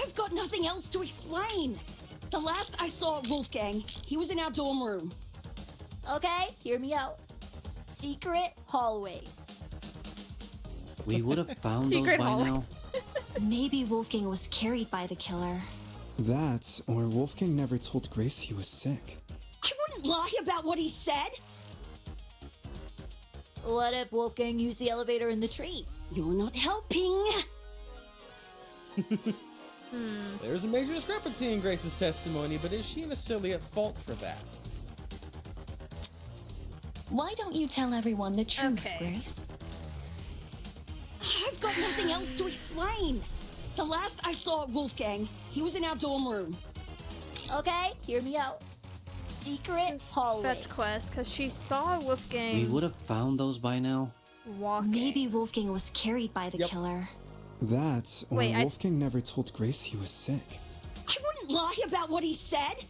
S6: I've got nothing else to explain. The last I saw Wolfgang, he was in our dorm room.
S4: Okay, hear me out. Secret hallways.
S10: We would have found those
S1: Secret
S10: by now.
S1: hallways.
S4: Maybe Wolfgang was carried by the killer.
S11: That, or Wolfgang never told Grace he was sick.
S6: I wouldn't lie about what he said.
S4: What if Wolfgang used the elevator in the tree?
S6: You're not helping.
S2: There's a major discrepancy in Grace's testimony, but is she necessarily at fault for that?
S12: Why don't you tell everyone the truth, Grace?
S6: I've got nothing else to explain. The last I saw Wolfgang, he was in our dorm room.
S4: Okay, hear me out. Secret hallways.
S1: Fetch quest, because she saw Wolfgang
S10: We would have found those by now.
S1: walking.
S4: Maybe Wolfgang was carried by the killer.
S11: That, or
S1: Wait,
S11: Wolfgang never told Grace he was sick.
S6: I wouldn't lie about what he said.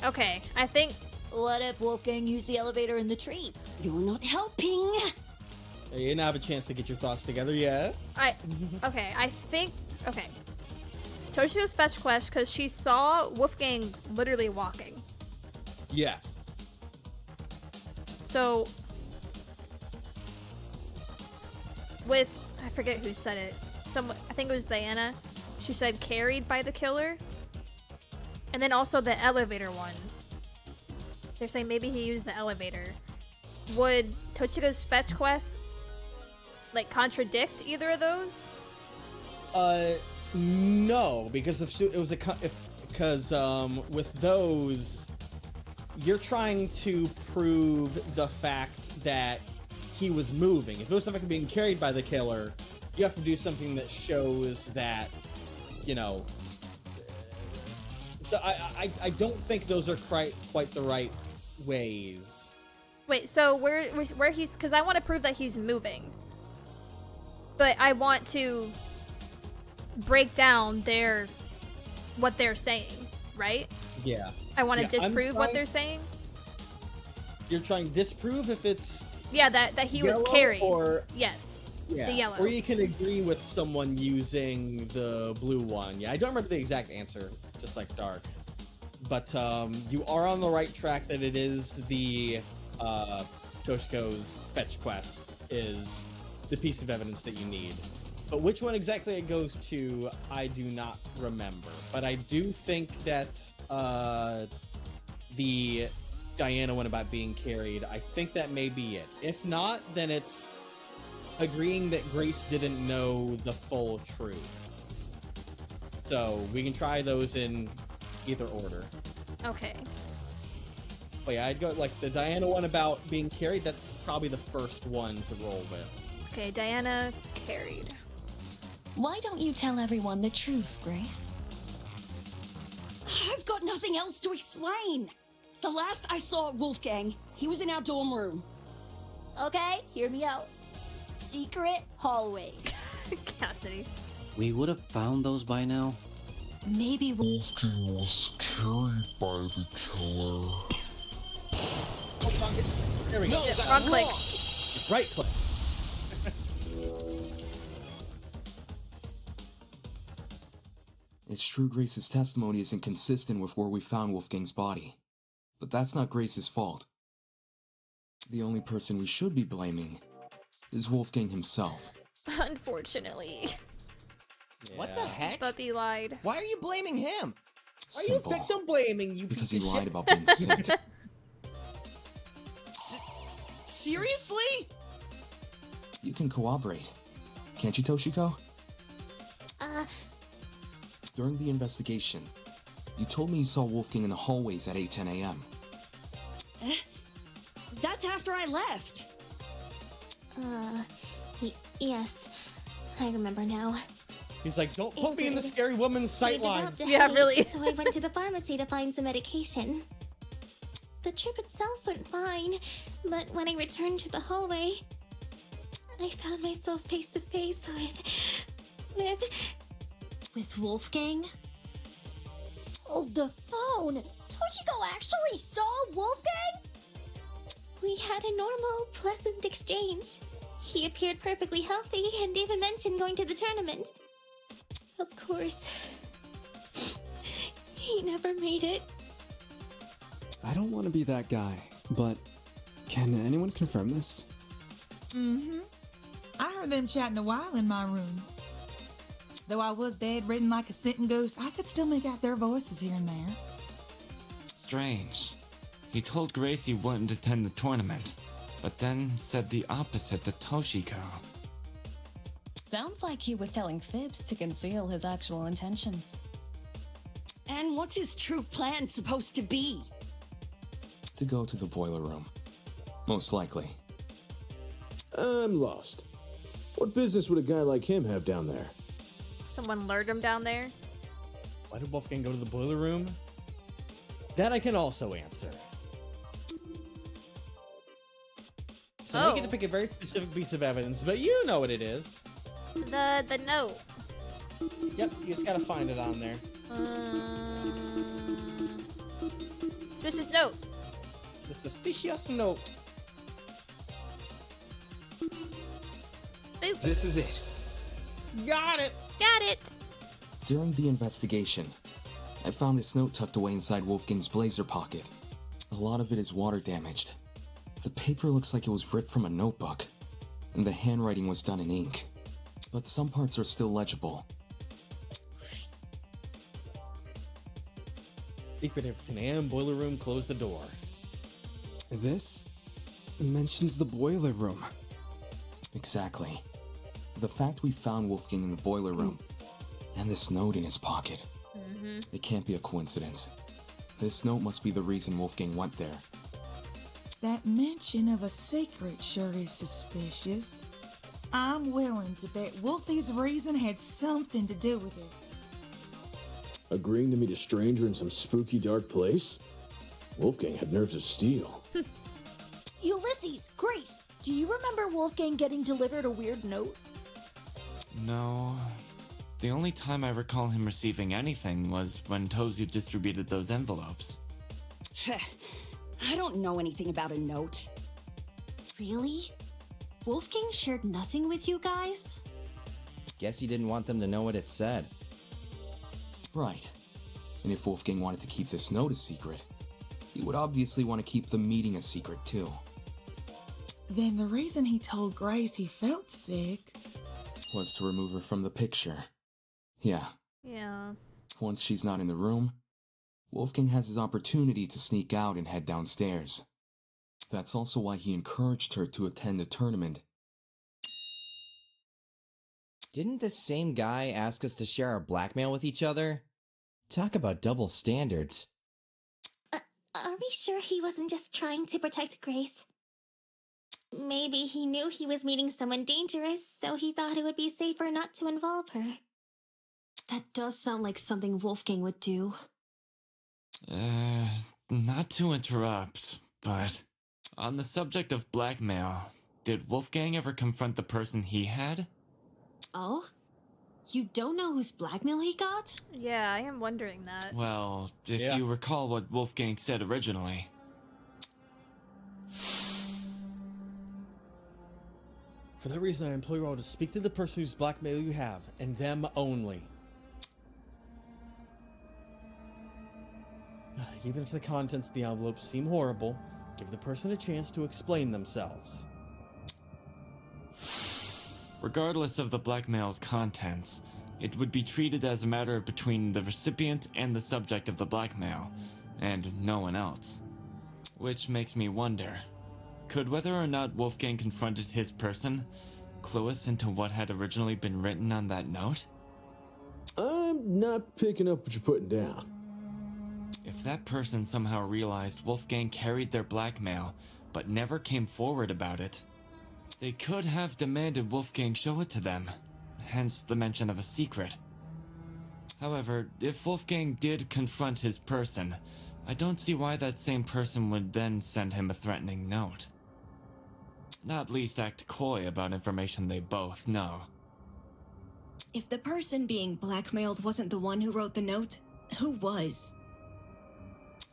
S1: Okay, I think...
S4: What if Wolfgang used the elevator in the tree?
S6: You're not helping.
S2: You didn't have a chance to get your thoughts together yet.
S1: Okay, I think... Okay. Toshio's fetch quest, because she saw Wolfgang literally walking.
S2: Yes.
S1: So... with, I forget who said it. I think it was Diana. She said carried by the killer. And then also the elevator one. They're saying maybe he used the elevator. Would Tochiko's fetch quest like contradict either of those?
S2: No, because if it was with those, you're trying to prove the fact that he was moving. If it was something being carried by the killer, you have to do something that shows that, you know. So I don't think those are quite the right ways.
S1: Wait, so where he's, because I want to prove that he's moving, but I want to break down what they're saying, right?
S2: Yeah.
S1: I want to disprove what they're saying.
S2: You're trying to disprove if it's
S1: that he was carried.
S2: Or
S1: yes.
S2: Yeah.
S1: The yellow.
S2: Or you can agree with someone using the blue one. Yeah, I don't remember the exact answer, just like Dark. But you are on the right track that it is the Toshiko's fetch quest is the piece of evidence that you need. But which one exactly it goes to, I do not remember. But I do think that the Diana one about being carried, I think that may be it. If not, then it's agreeing that Grace didn't know the full truth. So we can try those in either order.
S1: Okay.
S2: But yeah, I'd go like the Diana one about being carried. That's probably the first one to roll with.
S1: Okay, Diana carried.
S12: Why don't you tell everyone the truth, Grace?
S6: I've got nothing else to explain. The last I saw Wolfgang, he was in our dorm room.
S4: Okay, hear me out. Secret hallways.
S1: Cassidy.
S10: We would have found those by now.
S4: Maybe
S18: Wolfgang was carried by the killer.
S2: There we go.
S1: Yeah, wrong click.
S2: Right click.
S17: It's true Grace's testimony is inconsistent with where we found Wolfgang's body. But that's not Grace's fault. The only person we should be blaming is Wolfgang himself.
S1: Unfortunately.
S7: What the heck?
S1: Puppy lied.
S7: Why are you blaming him?
S2: Why are you victim blaming, you
S17: Because
S2: piece
S17: he
S2: of
S17: lied
S2: shit?
S17: about being sick.
S7: Seriously?
S17: You can cooperate. Can't you, Toshiko? During the investigation, you told me you saw Wolfgang in the hallways at 8:10 a.m.
S6: That's after I left.
S19: Yes. I remember now.
S2: He's like, don't put me in the scary woman's sight lines.
S1: Yeah, really.
S19: So I went to the pharmacy to find some medication. The trip itself went fine, but when I returned to the hallway, I found myself face to face
S4: with Wolfgang? Hold the phone! Toshiko actually saw Wolfgang?
S19: We had a normal, pleasant exchange. He appeared perfectly healthy and even mentioned going to the tournament. Of course, he never made it.
S11: I don't want to be that guy, but can anyone confirm this?
S9: Mm-hmm. I heard them chatting a while in my room. Though I was bedridden like a sitting goose, I could still make out their voices here and there.
S14: Strange. He told Grace he wouldn't attend the tournament, but then said the opposite to Toshiko.
S12: Sounds like he was telling fibs to conceal his actual intentions.
S6: And what's his true plan supposed to be?
S17: To go to the boiler room. Most likely.
S16: I'm lost. What business would a guy like him have down there?
S1: Someone lured him down there.
S2: Why did Wolfgang go to the boiler room? That I can also answer. So now you get to pick a very specific piece of evidence, but you know what it is.
S1: The note.
S2: Yep, you just gotta find it on there.
S1: Suspicious note.
S2: The suspicious note.
S1: Boop.
S17: This is it.
S2: Got it.
S1: Got it.
S17: During the investigation, I found this note tucked away inside Wolfgang's blazer pocket. A lot of it is water damaged. The paper looks like it was ripped from a notebook. and the handwriting was done in ink, but some parts are still legible.
S2: Secret at 10 a.m. Boiler room. Close the door.
S11: This mentions the boiler room.
S17: Exactly. The fact we found Wolfgang in the boiler room, and this note in his pocket. It can't be a coincidence. This note must be the reason Wolfgang went there.
S9: That mention of a secret sure is suspicious. I'm willing to bet Wolfie's reason had something to do with it.
S16: Agreeing to meet a stranger in some spooky dark place? Wolfgang had nerves of steel.
S4: Ulysses, Grace, do you remember Wolfgang getting delivered a weird note?
S14: No. The only time I recall him receiving anything was when Tozu distributed those envelopes.
S6: I don't know anything about a note.
S4: Really? Wolfgang shared nothing with you guys?
S7: Guess he didn't want them to know what it said.
S17: Right. And if Wolfgang wanted to keep this note a secret, he would obviously want to keep the meeting a secret too.
S9: Then the reason he told Grace he felt sick
S17: was to remove her from the picture. Yeah.
S1: Yeah.
S17: Once she's not in the room, Wolfgang has his opportunity to sneak out and head downstairs. That's also why he encouraged her to attend the tournament.
S7: Didn't this same guy ask us to share our blackmail with each other? Talk about double standards.
S19: Are we sure he wasn't just trying to protect Grace? Maybe he knew he was meeting someone dangerous, so he thought it would be safer not to involve her.
S4: That does sound like something Wolfgang would do.
S14: Not to interrupt, but on the subject of blackmail, did Wolfgang ever confront the person he had?
S4: Oh? You don't know whose blackmail he got?
S1: Yeah, I am wondering that.
S14: Well, if you recall what Wolfgang said originally.
S2: For that reason, I implore you all to speak to the person whose blackmail you have, and them only. Even if the contents of the envelope seem horrible, give the person a chance to explain themselves.
S14: Regardless of the blackmail's contents, it would be treated as a matter between the recipient and the subject of the blackmail, and no one else. Which makes me wonder, could whether or not Wolfgang confronted his person clue us into what had originally been written on that note?
S16: I'm not picking up what you're putting down.
S14: If that person somehow realized Wolfgang carried their blackmail, but never came forward about it, they could have demanded Wolfgang show it to them, hence the mention of a secret. However, if Wolfgang did confront his person, I don't see why that same person would then send him a threatening note. Not least act coy about information they both know.
S15: If the person being blackmailed wasn't the one who wrote the note, who was?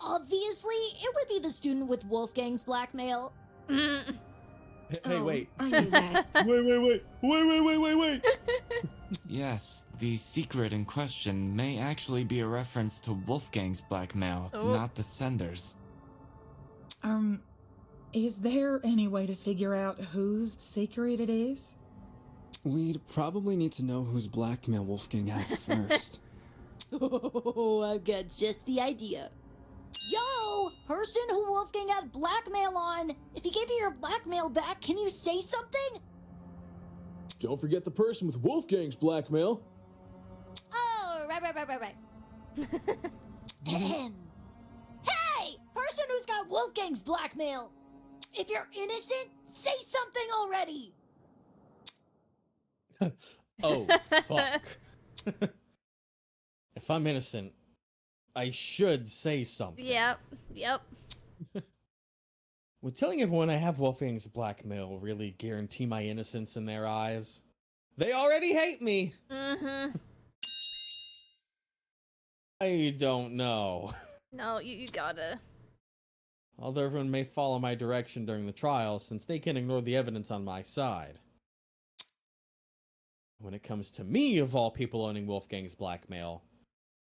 S4: Obviously, it would be the student with Wolfgang's blackmail.
S2: Hey, wait.
S15: I knew that.
S2: Wait.
S14: Yes, the secret in question may actually be a reference to Wolfgang's blackmail, not the sender's.
S9: Is there any way to figure out whose secret it is?
S11: We'd probably need to know whose blackmail Wolfgang had first.
S4: Oh, I've got just the idea. Yo, person who Wolfgang had blackmail on, if he gave you your blackmail back, can you say something?
S16: Don't forget the person with Wolfgang's blackmail.
S4: Oh, right. Ahem. Hey, person who's got Wolfgang's blackmail. If you're innocent, say something already.
S2: Oh, fuck. If I'm innocent, I should say something.
S1: Yep.
S2: Would telling everyone I have Wolfgang's blackmail really guarantee my innocence in their eyes? They already hate me! I don't know.
S1: No, you gotta.
S2: Although everyone may follow my direction during the trial, since they can ignore the evidence on my side. When it comes to me, of all people owning Wolfgang's blackmail,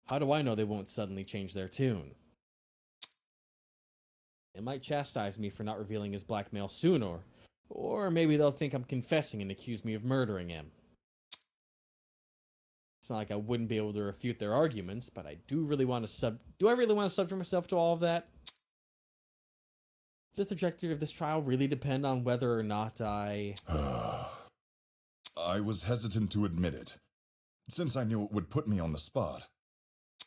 S2: how do I know they won't suddenly change their tune? They might chastise me for not revealing his blackmail sooner, Or maybe they'll think I'm confessing and accuse me of murdering him. It's not like I wouldn't be able to refute their arguments, but I do really want to Do I really want to subject myself to all of that? Does the trajectory of this trial really depend on whether or not I
S5: was hesitant to admit it, since I knew it would put me on the spot.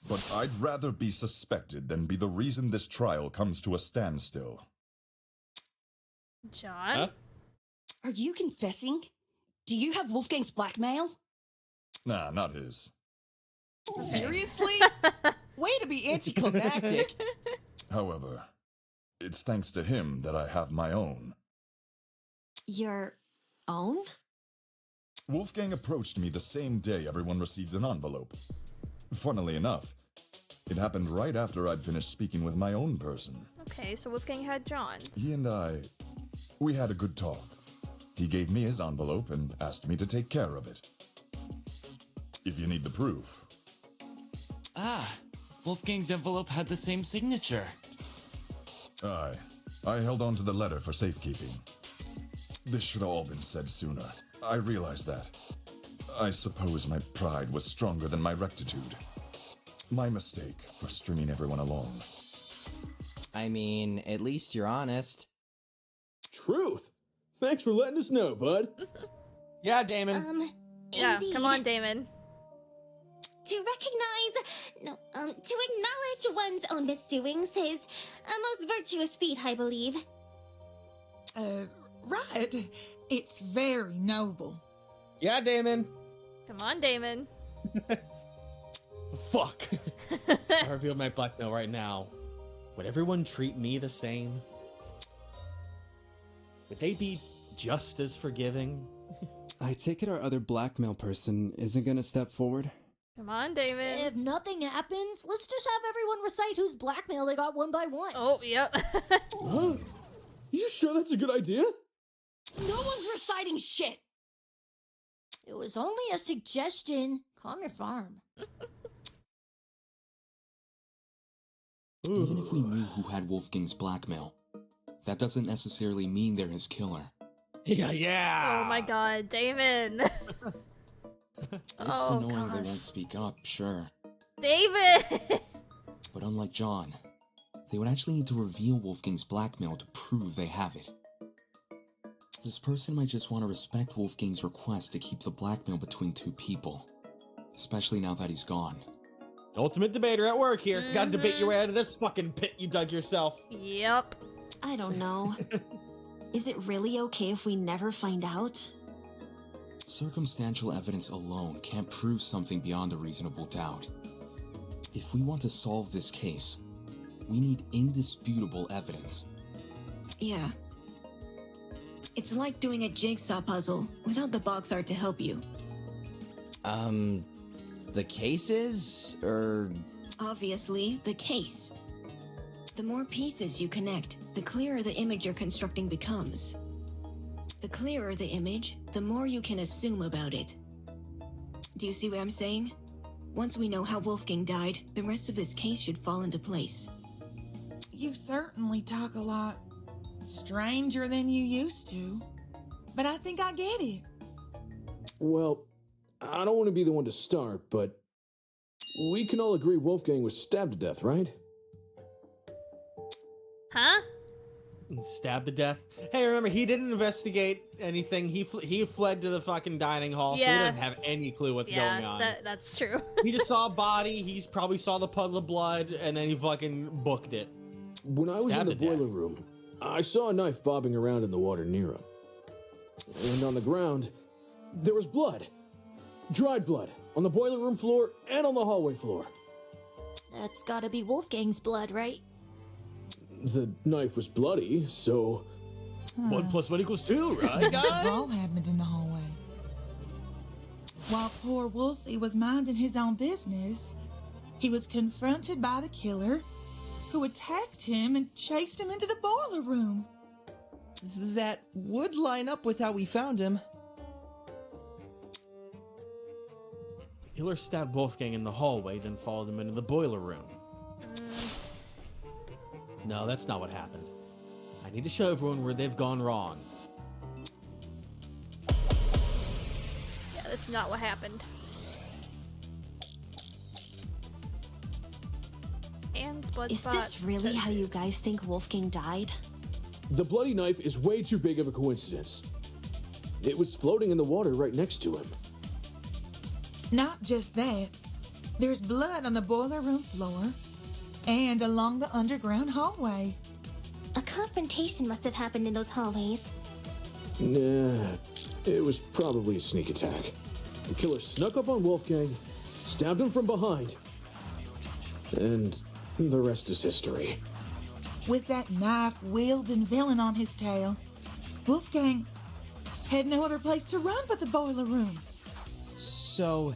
S5: But I'd rather be suspected than be the reason this trial comes to a standstill.
S1: John?
S2: Huh?
S6: Are you confessing? Do you have Wolfgang's blackmail?
S5: Nah, not his.
S7: Seriously? Way to be anticlimactic.
S5: However, it's thanks to him that I have my own.
S4: Your own?
S5: Wolfgang approached me the same day everyone received an envelope. Funnily enough, it happened right after I'd finished speaking with my own person.
S1: Okay, so Wolfgang had John's.
S5: He and we had a good talk. He gave me his envelope and asked me to take care of it. If you need the proof.
S14: Ah, Wolfgang's envelope had the same signature.
S5: Aye, I held on to the letter for safekeeping. This should have all been said sooner. I realize that. I suppose my pride was stronger than my rectitude. My mistake for stringing everyone along.
S7: I mean, at least you're honest.
S16: Truth. Thanks for letting us know, bud.
S2: Yeah, Damon.
S1: Yeah,
S19: Indeed.
S1: come on, Damon.
S19: To acknowledge one's own misdoings is a most virtuous feat, I believe.
S9: Right. It's very noble.
S2: Yeah, Damon.
S1: Come on, Damon.
S2: Fuck. I revealed my blackmail right now. Would everyone treat me the same? Would they be just as forgiving?
S11: I take it our other blackmail person isn't gonna step forward?
S1: Come on, Damon.
S4: If nothing happens, let's just have everyone recite whose blackmail they got one by one.
S1: Oh, yep.
S16: Huh? You sure that's a good idea?
S6: No one's reciting shit.
S4: It was only a suggestion. Calm your farm.
S17: Even if we knew who had Wolfgang's blackmail, that doesn't necessarily mean they're his killer.
S2: Yeah.
S1: Oh my god, Damon.
S17: It's annoying they won't speak up, sure.
S1: David!
S17: But unlike John, they would actually need to reveal Wolfgang's blackmail to prove they have it. This person might just want to respect Wolfgang's request to keep the blackmail between two people, especially now that he's gone.
S2: Ultimate debater at work here. Gotta debate your way out of this fucking pit you dug yourself.
S1: Yep.
S4: I don't know. Is it really okay if we never find out?
S17: Circumstantial evidence alone can't prove something beyond a reasonable doubt. If we want to solve this case, we need indisputable evidence.
S15: Yeah. It's like doing a jigsaw puzzle without the box art to help you.
S7: The cases? Or...
S15: Obviously, the case. The more pieces you connect, the clearer the image you're constructing becomes. The clearer the image, the more you can assume about it. Do you see what I'm saying? Once we know how Wolfgang died, the rest of this case should fall into place.
S9: You certainly talk a lot stranger than you used to, but I think I get it.
S16: Well, I don't want to be the one to start, but we can all agree Wolfgang was stabbed to death, right?
S1: Huh?
S2: Stabbed to death. Hey, remember, he didn't investigate anything. He fled to the fucking dining hall, so he doesn't have any clue what's going on.
S1: That's true.
S2: He just saw a body, he probably saw the puddle of blood, and then he fucking booked it.
S16: When I was in
S2: Stabbed
S16: the
S2: to death.
S16: boiler room, I saw a knife bobbing around in the water near him. And on the ground, there was blood. Dried blood. On the boiler room floor and on the hallway floor.
S4: That's gotta be Wolfgang's blood, right?
S16: The knife was bloody, so...
S2: 1 + 1 = 2, right,
S9: The
S2: guys?
S9: brawl happened in the hallway. While poor Wolfie was minding his own business, he was confronted by the killer, who attacked him and chased him into the boiler room.
S7: That would line up with how we found him.
S2: The killer stabbed Wolfgang in the hallway, then followed him into the boiler room. No, that's not what happened. I need to show everyone where they've gone wrong.
S1: That's not what happened. Hands, blood
S6: Is
S1: spots.
S6: this really how you guys think Wolfgang died?
S16: The bloody knife is way too big of a coincidence. It was floating in the water right next to him.
S9: Not just that. There's blood on the boiler room floor and along the underground hallway.
S19: A confrontation must have happened in those hallways.
S16: Nah, it was probably a sneak attack. The killer snuck up on Wolfgang, stabbed him from behind, and the rest is history.
S9: With that knife-wielding villain on his tail, Wolfgang had no other place to run but the boiler room.
S7: So,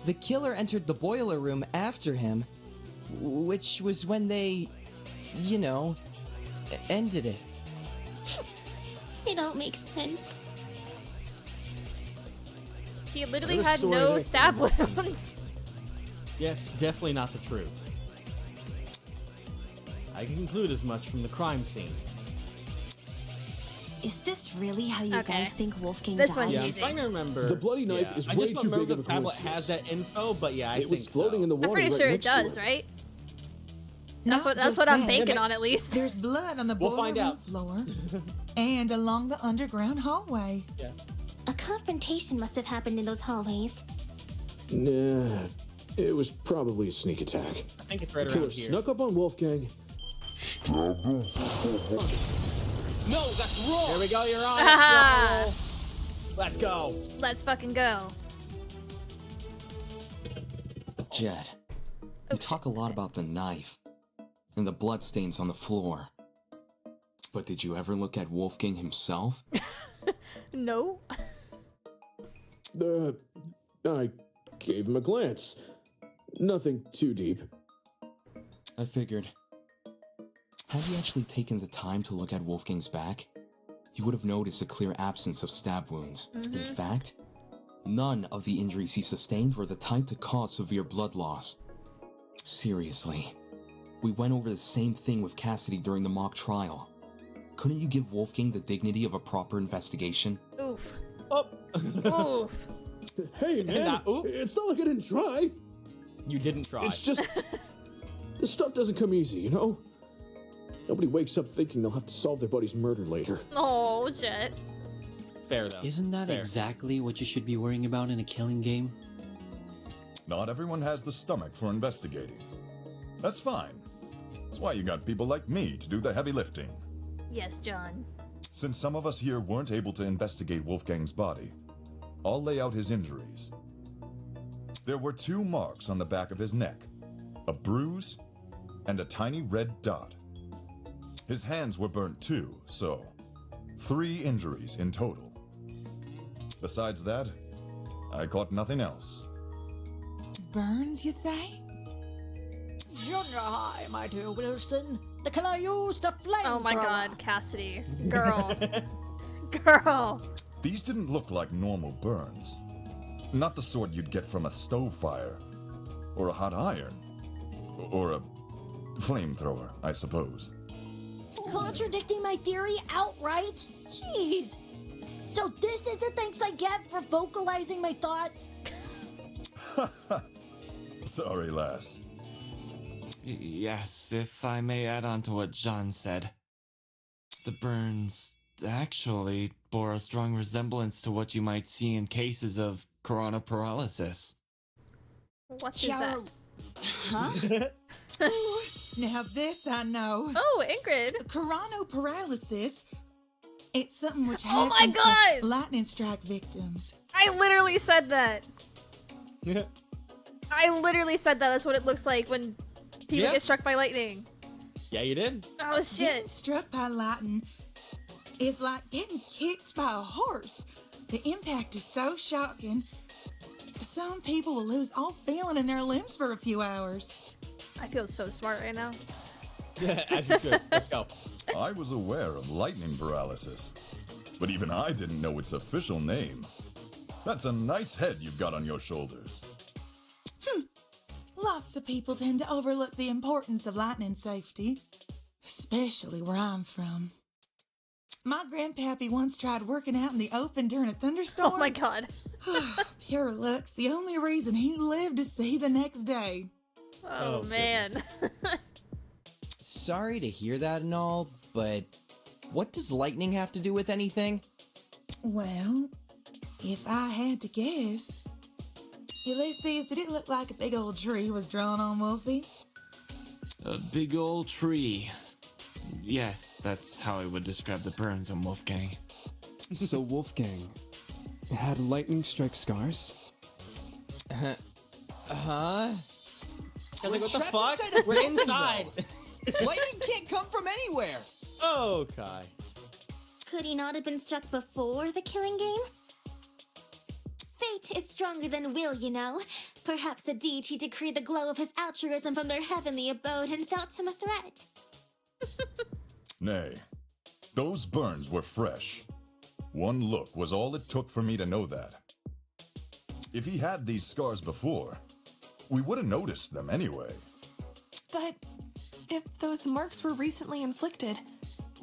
S7: the killer entered the boiler room after him, which was when they, you know, ended it.
S19: It all makes sense.
S1: He literally
S2: Another
S1: had
S2: story
S1: no
S2: that-
S1: stab wounds.
S2: Yeah, it's definitely not the truth. I can conclude as much from the crime scene.
S6: Is this really how you
S1: Okay.
S6: guys think Wolfgang
S1: This
S6: died?
S1: one's
S2: Yeah, I'm
S1: easy.
S2: trying to remember.
S16: The bloody knife
S2: Yeah,
S16: is
S2: I
S16: way
S2: just
S16: too
S2: remember
S16: big of
S2: the
S16: a
S2: tablet
S16: coincidence.
S2: has that info, but yeah, I
S16: It
S2: think
S16: was floating
S2: so.
S16: in the water
S1: I'm pretty
S16: right
S1: sure it
S16: next to
S1: does,
S16: him.
S1: right?
S9: Not
S1: That's
S9: just
S1: what I'm
S9: that.
S1: banking on at least.
S9: There's blood on the
S2: We'll
S9: boiler
S2: find
S9: room
S2: out.
S9: floor and along the underground hallway.
S2: Yeah.
S19: A confrontation must have happened in those hallways.
S16: Nah, it was probably a sneak attack.
S2: I think it's right
S16: The killer
S2: around here.
S16: snuck up on Wolfgang.
S2: No, that's wrong. There we go. You're on.
S1: Haha.
S2: Roll. Let's go.
S1: Let's fucking go.
S17: Jed, you talk a lot about the knife and the bloodstains on the floor. But did you ever look at Wolfgang himself?
S1: No.
S16: I gave him a glance. Nothing too deep.
S17: I figured. Had you actually taken the time to look at Wolfgang's back, you would have noticed a clear absence of stab wounds. In fact, none of the injuries he sustained were the type to cause severe blood loss. Seriously, we went over the same thing with Cassidy during the mock trial. Couldn't you give Wolfgang the dignity of a proper investigation?
S1: Oof.
S2: Oh.
S1: Oof.
S16: Hey, man,
S2: Oop.
S16: it's not like I didn't try.
S2: You didn't try.
S16: It's just, this stuff doesn't come easy, you know? Nobody wakes up thinking they'll have to solve their buddy's murder later.
S1: Oh, Jet.
S2: Fair though.
S10: Isn't that
S2: Fair.
S10: exactly what you should be worrying about in a killing game?
S5: Not everyone has the stomach for investigating. That's fine. That's why you got people like me to do the heavy lifting.
S1: Yes, John.
S5: Since some of us here weren't able to investigate Wolfgang's body, I'll lay out his injuries. There were 2 marks on the back of his neck, a bruise, and a tiny red dot. His hands were burnt too, so 3 injuries in total. Besides that, I caught nothing else.
S9: Burns, you say?
S4: Junior high, my dear Wilson. The killer used a flamethrower.
S1: Oh my god, Cassidy. Girl. Girl.
S5: These didn't look like normal burns. Not the sort you'd get from a stove fire, or a hot iron, or a flamethrower, I suppose.
S4: Contradicting my theory outright? Jeez. So this is the thanks I get for vocalizing my thoughts?
S5: Sorry, lass.
S14: Yes, if I may add on to what John said. The burns actually bore a strong resemblance to what you might see in cases of corona paralysis.
S1: What is that?
S4: Huh?
S9: Now this I know.
S1: Oh, Ingrid.
S9: Coronoparalysis. It's something which
S1: Oh my
S9: happens
S1: God!
S9: to lightning strike victims.
S1: I literally said that.
S2: Yeah.
S1: I literally said that. That's what it looks like when people
S2: Yeah.
S1: get struck by lightning.
S2: Yeah, you did.
S1: Oh
S9: Getting
S1: shit.
S9: struck by lightning is like getting kicked by a horse. The impact is so shocking. Some people will lose all feeling in their limbs for a few hours.
S1: I feel so smart right now.
S2: Yeah, as you should. Let's go.
S5: I was aware of lightning paralysis, but even I didn't know its official name. That's a nice head you've got on your shoulders.
S9: Lots of people tend to overlook the importance of lightning safety, especially where I'm from. My grandpappy once tried working out in the open during a thunderstorm.
S1: Oh my god.
S9: Pure looks. The only reason he lived to see the next day.
S1: Oh man.
S7: Sorry to hear that and all, but what does lightning have to do with anything?
S9: Well, if I had to guess, Ulysses, did it look like a big old tree was drawn on Wolfie?
S14: A big old tree. Yes, that's how I would describe the burns on Wolfgang.
S11: So Wolfgang had lightning strike scars?
S7: Huh?
S2: Like, what the
S7: trapped
S2: fuck?
S7: inside a
S2: We're
S7: building,
S2: inside.
S7: though. Lightning can't come from anywhere.
S2: Oh, Kai.
S19: Could he not have been struck before the killing game? Fate is stronger than will, you know. Perhaps a deity decreed the glow of his altruism from their heavenly abode and felt him a threat.
S5: Nay, those burns were fresh. One look was all it took for me to know that. If he had these scars before, we would have noticed them anyway.
S13: But if those marks were recently inflicted,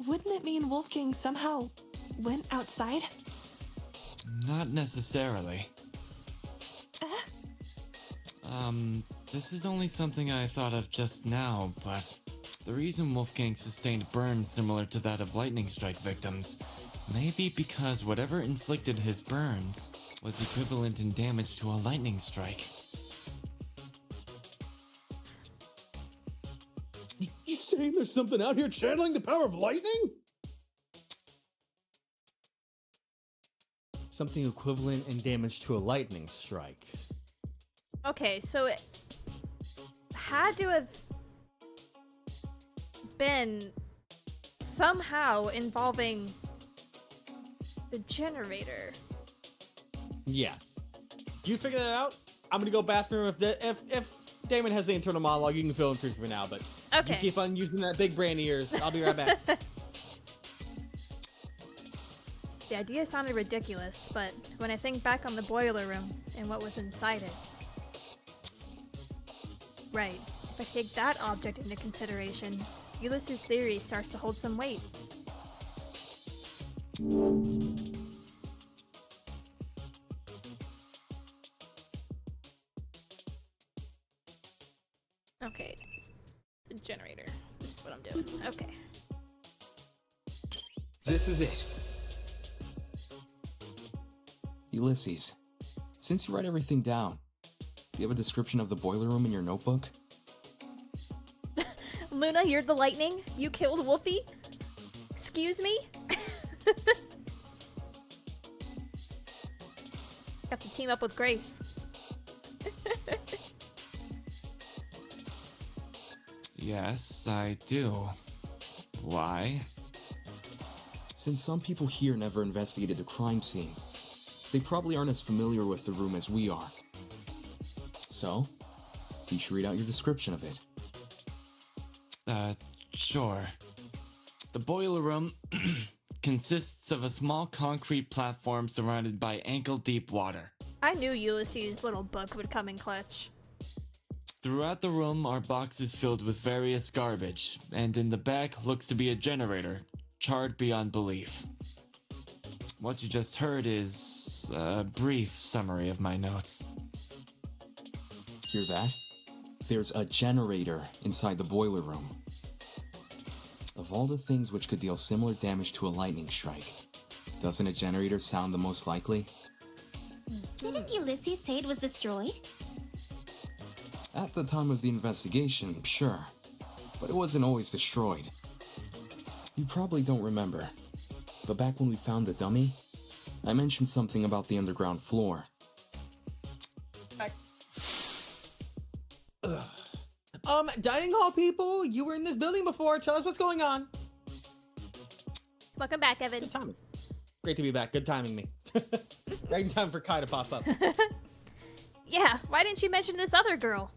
S13: wouldn't it mean Wolfgang somehow went outside?
S14: Not necessarily. This is only something I thought of just now, but the reason Wolfgang sustained burns similar to that of lightning strike victims may be because whatever inflicted his burns was equivalent in damage to a lightning strike.
S16: You saying there's something out here channeling the power of lightning?
S2: Something equivalent in damage to a lightning strike.
S1: Okay, so it had to have been somehow involving the generator.
S2: Yes. You figure that out? I'm gonna go bathroom. If Damon has the internal monologue, you can fill in for now, but
S1: Okay.
S2: you keep on using that big brain of yours. I'll be right back.
S1: The idea sounded ridiculous, but when I think back on the boiler room and what was inside it. Right. If I take that object into consideration, Ulysses' theory starts to hold some weight. Okay. The generator. This is what I'm doing. Okay.
S17: This is it. Ulysses, since you write everything down, do you have a description of the boiler room in your notebook?
S1: Luna, you're the lightning? You killed Wolfie? Excuse me? Have to team up with Grace.
S14: Yes, I do. Why?
S17: Since some people here never investigated the crime scene, they probably aren't as familiar with the room as we are. So, you should read out your description of it.
S14: Sure. The boiler room consists of a small concrete platform surrounded by ankle-deep water.
S1: I knew Ulysses' little book would come in clutch.
S14: Throughout the room are boxes filled with various garbage, and in the back looks to be a generator, charred beyond belief. What you just heard is a brief summary of my notes.
S17: Hear that? There's a generator inside the boiler room. Of all the things which could deal similar damage to a lightning strike, doesn't a generator sound the most likely?
S19: Didn't Ulysses say it was destroyed?
S17: At the time of the investigation, sure, but it wasn't always destroyed. You probably don't remember, but back when we found the dummy, I mentioned something about the underground floor.
S2: Dining hall people, you were in this building before. Tell us what's going on.
S1: Welcome back, Evan.
S2: Good timing. Great to be back. Good timing me. Right in time for Kai to pop up.
S1: Yeah, why didn't you mention this other girl?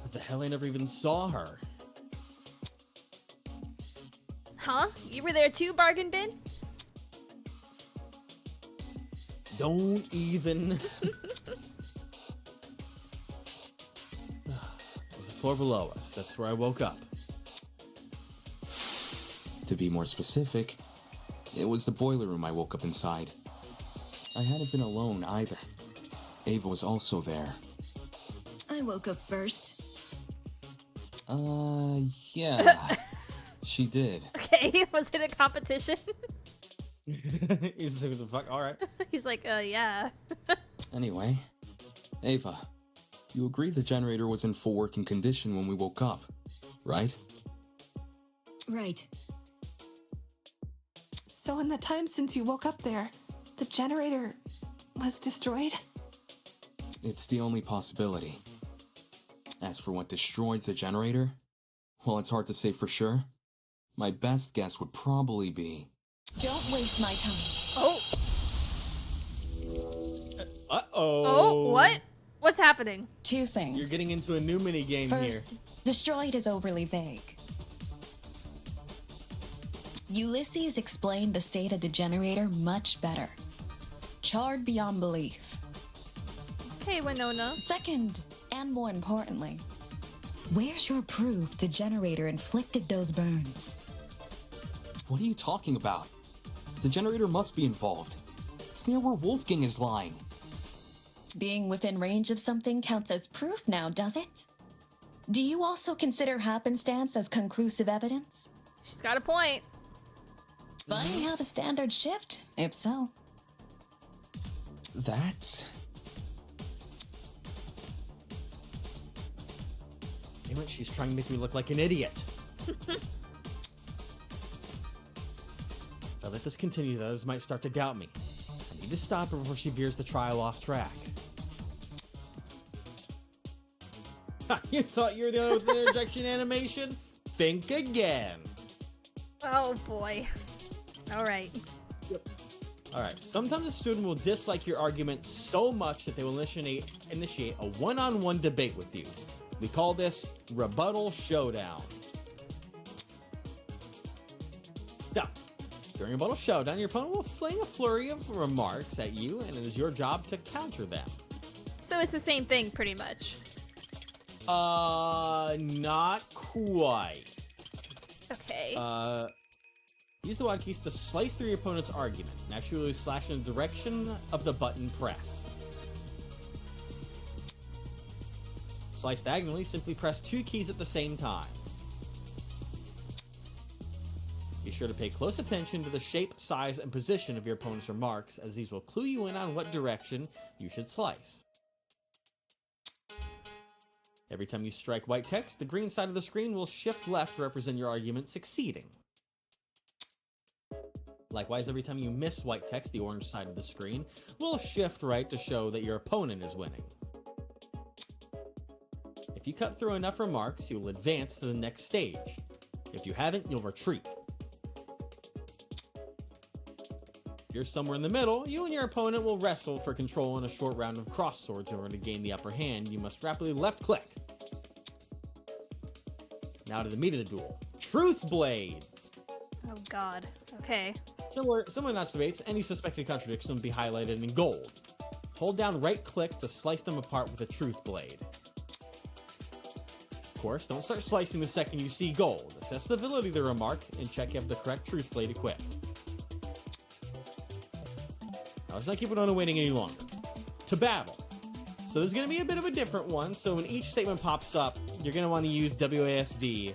S2: What the hell? I never even saw her.
S1: Huh? You were there too, bargain bin?
S2: Don't even. There's a floor below us. That's where I woke up.
S17: To be more specific, it was the boiler room I woke up inside. I hadn't been alone either. Ava was also there.
S15: I woke up first.
S17: Yeah. She did.
S1: Okay, was it a competition?
S2: He's like, what the fuck? All right.
S1: He's like, yeah.
S17: Anyway, Ava, you agree the generator was in full working condition when we woke up, right?
S15: Right.
S13: So in the time since you woke up there, the generator was destroyed?
S17: It's the only possibility. As for what destroyed the generator, well, it's hard to say for sure. My best guess would probably be...
S12: Don't waste my time.
S1: Oh.
S2: Uh-oh.
S1: Oh, what? What's happening?
S12: Two things.
S2: You're getting into a new mini game here.
S12: First, destroyed is overly vague. Ulysses explained the state of the generator much better. Charred beyond belief.
S1: Okay, Winona.
S12: Second, and more importantly, where's your proof the generator inflicted those burns?
S17: What are you talking about? The generator must be involved. It's near where Wolfgang is lying.
S12: Being within range of something counts as proof now, does it? Do you also consider happenstance as conclusive evidence?
S1: She's got a point.
S12: Funny how the standards shift, if so.
S17: That...
S2: Damn it, she's trying to make me look like an idiot. If I let this continue, the others might start to doubt me. I need to stop her before she veers the trial off track. Ha, you thought you were the one with the interjection animation? Think again.
S1: Oh boy. All right.
S2: Alright, sometimes a student will dislike your argument so much that they will initiate a one-on-one debate with you. We call this Rebuttal Showdown. So, during Rebuttal Showdown, your opponent will fling a flurry of remarks at you, and it is your job to counter them.
S1: So it's the same thing, pretty much.
S2: Not quite.
S1: Okay.
S2: Use the WAD keys to slice through your opponent's argument, and actually slash in the direction of the button pressed. Slice diagonally, simply press 2 keys at the same time. Be sure to pay close attention to the shape, size, and position of your opponent's remarks, as these will clue you in on what direction you should slice. Every time you strike white text, the green side of the screen will shift left to represent your argument succeeding. Likewise, every time you miss white text, the orange side of the screen will shift right to show that your opponent is winning. If you cut through enough remarks, you will advance to the next stage. If you haven't, you'll retreat. If you're somewhere in the middle, you and your opponent will wrestle for control in a short round of cross swords. In order to gain the upper hand, you must rapidly left-click. Now to the meat of the duel. Truth Blades!
S1: Oh god. Okay.
S2: Similar to debates, any suspected contradiction will be highlighted in gold. Hold down right-click to slice them apart with a truth blade. Of course, don't start slicing the second you see gold. Assess the validity of the remark and check if you have the correct truth blade equipped. Now let's not keep it on waiting any longer. To battle. So there's going to be a bit of a different one, so when each statement pops up, you're going to want to use WASD.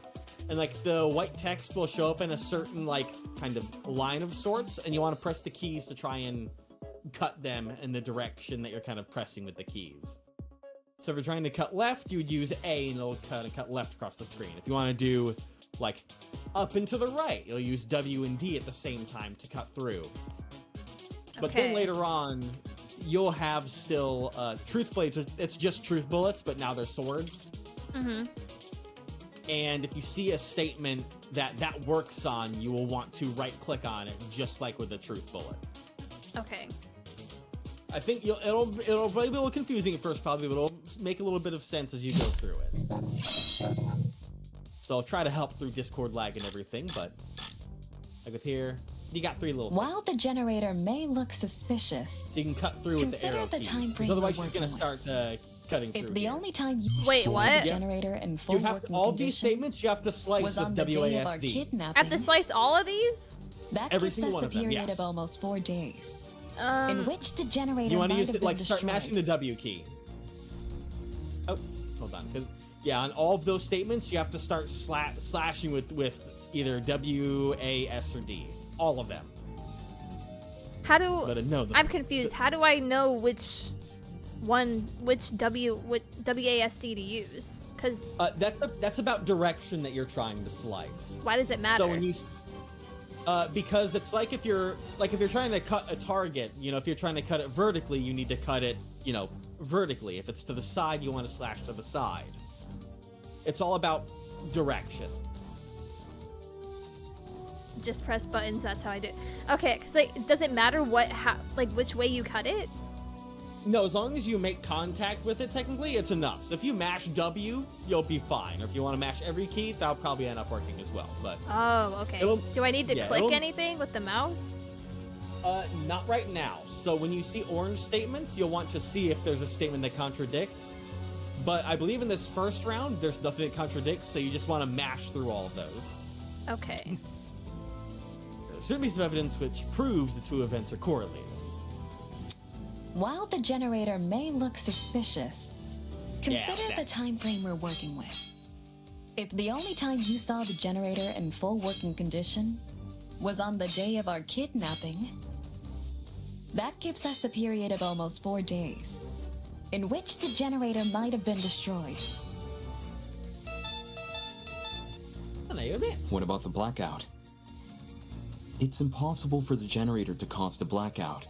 S2: And like the white text will show up in a certain like kind of line of sorts, and you want to press the keys to try and cut them in the direction that you're kind of pressing with the keys. So if you're trying to cut left, you would use A and it'll cut left across the screen. If you want to do like up and to the right, you'll use W and D at the same time to cut through. But then later on, you'll have still truth blades. It's just truth bullets, but now they're swords.
S1: Mm-hmm.
S2: And if you see a statement that works on, you will want to right-click on it, just like with the truth bullet.
S1: Okay.
S2: I think it'll probably be a little confusing at first, probably, but it'll make a little bit of sense as you go through it. So I'll try to help through Discord lag and everything, but like with here, you got 3 little
S12: While the generator may look suspicious,
S2: so you can cut through with the arrow keys. Because otherwise she's going to start cutting
S12: If
S2: through
S12: the
S2: here.
S12: only time you
S1: Wait,
S12: saw
S1: what?
S12: the generator in full
S2: You have
S12: working
S2: all these
S12: condition
S2: statements. You have to slice
S12: was
S2: with
S12: on the day of our
S2: WASD.
S12: kidnapping.
S1: I have to slice all of these?
S12: That
S2: Every
S12: gives
S2: single
S12: us
S2: one
S12: a
S2: of them,
S12: period
S2: yes.
S12: of almost 4 days, in
S1: Um,
S12: which the generator
S2: You want to
S12: might
S2: use
S12: have
S2: it
S12: been
S2: like start
S12: destroyed.
S2: mashing the W key. Oh, hold on, because yeah, on all of those statements, you have to start slashing with either W, A, S, or D. All of them.
S1: how do
S2: But no,
S1: I'm confused. How do I know which WASD to use? Because
S2: that's about direction that you're trying to slice.
S1: why does it matter?
S2: So when you because it's like if you're trying to cut a target, you know, if you're trying to cut it vertically, you need to cut it, you know, vertically. If it's to the side, you want to slash to the side. It's all about direction.
S1: Just press buttons. That's how I do it. Okay, because like, does it matter which way you cut it?
S2: No, as long as you make contact with it, technically, it's enough. So if you mash W, you'll be fine. Or if you want to mash every key, that'll probably end up working as well. But
S1: Oh, okay. Do I need to click
S2: it'll-
S1: anything with the mouse?
S2: Not right now. So when you see orange statements, you'll want to see if there's a statement that contradicts. But I believe in this first round, there's nothing that contradicts, so you just want to mash through all of those.
S1: Okay.
S2: There's certain piece of evidence which proves the two events are correlated.
S12: While the generator may look suspicious, consider
S2: Yeah,
S12: the time frame we're working with. If the only time you saw the generator in full working condition was on the day of our kidnapping, that gives us a period of almost 4 days, in which the generator might have been destroyed.
S17: What about the blackout? It's impossible for the generator to cause the blackout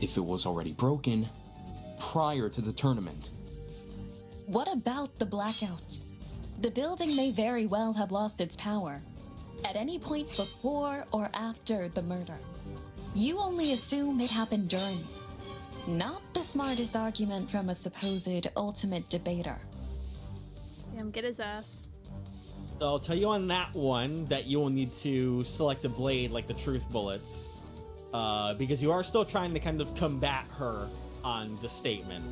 S17: if it was already broken prior to the tournament.
S12: What about the blackout? The building may very well have lost its power at any point before or after the murder. You only assume it happened during. Not the smartest argument from a supposed ultimate debater.
S1: Damn, get his ass.
S2: So I'll tell you on that one that you will need to select a blade like the truth bullets. Because you are still trying to kind of combat her on the statement.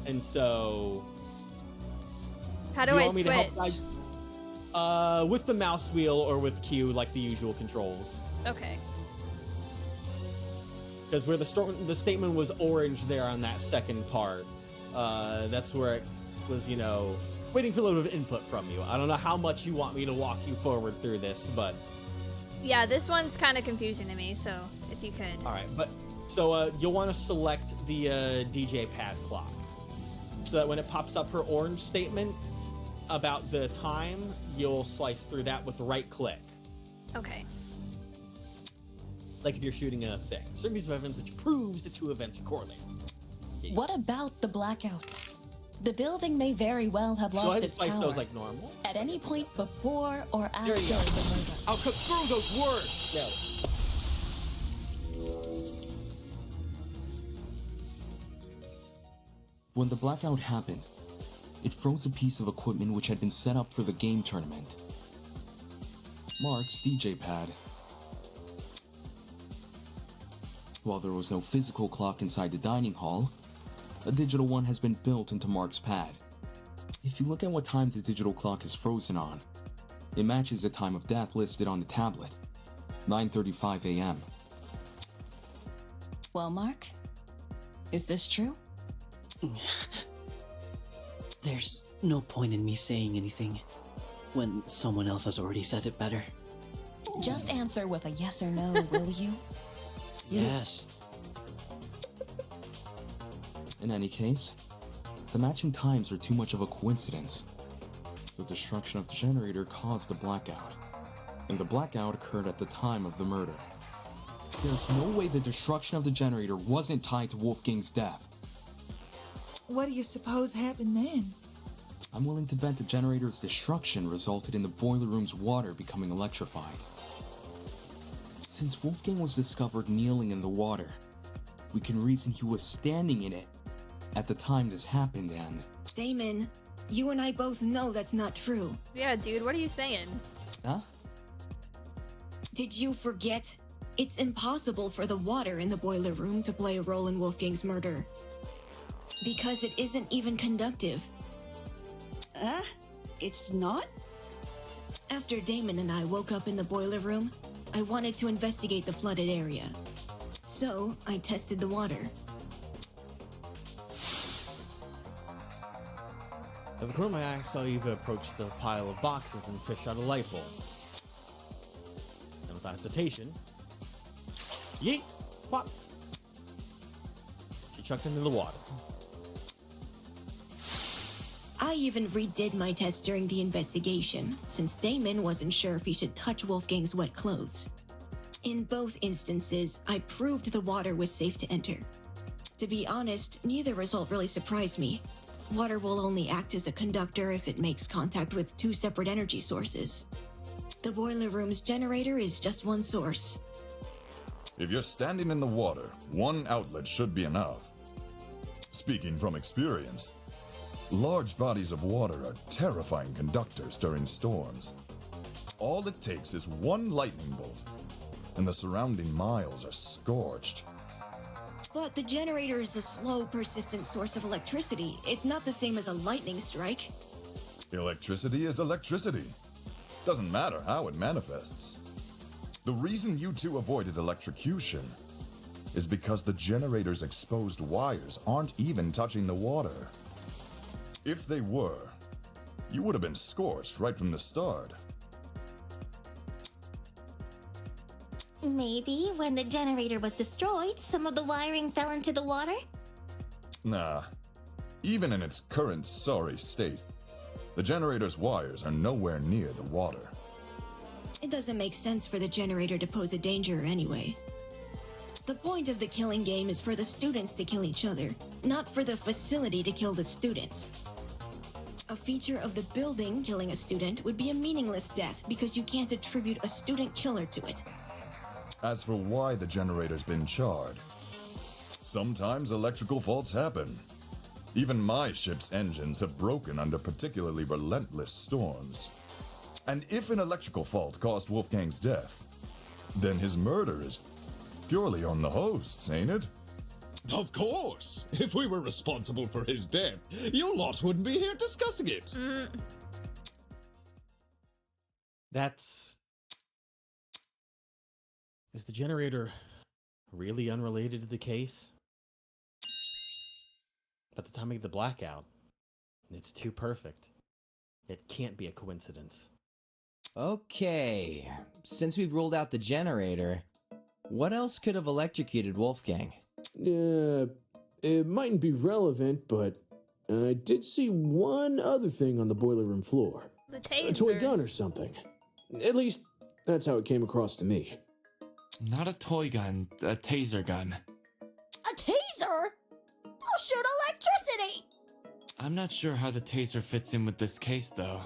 S2: And so...
S1: How do I
S2: want me to help
S1: switch?
S2: with the mouse wheel or with Q, like the usual controls.
S1: Okay.
S2: Because where the statement was orange there on that second part, that's where it was, you know, waiting for a little bit of input from you. I don't know how much you want me to walk you forward through this, but...
S1: Yeah, this one's kind of confusing to me, so if you could.
S2: All right, but so you'll want to select the DJ pad clock so that when it pops up her orange statement about the time, you'll slice through that with right click.
S1: Okay.
S2: Like if you're shooting a thing. Certain piece of evidence which proves the two events are correlated.
S12: What about the blackout? The building may very well have
S2: Go ahead
S12: lost
S2: and
S12: its
S2: slice
S12: power
S2: those like normal.
S12: at any point before or after
S2: There you go.
S12: the murder.
S2: I'll cook through those words. Yeah.
S17: When the blackout happened, it froze a piece of equipment which had been set up for the game tournament. Mark's DJ pad. While there was no physical clock inside the dining hall, a digital one has been built into Mark's pad. If you look at what time the digital clock is frozen on, it matches the time of death listed on the tablet, 9:35 a.m.
S12: Well, Mark, is this true?
S10: There's no point in me saying anything when someone else has already said it better.
S12: Just answer with a yes or no, will you?
S10: Yes.
S17: In any case, the matching times are too much of a coincidence. The destruction of the generator caused the blackout, and the blackout occurred at the time of the murder. There's no way the destruction of the generator wasn't tied to Wolfgang's death.
S9: What do you suppose happened then?
S17: I'm willing to bet the generator's destruction resulted in the boiler room's water becoming electrified. Since Wolfgang was discovered kneeling in the water, we can reason he was standing in it at the time this happened and...
S15: Damon, you and I both know that's not true.
S1: Yeah, dude, what are you saying?
S17: Huh?
S15: Did you forget? It's impossible for the water in the boiler room to play a role in Wolfgang's murder. Because it isn't even conductive.
S6: It's not?
S15: After Damon and I woke up in the boiler room, I wanted to investigate the flooded area. So, I tested the water.
S2: Out of the corner of my eye, I saw Eva approach the pile of boxes and fish out a light bulb. And without hesitation, yeet, pop, she chucked it into the water.
S15: I even redid my test during the investigation, since Damon wasn't sure if he should touch Wolfgang's wet clothes. In both instances, I proved the water was safe to enter. To be honest, neither result really surprised me. Water will only act as a conductor if it makes contact with two separate energy sources. The boiler room's generator is just one source.
S5: If you're standing in the water, one outlet should be enough. Speaking from experience, large bodies of water are terrifying conductors during storms. All it takes is one lightning bolt, and the surrounding miles are scorched.
S15: But the generator is a slow, persistent source of electricity. It's not the same as a lightning strike.
S5: Electricity is electricity. Doesn't matter how it manifests. The reason you two avoided electrocution is because the generator's exposed wires aren't even touching the water. If they were, you would have been scorched right from the start.
S19: Maybe when the generator was destroyed, some of the wiring fell into the water?
S5: Nah. Even in its current sorry state, the generator's wires are nowhere near the water.
S15: It doesn't make sense for the generator to pose a danger anyway. The point of the killing game is for the students to kill each other, not for the facility to kill the students. A feature of the building killing a student would be a meaningless death because you can't attribute a student killer to it.
S5: As for why the generator's been charred, sometimes electrical faults happen. Even my ship's engines have broken under particularly relentless storms. And if an electrical fault caused Wolfgang's death, then his murder is purely on the hosts, ain't it?
S8: Of course! If we were responsible for his death, you lot wouldn't be here discussing it.
S2: Is the generator really unrelated to the case? But the timing of the blackout, it's too perfect. It can't be a coincidence.
S7: Okay, since we've ruled out the generator, what else could have electrocuted Wolfgang?
S16: It mightn't be relevant, but I did see one other thing on the boiler room floor.
S1: The taser.
S16: A toy gun or something. At least, that's how it came across to me.
S14: Not a toy gun, a taser gun.
S4: A taser? I'll shoot electricity!
S14: I'm not sure how the taser fits in with this case, though.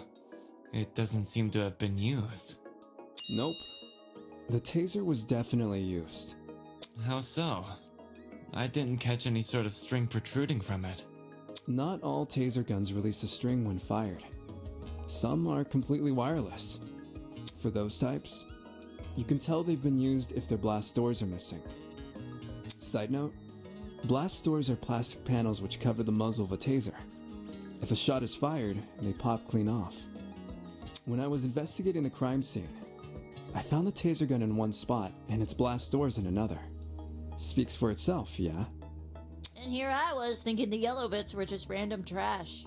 S14: It doesn't seem to have been used.
S11: Nope. The taser was definitely used.
S14: How so? I didn't catch any sort of string protruding from it.
S11: Not all taser guns release a string when fired. Some are completely wireless. For those types, you can tell they've been used if their blast doors are missing. Side note, blast doors are plastic panels which cover the muzzle of a taser. If a shot is fired, they pop clean off. When I was investigating the crime scene, I found the taser gun in one spot and its blast doors in another. Speaks for itself, yeah?
S4: And here I was thinking the yellow bits were just random trash.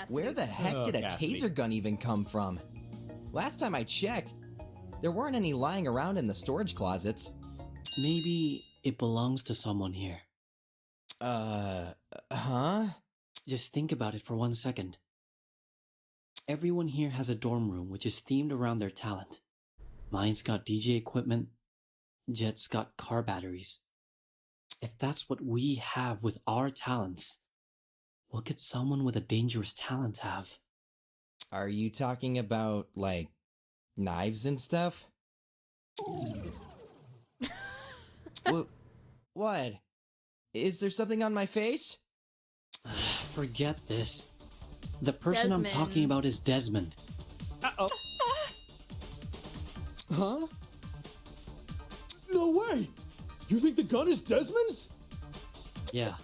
S7: Where the heck did a taser gun even come from? Last time I checked, there weren't any lying around in the storage closets.
S10: Maybe it belongs to someone here.
S7: Huh?
S10: Just think about it for 1 second. Everyone here has a dorm room which is themed around their talent. Mine's got DJ equipment, Jet's got car batteries. If that's what we have with our talents, what could someone with a dangerous talent have?
S7: Are you talking about, like, knives and stuff? What? Is there something on my face?
S10: Forget this. The person I'm
S1: Desmond.
S10: talking about is Desmond.
S2: Uh-oh.
S16: Huh? No way! You think the gun is Desmond's?
S10: Yeah,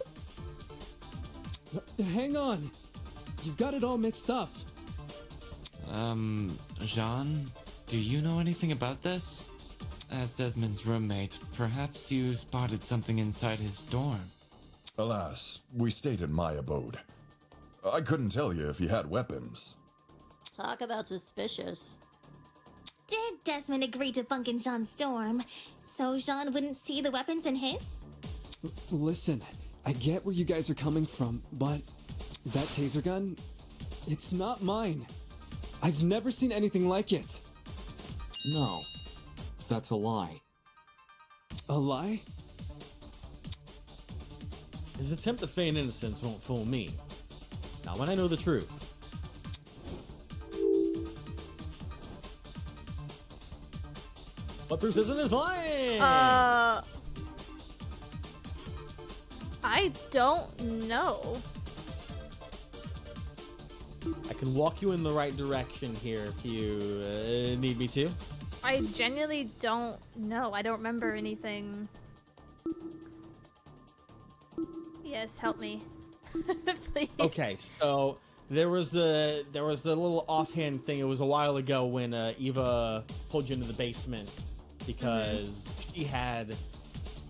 S11: Hang on. You've got it all mixed up.
S14: Jean, do you know anything about this? As Desmond's roommate, perhaps you spotted something inside his dorm.
S5: Alas, we stayed in my abode. I couldn't tell you if he had weapons.
S4: Talk about suspicious.
S19: Did Desmond agree to bunk in Jean's dorm so Jean wouldn't see the weapons in his?
S11: Listen, I get where you guys are coming from, but that taser gun, it's not mine. I've never seen anything like it.
S17: No, that's a lie.
S11: A lie?
S2: His attempt to feign innocence won't fool me. Not when I know the truth. What Bruce isn't is lying!
S1: I don't know.
S2: I can walk you in the right direction here if you need me to.
S1: I genuinely don't know. I don't remember anything. Yes, help me. Please.
S2: Okay, so there was the little offhand thing. It was a while ago when Eva pulled you into the basement because she had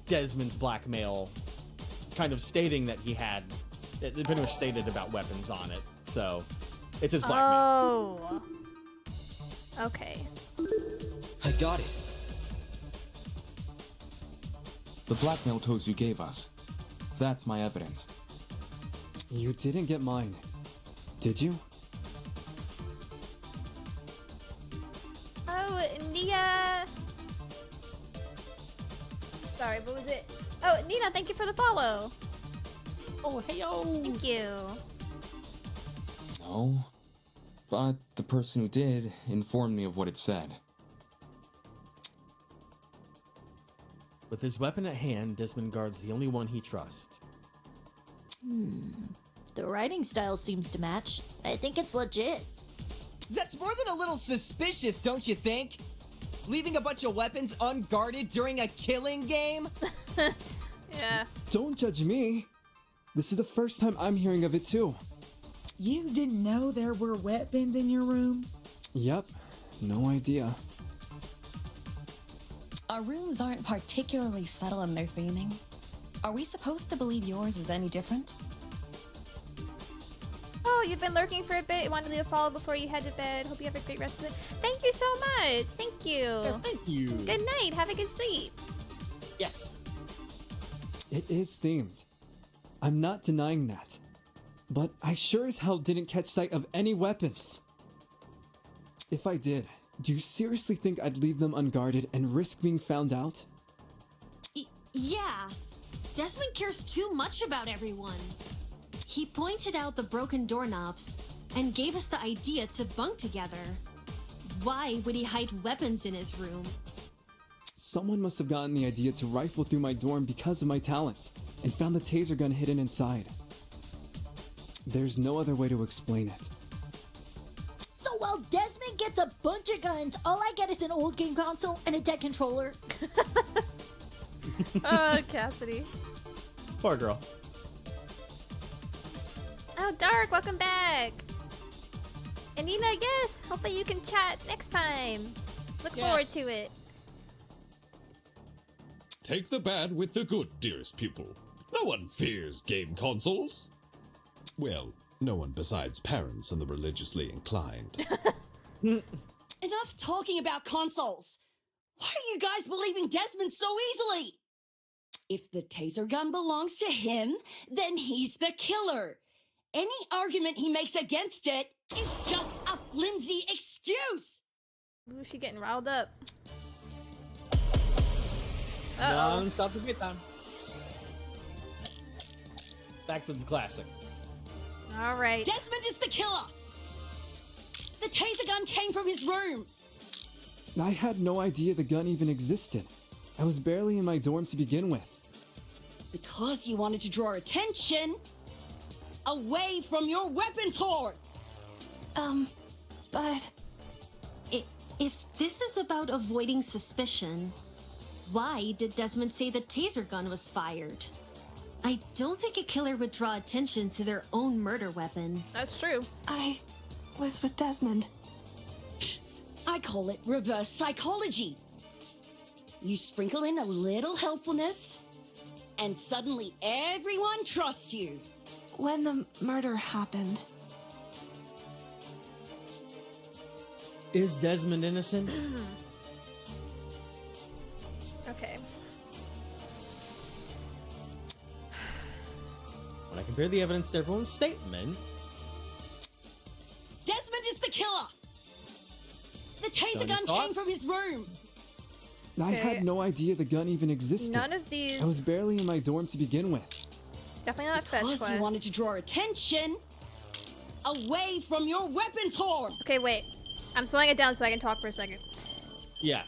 S2: Desmond's blackmail, kind of stating that he had. It pretty much stated about weapons on it, so it's his blackmail.
S1: Oh. Okay.
S17: I got it. The blackmail tools you gave us. That's my evidence.
S11: You didn't get mine, did you?
S1: Oh, Nia. Sorry, what was it? Oh, Nina, thank you for the follow.
S2: Oh, hey, yo.
S1: Thank you.
S17: No. But the person who did informed me of what it said.
S2: With his weapon at hand, Desmond guards the only one he trusts.
S4: The writing style seems to match. I think it's legit.
S7: That's more than a little suspicious, don't you think? Leaving a bunch of weapons unguarded during a killing game?
S1: Yeah.
S11: Don't judge me. This is the first time I'm hearing of it too.
S9: You didn't know there were weapons in your room?
S11: Yep, no idea.
S12: Our rooms aren't particularly subtle in their theming. Are we supposed to believe yours is any different?
S1: Oh, you've been lurking for a bit. Wanted to leave a follow before you head to bed. Hope you have a great rest of the day. Thank you so much. Thank you.
S2: Yes, thank you.
S1: Good night. Have a good sleep.
S2: Yes.
S11: It is themed. I'm not denying that. But I sure as hell didn't catch sight of any weapons. If I did, do you seriously think I'd leave them unguarded and risk being found out?
S20: Yeah. Desmond cares too much about everyone. He pointed out the broken doorknobs and gave us the idea to bunk together. Why would he hide weapons in his room?
S11: Someone must have gotten the idea to rifle through my dorm because of my talent and found the taser gun hidden inside. There's no other way to explain it.
S4: So while Desmond gets a bunch of guns, all I get is an old game console and a dead controller.
S1: Oh, Cassidy.
S2: Poor girl.
S1: Oh, Dark, welcome back. And Nina, yes, hopefully you can chat next time. Look forward to it.
S8: Take the bad with the good, dearest pupil. No one fears game consoles.
S3: Well, no one besides parents and the religiously inclined.
S6: Enough talking about consoles. Why are you guys believing Desmond so easily? If the taser gun belongs to him, then he's the killer. Any argument he makes against it is just a flimsy excuse.
S1: Ooh, she getting riled up.
S2: Non-stop debate time. Back to the classic.
S1: All right.
S6: Desmond is the killer. The taser gun came from his room.
S11: I had no idea the gun even existed. I was barely in my dorm to begin with.
S6: Because you wanted to draw attention away from your weapons hoard.
S20: But if this is about avoiding suspicion, why did Desmond say the taser gun was fired? I don't think a killer would draw attention to their own murder weapon.
S1: That's true.
S13: I was with Desmond.
S6: I call it reverse psychology. You sprinkle in a little helpfulness, and suddenly everyone trusts you.
S13: When the murder happened,
S2: Is Desmond innocent?
S1: Okay.
S2: When I compare the evidence to everyone's statement,
S6: Desmond is the killer! The taser
S2: Any
S6: gun came
S2: thoughts?
S6: from his room!
S11: I had no idea the gun even existed.
S1: None of these.
S11: I was barely in my dorm to begin with.
S1: Definitely not fetch
S6: Because
S1: quest.
S6: you wanted to draw attention away from your weapons horn!
S1: Okay, wait. I'm slowing it down so I can talk for a second.
S2: yes.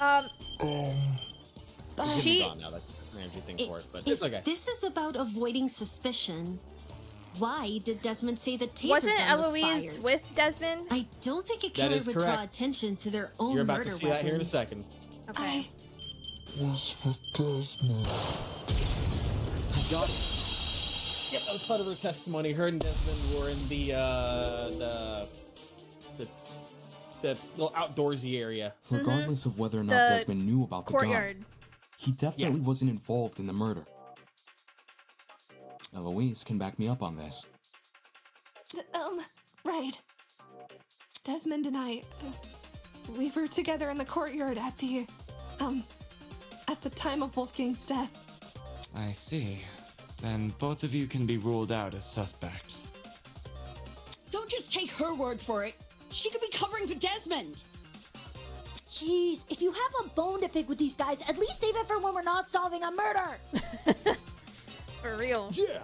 S1: She.
S2: Gone now. That's an energy thing for it, but it's
S20: If
S2: okay.
S20: this is about avoiding suspicion, why did Desmond say the taser
S1: Wasn't
S20: gun was
S1: Eloise
S20: fired?
S1: with Desmond?
S20: I don't think a killer
S2: is
S20: would draw
S2: correct.
S20: attention to their own
S2: You're about
S20: murder
S2: to see
S20: weapon.
S2: that here in a second.
S1: Okay.
S18: Was with Desmond.
S2: Got it. Yep, that was part of her testimony. Her and Desmond were in the little outdoorsy area.
S17: Regardless of whether or not
S1: The
S17: Desmond knew about the
S1: courtyard.
S17: gun, he definitely
S2: Yes.
S17: wasn't involved in the murder. Eloise can back me up on this.
S13: Right. Desmond and I, we were together in the courtyard at the time of Wolfgang's death.
S14: I see. Then both of you can be ruled out as suspects.
S6: Don't just take her word for it. She could be covering for Desmond.
S4: Jeez, if you have a bone to pick with these guys, at least save it for when we're not solving a murder.
S1: For real.
S16: Yeah.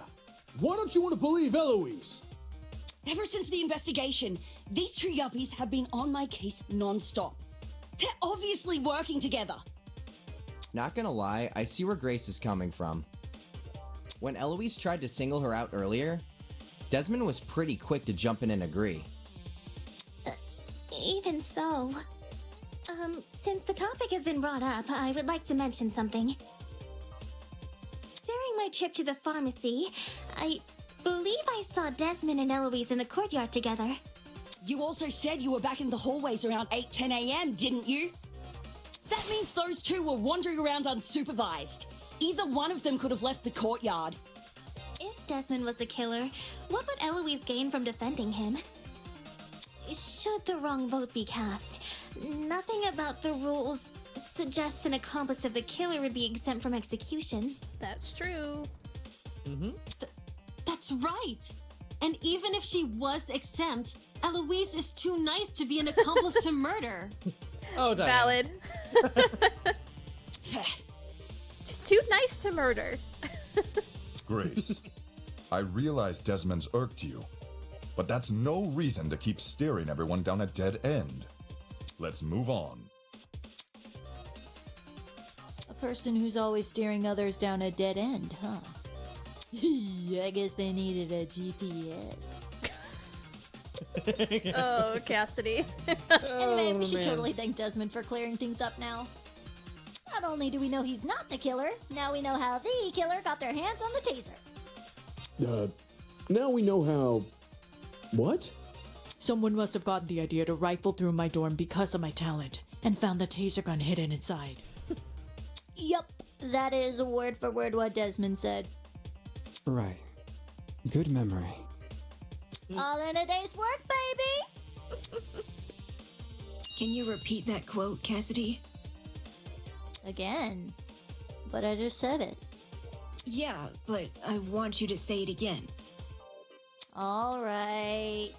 S16: Why don't you want to believe Eloise?
S6: Ever since the investigation, these two yuppies have been on my case non-stop. They're obviously working together.
S7: Not gonna lie, I see where Grace is coming from. When Eloise tried to single her out earlier, Desmond was pretty quick to jump in and agree.
S19: Even so, since the topic has been brought up, I would like to mention something. During my trip to the pharmacy, I believe I saw Desmond and Eloise in the courtyard together.
S6: You also said you were back in the hallways around 8-10 a.m., didn't you? That means those two were wandering around unsupervised. Either one of them could have left the courtyard.
S19: If Desmond was the killer, what would Eloise gain from defending him? Should the wrong vote be cast, nothing about the rules suggests an accomplice of the killer would be exempt from execution.
S1: That's true.
S20: That's right. And even if she was exempt, Eloise is too nice to be an accomplice to murder.
S2: Oh, Diana.
S1: Valid. She's too nice to murder.
S5: Grace, I realize Desmond's irked you, but that's no reason to keep steering everyone down a dead end. Let's move on.
S4: A person who's always steering others down a dead end, huh? I guess they needed a GPS.
S1: Oh, Cassidy.
S4: Anyway, we should
S2: man.
S4: totally thank Desmond for clearing things up now. Not only do we know he's not the killer, now we know how the killer got their hands on the taser.
S16: Now we know how. What?
S9: Someone must have gotten the idea to rifle through my dorm because of my talent and found the taser gun hidden inside.
S4: Yup, that is word for word what Desmond said.
S11: Right. Good memory.
S4: All in a day's work, baby!
S15: Can you repeat that quote, Cassidy?
S4: Again. But I just said it.
S15: Yeah, but I want you to say it again.
S4: Alright.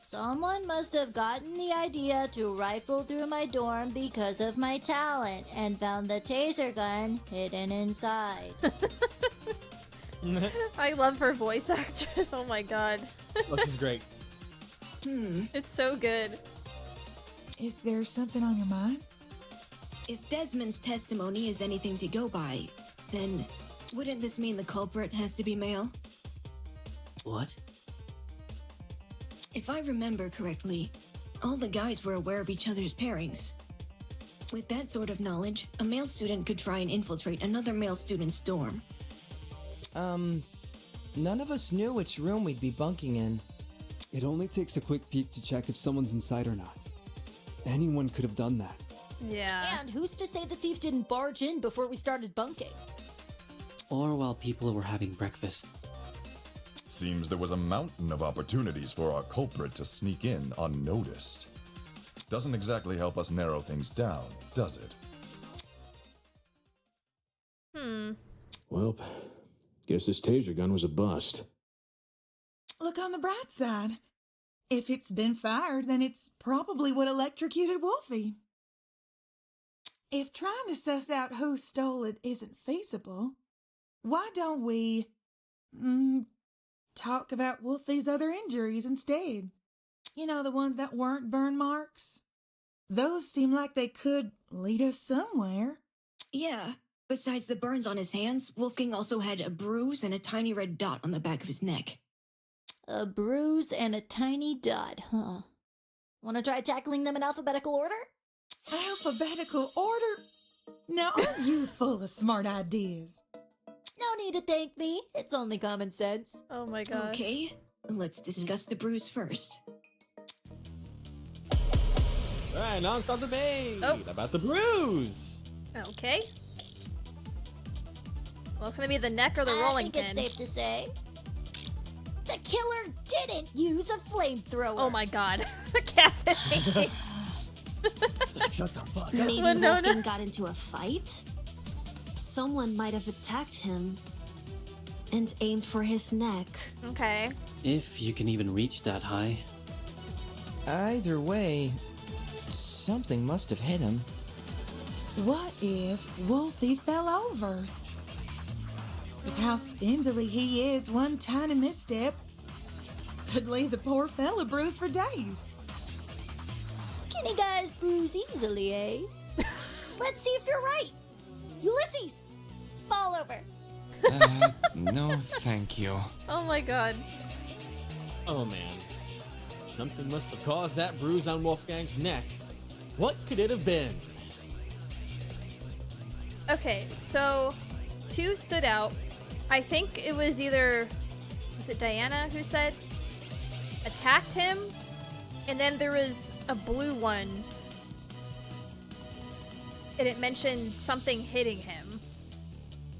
S4: Someone must have gotten the idea to rifle through my dorm because of my talent and found the taser gun hidden inside.
S1: I love her voice actress. Oh my god.
S2: Oh, she's great.
S1: It's so good.
S9: Is there something on your mind?
S15: If Desmond's testimony is anything to go by, then wouldn't this mean the culprit has to be male?
S10: What?
S15: If I remember correctly, all the guys were aware of each other's pairings. With that sort of knowledge, a male student could try and infiltrate another male student's dorm.
S7: None of us knew which room we'd be bunking in.
S11: It only takes a quick peek to check if someone's inside or not. Anyone could have done that.
S1: Yeah.
S4: And who's to say the thief didn't barge in before we started bunking?
S10: Or while people were having breakfast.
S5: Seems there was a mountain of opportunities for our culprit to sneak in unnoticed. Doesn't exactly help us narrow things down, does it?
S16: Well, guess this taser gun was a bust.
S9: Look on the bright side. If it's been fired, then it's probably what electrocuted Wolfie. If trying to suss out who stole it isn't feasible, why don't we talk about Wolfie's other injuries instead? You know, the ones that weren't burn marks? Those seem like they could lead us somewhere.
S15: Yeah. Besides the burns on his hands, Wolfgang also had a bruise and a tiny red dot on the back of his neck.
S4: A bruise and a tiny dot, huh? Wanna try tackling them in alphabetical order?
S9: Alphabetical order? Now, aren't you full of smart ideas?
S4: No need to thank me. It's only common sense.
S1: Oh my gosh.
S15: Okay, let's discuss the bruise first.
S2: Alright, non-stop debate
S1: Oh.
S2: about the bruise.
S1: Okay. Well, it's gonna be the neck or the
S4: I
S1: rolling
S4: think
S1: pin.
S4: it's safe to say the killer didn't use a flamethrower.
S1: Oh my god. Cassidy.
S2: Shut the fuck up.
S20: Maybe
S1: Winona.
S20: Wolfgang got into a fight? Someone might have attacked him and aimed for his neck.
S1: Okay.
S10: If you can even reach that high.
S7: Either way, something must have hit him.
S9: What if Wolfie fell over? With how spindly he is, one tiny misstep could leave the poor fella bruised for days.
S4: Skinny guys bruise easily, eh? Let's see if you're right. Ulysses, fall over.
S14: No, thank you.
S1: Oh my god.
S2: Oh man. Something must have caused that bruise on Wolfgang's neck. What could it have been?
S1: Okay, so two stood out. I think it was either, was it Diana who said attacked him? And then there was a blue one. And it mentioned something hitting him.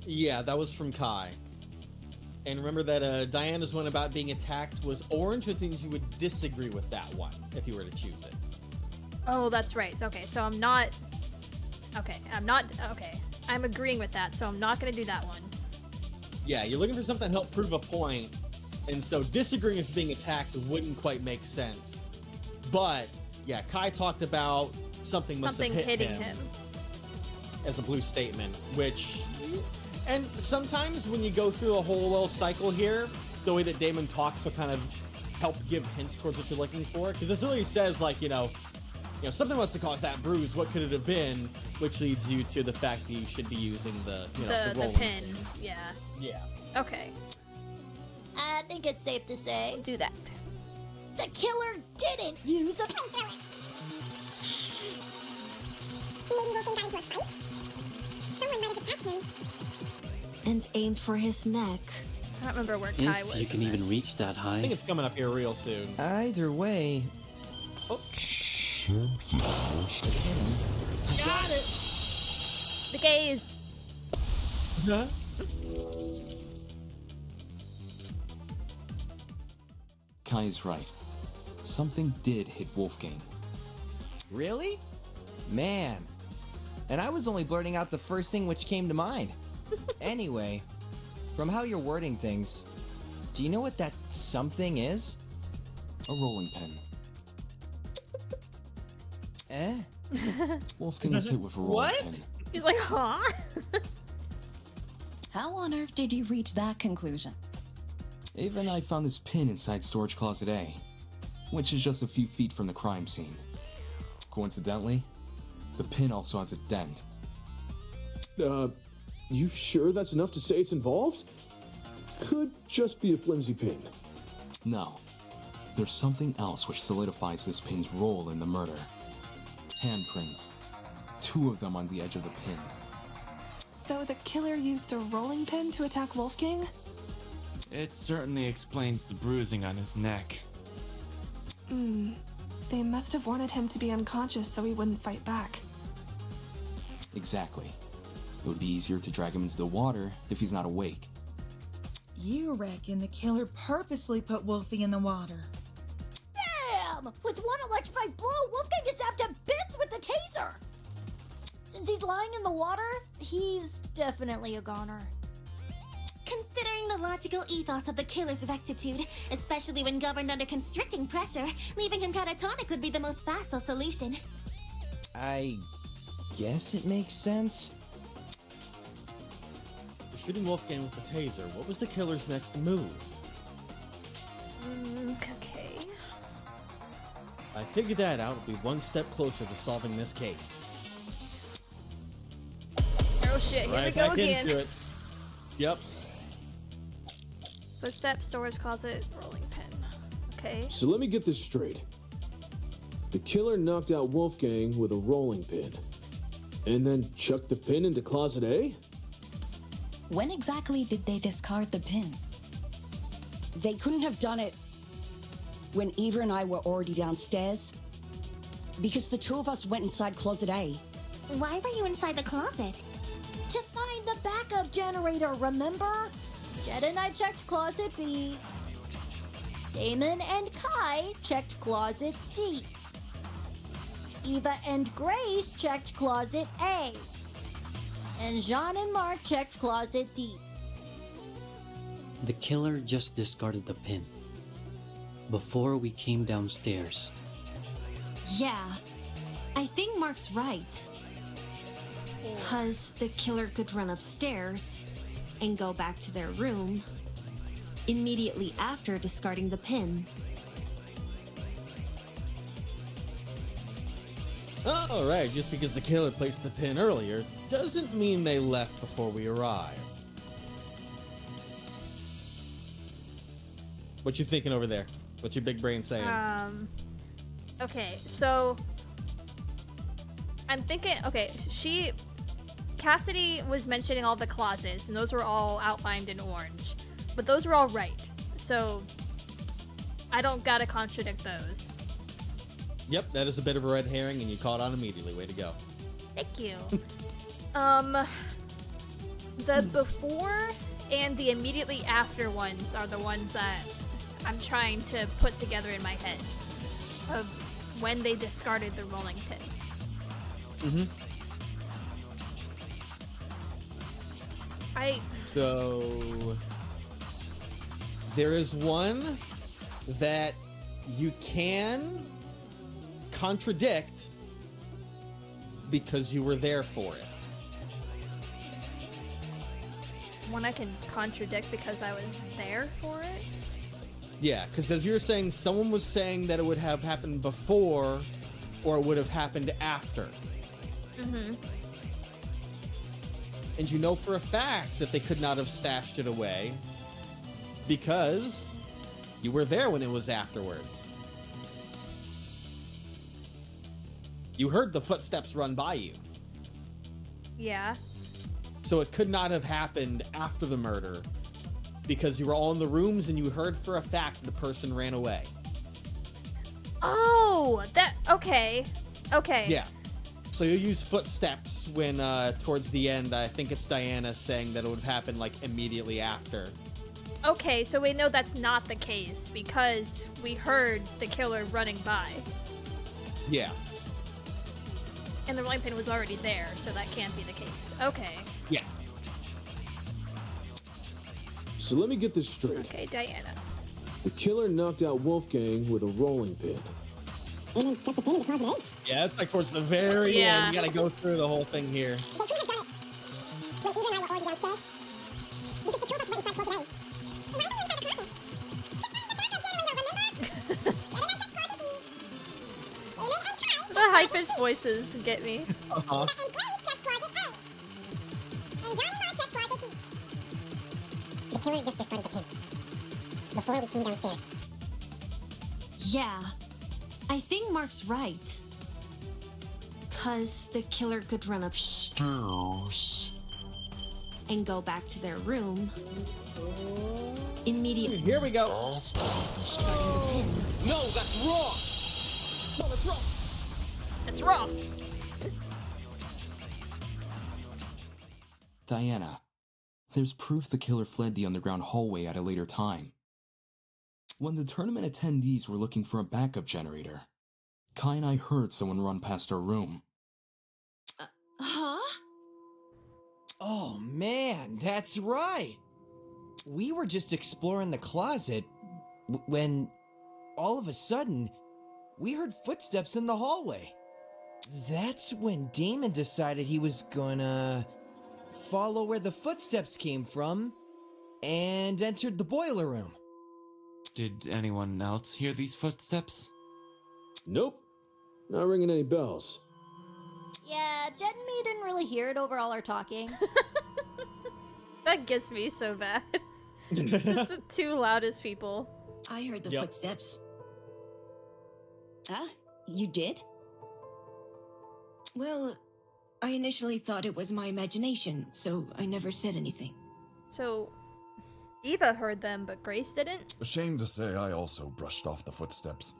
S2: Yeah, that was from Kai. And remember that Diana's one about being attacked was orange, which means you would disagree with that one if you were to choose it.
S1: Oh, that's right. Okay, so I'm not... Okay, I'm agreeing with that, so I'm not going to do that one.
S2: Yeah, you're looking for something to help prove a point, and so disagreeing with being attacked wouldn't quite make sense. But, yeah, Kai talked about something must have hit
S1: hitting him.
S2: As a blue statement, which... And sometimes when you go through a whole little cycle here, the way that Damon talks will kind of help give hints towards what you're looking for. Because this really says, like, you know, something must have caused that bruise. What could it have been? Which leads you to the fact that you should be using the, you know, the rolling
S1: pin. Yeah.
S2: Yeah.
S1: Okay.
S4: I think it's safe to say
S1: do that.
S4: The killer didn't use a flamethrower.
S19: Maybe Wolfgang got into a fight? Someone might have attacked him.
S20: And aimed for his neck.
S1: I don't remember where Kai was.
S10: If you can
S1: in
S10: even
S1: this.
S10: reach that high.
S2: I think it's coming up here real soon.
S7: Either way...
S2: Oh.
S1: Got it! The gaze!
S2: Huh?
S17: Kai is right. Something did hit Wolfgang.
S7: Really? Man. And I was only blurting out the first thing which came to mind. Anyway, from how you're wording things, do you know what that something is?
S17: A rolling pin.
S7: Eh?
S17: Wolfgang was hit with a rolling
S1: What?
S17: pin.
S1: He's like, huh?
S12: How on earth did you reach that conclusion?
S17: Ava and I found this pin inside storage closet A, which is just a few feet from the crime scene. Coincidentally, the pin also has a dent.
S16: You sure that's enough to say it's involved? Could just be a flimsy pin.
S17: No. There's something else which solidifies this pin's role in the murder. Handprints. 2 of them on the edge of the pin.
S13: So the killer used a rolling pin to attack Wolfgang?
S14: It certainly explains the bruising on his neck.
S13: They must have wanted him to be unconscious so he wouldn't fight back.
S17: Exactly. It would be easier to drag him into the water if he's not awake.
S9: You reckon the killer purposely put Wolfie in the water?
S4: Damn! With one electrified blow, Wolfgang is zapped to bits with the taser! Since he's lying in the water, he's definitely a goner.
S19: Considering the logical ethos of the killer's rectitude, especially when governed under constricting pressure, leaving him catatonic would be the most facile solution.
S7: I guess it makes sense.
S2: Shooting Wolfgang with the taser, what was the killer's next move?
S1: Okay.
S2: If I figure that out, we'll be one step closer to solving this case.
S1: Oh shit, here we
S2: Right
S1: go
S2: back
S1: again.
S2: into it. Yep.
S1: Footstep, storage closet, rolling pin. Okay.
S16: So let me get this straight. The killer knocked out Wolfgang with a rolling pin, and then chucked the pin into closet A?
S12: When exactly did they discard the pin?
S6: They couldn't have done it when Eva and I were already downstairs, because the two of us went inside closet A.
S19: Why were you inside the closet?
S4: To find the backup generator, remember? Jed and I checked closet B. Damon and Kai checked closet C. Eva and Grace checked closet A. And Jean and Mark checked closet D.
S10: The killer just discarded the pin. Before we came downstairs.
S20: Yeah, I think Mark's right. Because the killer could run upstairs and go back to their room immediately after discarding the pin.
S2: Alright, just because the killer placed the pin earlier doesn't mean they left before we arrived. What you thinking over there? What's your big brain saying?
S1: Okay, so I'm thinking, okay, Cassidy was mentioning all the closets, and those were all outlined in orange. But those were all right. So I don't gotta contradict those.
S2: Yep, that is a bit of a red herring, and you caught on immediately. Way to go.
S1: Thank you. The before and the immediately after ones are the ones that I'm trying to put together in my head of when they discarded the rolling pin.
S2: So there is one that you can contradict because you were there for it.
S1: One I can contradict because I was there for it.
S2: Yeah, because as you're saying, someone was saying that it would have happened before or it would have happened after. And you know for a fact that they could not have stashed it away because you were there when it was afterwards. You heard the footsteps run by you.
S1: Yeah.
S2: So it could not have happened after the murder because you were all in the rooms and you heard for a fact the person ran away.
S1: Oh, okay.
S2: Yeah. So you'll use footsteps when, towards the end, I think it's Diana saying that it would happen, like, immediately after.
S1: Okay, so we know that's not the case because we heard the killer running by.
S2: Yeah.
S1: And the rolling pin was already there, so that can't be the case. Okay.
S2: Yeah.
S16: So let me get this straight.
S1: Okay, Diana.
S16: The killer knocked out Wolfgang with a rolling pin.
S15: And check the pin in the closet A.
S2: Yeah, it's like towards the very end. You gotta go through the whole thing here.
S15: They could have done it when Eva and I were already downstairs. Because the two of us went inside closet A. Why were you inside the closet? To find the backup generator, remember? And then I checked closet B. Damon and Kai.
S1: The high-pitched voices get me.
S15: Eva and Grace checked closet A. And Jean and Mark checked closet B. The killer just discarded the pin before we came downstairs.
S20: Yeah, I think Mark's right. Because the killer could run upstairs and go back to their room.
S15: Immediately.
S2: Here we go.
S20: Starting the pin.
S16: No, that's wrong! No, that's wrong!
S1: It's wrong.
S17: Diana, there's proof the killer fled the underground hallway at a later time. When the tournament attendees were looking for a backup generator, Kai and I heard someone run past our room.
S20: Huh?
S7: Oh man, that's right. We were just exploring the closet when all of a sudden we heard footsteps in the hallway. That's when Damon decided he was gonna follow where the footsteps came from and entered the boiler room.
S14: Did anyone else hear these footsteps?
S16: Nope. Not ringing any bells.
S4: Yeah, Jet and me didn't really hear it over all our talking.
S1: That gets me so bad. Just the two loudest people.
S15: I heard the footsteps.
S6: Huh? You did?
S15: Well, I initially thought it was my imagination, so I never said anything.
S1: So, Eva heard them, but Grace didn't?
S5: Ashamed to say I also brushed off the footsteps.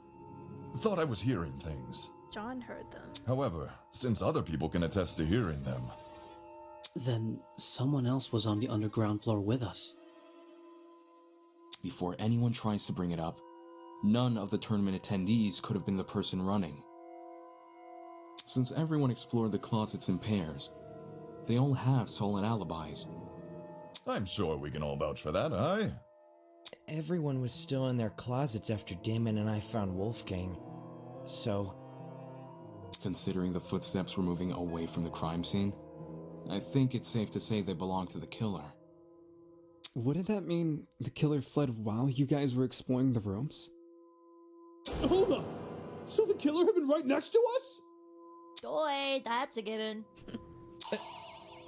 S5: Thought I was hearing things.
S1: John heard them.
S5: However, since other people can attest to hearing them...
S10: Then someone else was on the underground floor with us.
S17: Before anyone tries to bring it up, none of the tournament attendees could have been the person running. Since everyone explored the closets in pairs, they all have solid alibis.
S5: I'm sure we can all vouch for that, aye?
S7: Everyone was still in their closets after Damon and I found Wolfgang, so...
S17: Considering the footsteps were moving away from the crime scene, I think it's safe to say they belong to the killer.
S11: Wouldn't that mean the killer fled while you guys were exploring the rooms?
S16: Hold up! So the killer had been right next to us?
S4: Boy, that's a given.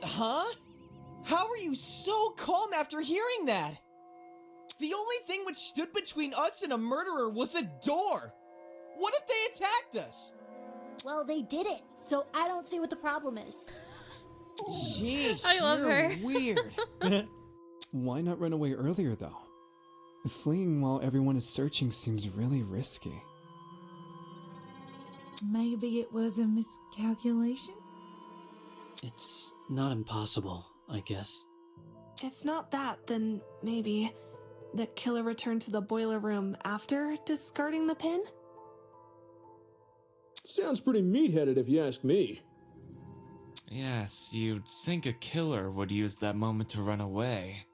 S7: Huh? How are you so calm after hearing that? The only thing which stood between us and a murderer was a door. What if they attacked us?
S4: Well, they did it, so I don't see what the problem is.
S7: Jeez,
S1: I love
S7: you're
S1: her.
S7: weird.
S11: Why not run away earlier, though? Fleeing while everyone is searching seems really risky.
S9: Maybe it was a miscalculation?
S10: It's not impossible, I guess.
S13: If not that, then maybe the killer returned to the boiler room after discarding the pin?
S16: Sounds pretty meat-headed if you ask me.
S14: Yes, you'd think a killer would use that moment to run away.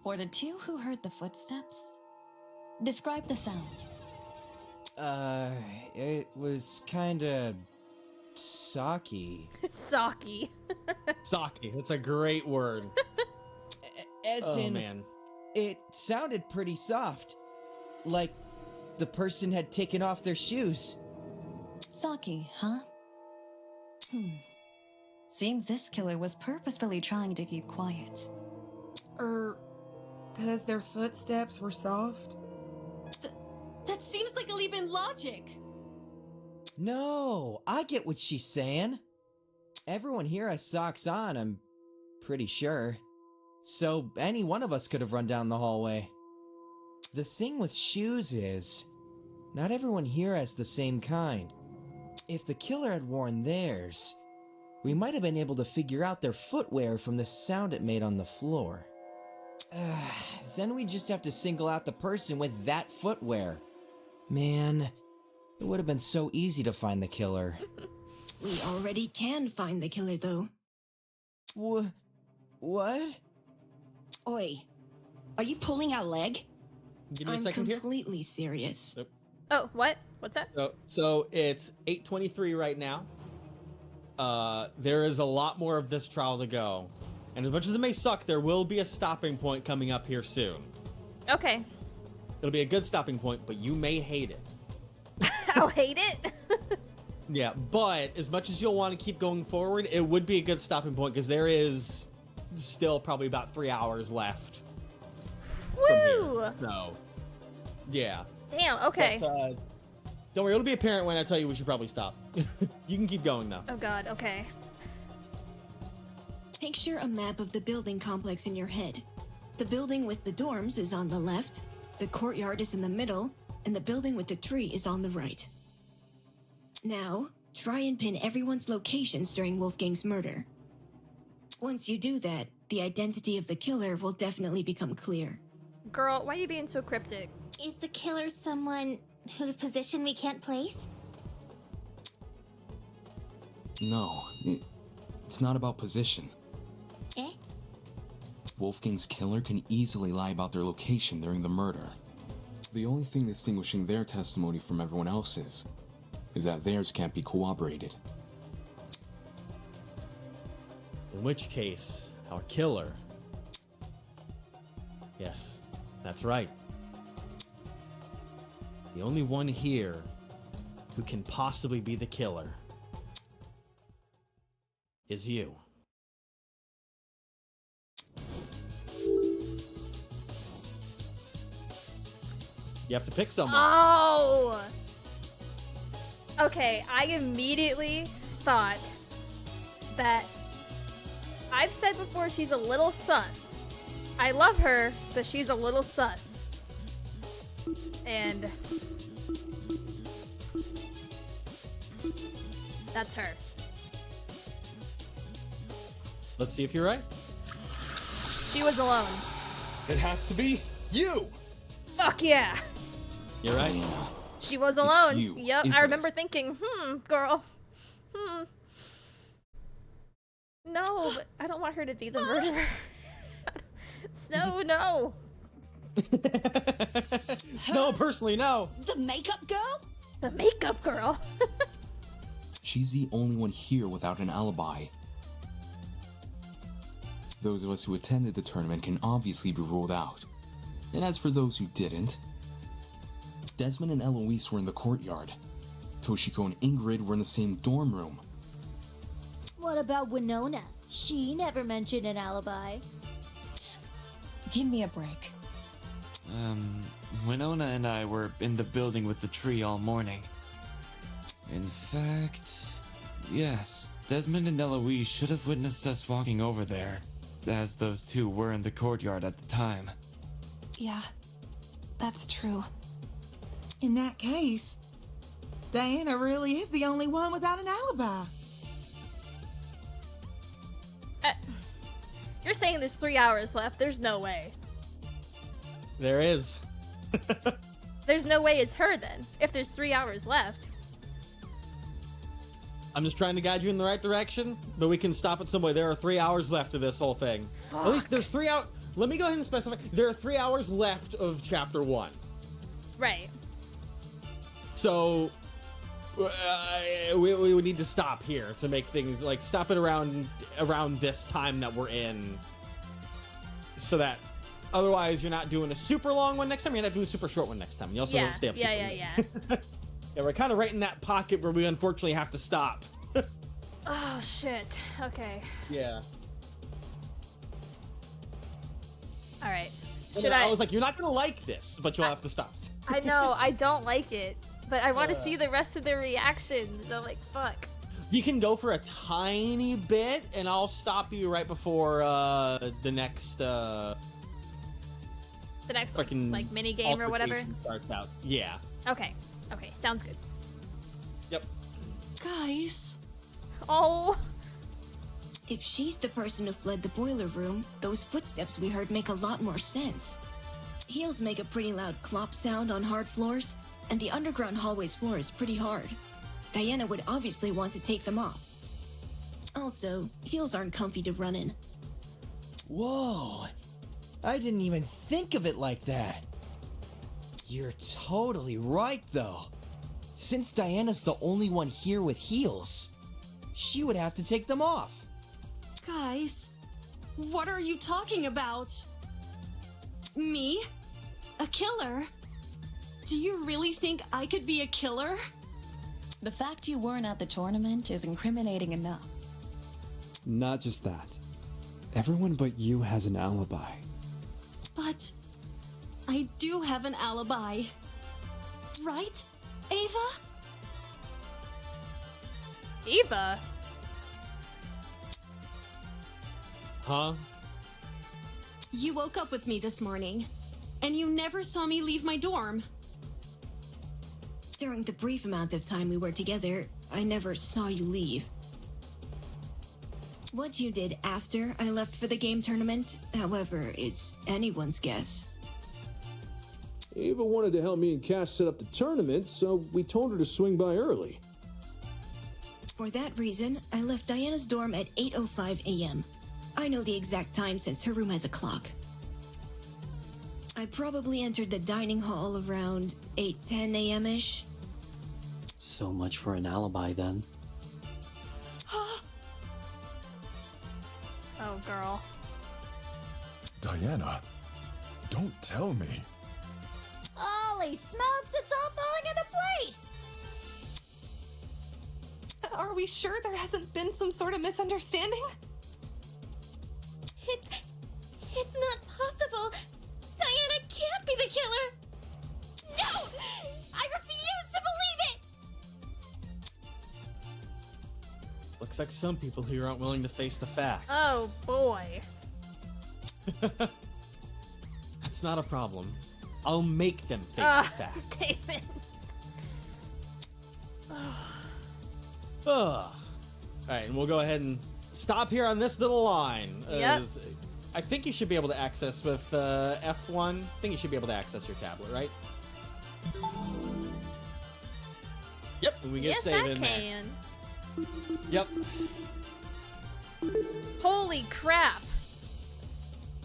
S12: For the two who heard the footsteps, describe the sound.
S7: It was kinda... socky.
S1: Socky.
S2: Saki. That's a great word.
S7: As in,
S2: man.
S7: It sounded pretty soft. Like the person had taken off their shoes.
S12: Saki, huh? Seems this killer was purposefully trying to keep quiet.
S9: Because their footsteps were soft?
S20: That seems like a leap in logic.
S7: No, I get what she's saying. Everyone here has socks on, I'm pretty sure. So any one of us could have run down the hallway. The thing with shoes is, not everyone here has the same kind. If the killer had worn theirs, we might have been able to figure out their footwear from the sound it made on the floor. Then we just have to single out the person with that footwear. Man, it would have been so easy to find the killer.
S15: We already can find the killer, though.
S7: What?
S6: Oi, are you pulling our leg?
S2: Give me a
S15: I'm
S2: second here.
S15: completely serious.
S1: Oh, what? What's that?
S2: So it's 8:23 right now. There is a lot more of this trial to go. And as much as it may suck, there will be a stopping point coming up here soon.
S1: Okay.
S2: It'll be a good stopping point, but you may hate it.
S1: I'll hate it.
S2: Yeah, but as much as you'll want to keep going forward, it would be a good stopping point because there is still probably about 3 hours left.
S1: Woo!
S2: So, yeah.
S1: Damn, okay.
S2: But, don't worry, it'll be apparent when I tell you we should probably stop. You can keep going though.
S1: Oh god, okay.
S15: Picture a map of the building complex in your head. The building with the dorms is on the left, the courtyard is in the middle, and the building with the tree is on the right. Now, try and pin everyone's locations during Wolfgang's murder. Once you do that, the identity of the killer will definitely become clear.
S1: Girl, why are you being so cryptic?
S19: Is the killer someone whose position we can't place?
S17: No, it's not about position.
S19: Eh?
S17: Wolfgang's killer can easily lie about their location during the murder. The only thing distinguishing their testimony from everyone else's is that theirs can't be corroborated.
S2: In which case, our killer... Yes, that's right. The only one here who can possibly be the killer is you. You have to pick someone.
S1: Oh! Okay, I immediately thought that I've said before she's a little sus. I love her, but she's a little sus. And that's her.
S2: Let's see if you're right.
S1: She was alone.
S8: It has to be you!
S1: Fuck yeah!
S2: You're right.
S1: She was alone.
S17: you,
S1: Yep,
S17: isn't
S1: I remember thinking, girl. No, but I don't want her to be the murderer. Snow, no.
S2: Snow, personally, no.
S6: The makeup girl?
S1: The makeup girl.
S17: She's the only one here without an alibi. Those of us who attended the tournament can obviously be ruled out. And as for those who didn't, Desmond and Eloise were in the courtyard. Toshiko and Ingrid were in the same dorm room.
S4: What about Winona? She never mentioned an alibi.
S12: Give me a break.
S14: Winona and I were in the building with the tree all morning. In fact, yes, Desmond and Eloise should have witnessed us walking over there, as those two were in the courtyard at the time.
S13: Yeah, that's true.
S9: In that case, Diana really is the only one without an alibi.
S1: You're saying there's 3 hours left. There's no way.
S2: There is.
S1: There's no way it's her then, if there's 3 hours left.
S2: I'm just trying to guide you in the right direction, but we can stop at some way. There are 3 hours left of this whole thing. At least there's 3 hours. Let me go ahead and specify. There are 3 hours left of chapter 1.
S1: Right.
S2: So we would need to stop here to make things like stop it around this time that we're in, so that otherwise you're not doing a super long one next time. You're not doing a super short one next time. You also don't stay up super late. Yeah, we're kind of right in that pocket where we unfortunately have to stop.
S1: Oh shit. Okay.
S2: Yeah.
S1: All right.
S2: I was like, you're not gonna like this, but you'll have to stop.
S1: I know, I don't like it, but I want to see the rest of their reactions. I'm like, fuck.
S2: You can go for a tiny bit, and I'll stop you right before the next fucking
S1: like mini game or whatever
S2: starts out. Yeah.
S1: Okay, sounds good.
S2: Yep.
S13: Guys.
S1: Oh.
S15: If she's the person who fled the boiler room, those footsteps we heard make a lot more sense. Heels make a pretty loud clop sound on hard floors, and the underground hallway's floor is pretty hard. Diana would obviously want to take them off. Also, heels aren't comfy to run in.
S7: Whoa! I didn't even think of it like that. You're totally right, though. Since Diana's the only one here with heels, she would have to take them off.
S20: Guys, what are you talking about? Me? A killer? Do you really think I could be a killer?
S12: The fact you weren't at the tournament is incriminating enough.
S11: Not just that. Everyone but you has an alibi.
S20: But I do have an alibi. Right, Ava?
S1: Eva?
S2: Huh?
S20: You woke up with me this morning, and you never saw me leave my dorm.
S15: During the brief amount of time we were together, I never saw you leave. What you did after I left for the game tournament, however, is anyone's guess.
S16: Ava wanted to help me and Cass set up the tournament, so we told her to swing by early.
S15: For that reason, I left Diana's dorm at 8:05 a.m. I know the exact time since her room has a clock. I probably entered the dining hall around 8:10 a.m.-ish.
S10: So much for an alibi then.
S1: Oh, girl.
S5: Diana, don't tell me.
S4: Holy smokes, it's all falling into place!
S13: Are we sure there hasn't been some sort of misunderstanding?
S19: It's not possible. Diana can't be the killer. No! I refuse to believe it!
S2: Looks like some people here aren't willing to face the facts.
S1: Oh, boy.
S2: That's not a problem. I'll make them face the facts.
S1: David.
S2: Alright, and we'll go ahead and stop here on this little line.
S1: Yep.
S2: I think you should be able to access with F1. I think you should be able to access your tablet, right? Yep, and we get
S1: Yes,
S2: save
S1: I
S2: in there.
S1: can.
S2: Yep.
S1: Holy crap.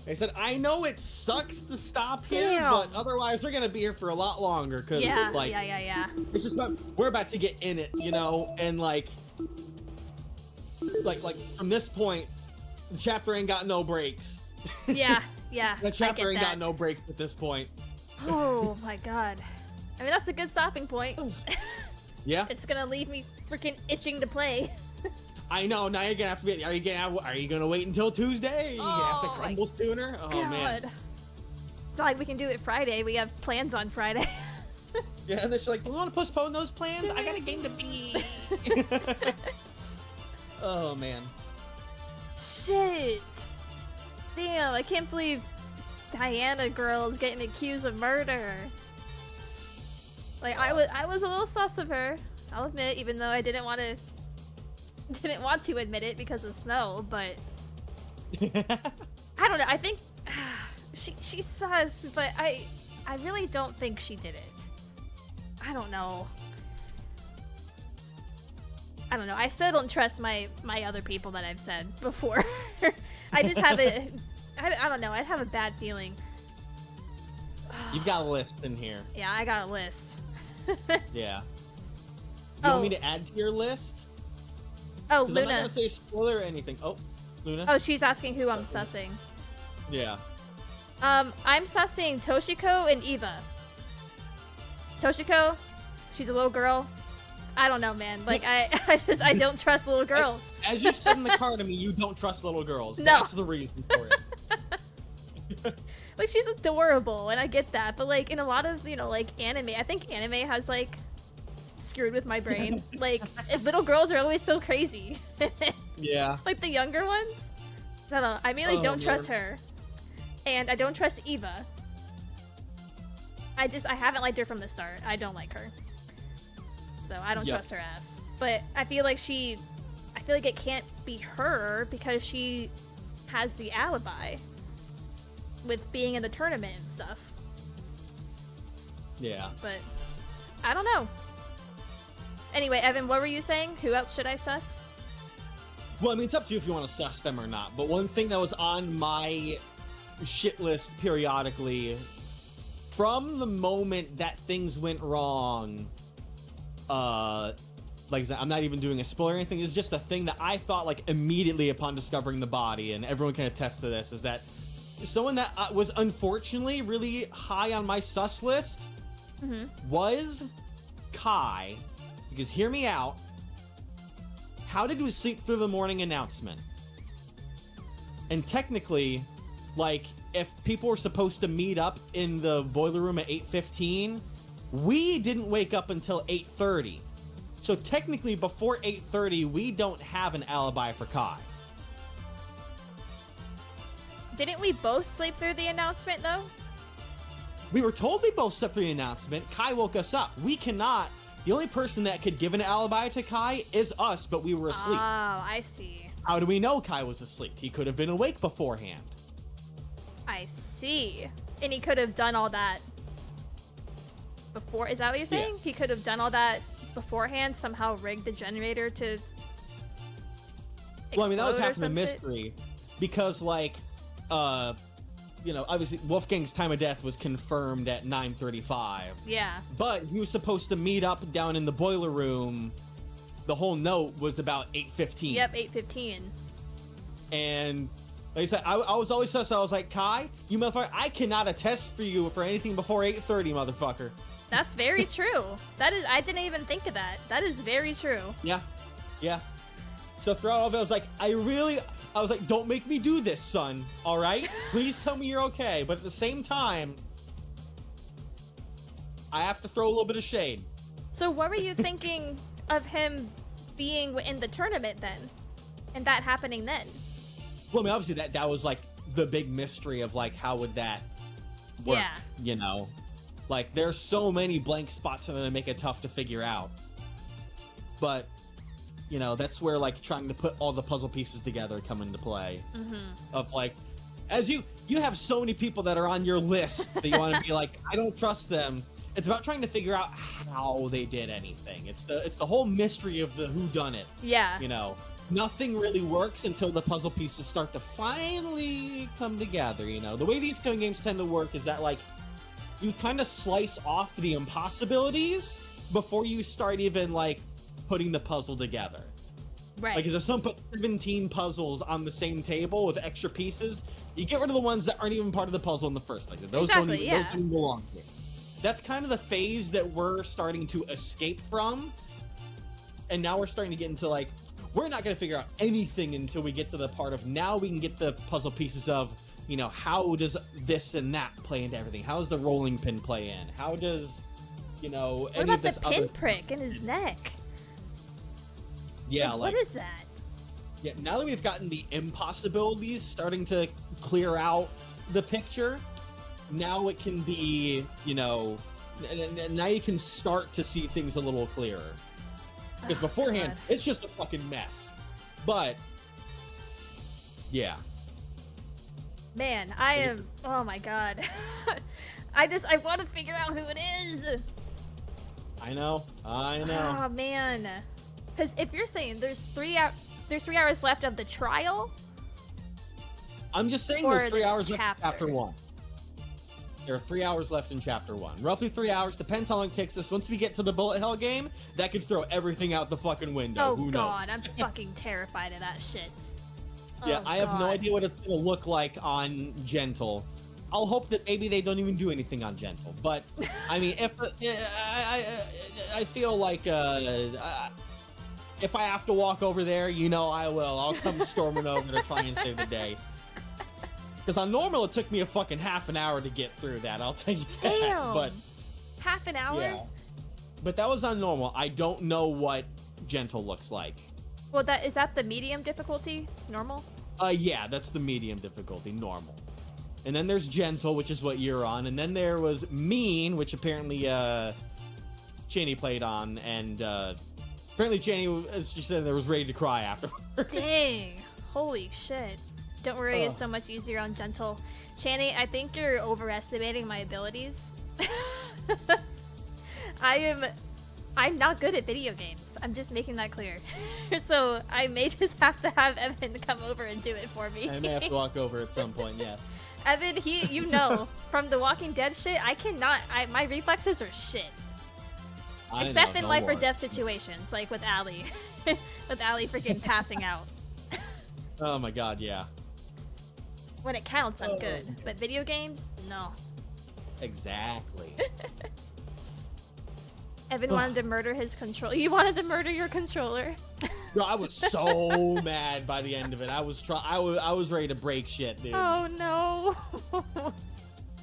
S2: I said, I know it sucks to stop here,
S1: Damn.
S2: but otherwise we're gonna be here for a lot longer because,
S1: Yeah,
S2: like,
S1: yeah.
S2: it's just we're about to get in it, you know, and like from this point, the chapter ain't got no breaks.
S1: Yeah.
S2: The chapter
S1: I
S2: ain't
S1: get
S2: got no breaks at this point.
S1: Oh my god. I mean, that's a good stopping point.
S2: Yeah.
S1: It's gonna leave me freaking itching to play.
S2: I know. Now you're gonna have to be. Are you gonna wait until Tuesday? Are you gonna have to crumble sooner? Oh man.
S1: It's not like we can do it Friday. We have plans on Friday.
S2: Yeah, and they're like, do we want to postpone those plans? I got a game to beat. Oh man.
S1: Shit. Damn, I can't believe Diana girl is getting accused of murder. Like I was a little sus of her, I'll admit, even though I didn't want to admit it because of Snow, but I don't know. I think she's sus, but I really don't think she did it. I don't know. I still don't trust my other people that I've said before. I just have I don't know. I have a bad feeling.
S2: You've got a list in here.
S1: Yeah, I got a list.
S2: Yeah. You want me to add to your list?
S1: Oh,
S2: 'Cause
S1: Luna.
S2: I'm not gonna say spoiler or anything. Oh, Luna.
S1: Oh, she's asking who I'm sussing.
S2: Yeah.
S1: I'm sussing Toshiko and Eva. Toshiko, she's a little girl. I don't know, man. Like I don't trust little girls.
S2: As you said in the car to me, you don't trust little girls.
S1: No.
S2: That's the reason for it.
S1: Like, she's adorable, and I get that, but like in a lot of like anime, I think anime has like screwed with my brain. Like, if little girls are always so crazy.
S2: Yeah.
S1: Like the younger ones. I don't know. I mainly don't trust her, and I don't trust Eva. I haven't liked her from the start. I don't like her, so I don't trust her ass. But I feel like it can't be her because she has the alibi with being in the tournament and stuff.
S2: Yeah.
S1: But I don't know. Anyway, Evan, what were you saying? Who else should I suss?
S2: Well, I mean, it's up to you if you want to suss them or not. But one thing that was on my shit list periodically, from the moment that things went wrong, like I said, I'm not even doing a spoiler or anything. It's just a thing that I thought, like, immediately upon discovering the body, and everyone can attest to this, is that someone that was unfortunately really high on my sus list was Kai. Because hear me out. How did we sleep through the morning announcement? And technically, like, if people were supposed to meet up in the boiler room at 8:15, we didn't wake up until 8:30. So technically, before 8:30, we don't have an alibi for Kai.
S1: Didn't we both sleep through the announcement, though?
S2: We were told we both slept through the announcement. Kai woke us up. We cannot. The only person that could give an alibi to Kai is us, but we were asleep.
S1: Oh, I see.
S2: How do we know Kai was asleep? He could have been awake beforehand.
S1: I see. And he could have done all that before. Is that what you're saying?
S2: Yeah.
S1: He could have done all that beforehand, somehow rigged the generator to
S2: Well, I mean, that was
S1: explode or
S2: half of the
S1: some shit?
S2: mystery. Because, like, you know, obviously Wolfgang's time of death was confirmed at 9:35.
S1: Yeah.
S2: But he was supposed to meet up down in the boiler room. The whole note was about 8:15.
S1: Yep, 8:15.
S2: And like I said, I was always sus. I was like, Kai, you motherfucker, I cannot attest for you for anything before 8:30, motherfucker.
S1: That's very true. That is, I didn't even think of that. That is very true.
S2: Yeah. Yeah. So throughout all of it, I was like, I was like, don't make me do this, son. All right? Please tell me you're okay. But at the same time, I have to throw a little bit of shade.
S1: So what were you thinking of him being in the tournament then? And that happening then?
S2: Well, I mean, obviously that was like the big mystery of like, how would that work?
S1: Yeah.
S2: You know? Like, there's so many blank spots in there that make it tough to figure out. But, you know, that's where like trying to put all the puzzle pieces together come into play.
S1: Mm-hmm.
S2: Of like, as you have so many people that are on your list that you want to be like, I don't trust them. It's about trying to figure out how they did anything. It's the whole mystery of the whodunit.
S1: Yeah.
S2: You know, nothing really works until the puzzle pieces start to finally come together. You know, the way these kind of games tend to work is that like you kind of slice off the impossibilities before you start even like putting the puzzle together.
S1: Right.
S2: Like, if some put 17 puzzles on the same table with extra pieces, you get rid of the ones that aren't even part of the puzzle in the first place. Those
S1: Exactly,
S2: those
S1: yeah.
S2: don't belong here. That's kind of the phase that we're starting to escape from. And now we're starting to get into like, we're not going to figure out anything until we get to the part of now we can get the puzzle pieces of, you know, how does this and that play into everything? How does the rolling pin play in? How does, you know,
S1: What
S2: any
S1: about
S2: of this
S1: the
S2: other...
S1: pinprick in his neck?
S2: Yeah,
S1: What is that?
S2: Yeah, now that we've gotten the impossibilities starting to clear out the picture, now it can be, you know, now you can start to see things a little clearer. Because beforehand,
S1: God.
S2: it's just a fucking mess. But, yeah.
S1: Man, I am. Oh my god. I want to figure out who it is.
S2: I know.
S1: Oh man. Because if you're saying there's 3 hours left of the trial,
S2: I'm just saying
S1: or
S2: there's 3
S1: the
S2: hours left in
S1: chapter?
S2: chapter 1. There are 3 hours left in chapter 1. Roughly 3 hours. Depends how long it takes us. Once we get to the bullet hell game, that could throw everything out the fucking window.
S1: oh
S2: Who
S1: god,
S2: knows?
S1: I'm fucking terrified of that shit.
S2: Yeah,
S1: Oh,
S2: I have no
S1: God.
S2: idea what it's gonna look like on Gentle. I'll hope that maybe they don't even do anything on Gentle. But I mean, if I feel like if I have to walk over there, you know I will. I'll come storming over to try and save the day. Because on normal, it took me a fucking half an hour to get through that. I'll tell you that.
S1: Damn.
S2: But
S1: Half an hour?
S2: yeah, but that was on normal. I don't know what Gentle looks like.
S1: Well, is that the medium difficulty? Normal?
S2: Yeah, that's the medium difficulty, normal. And then there's Gentle, which is what you're on. And then there was Mean, which apparently Cheney played on. And apparently Cheney, as she said, was ready to cry afterwards.
S1: Dang. Holy shit. Don't worry, it's so much easier on Gentle. Shani, I think you're overestimating my abilities. I'm not good at video games. I'm just making that clear. So I may just have to have Evan come over and do it for me.
S2: I may have to walk over at some point, yes.
S1: Evan, you know, from the Walking Dead shit, I cannot, my reflexes are shit. Except in life or death situations, like with Allie. With Allie freaking passing out.
S2: Oh my god, yeah.
S1: When it counts, I'm good. But video games, no.
S2: Exactly.
S1: Evan wanted to murder his controller. You wanted to murder your controller?
S2: Bro, I was so mad by the end of it. I was ready to break shit, dude.
S1: Oh no.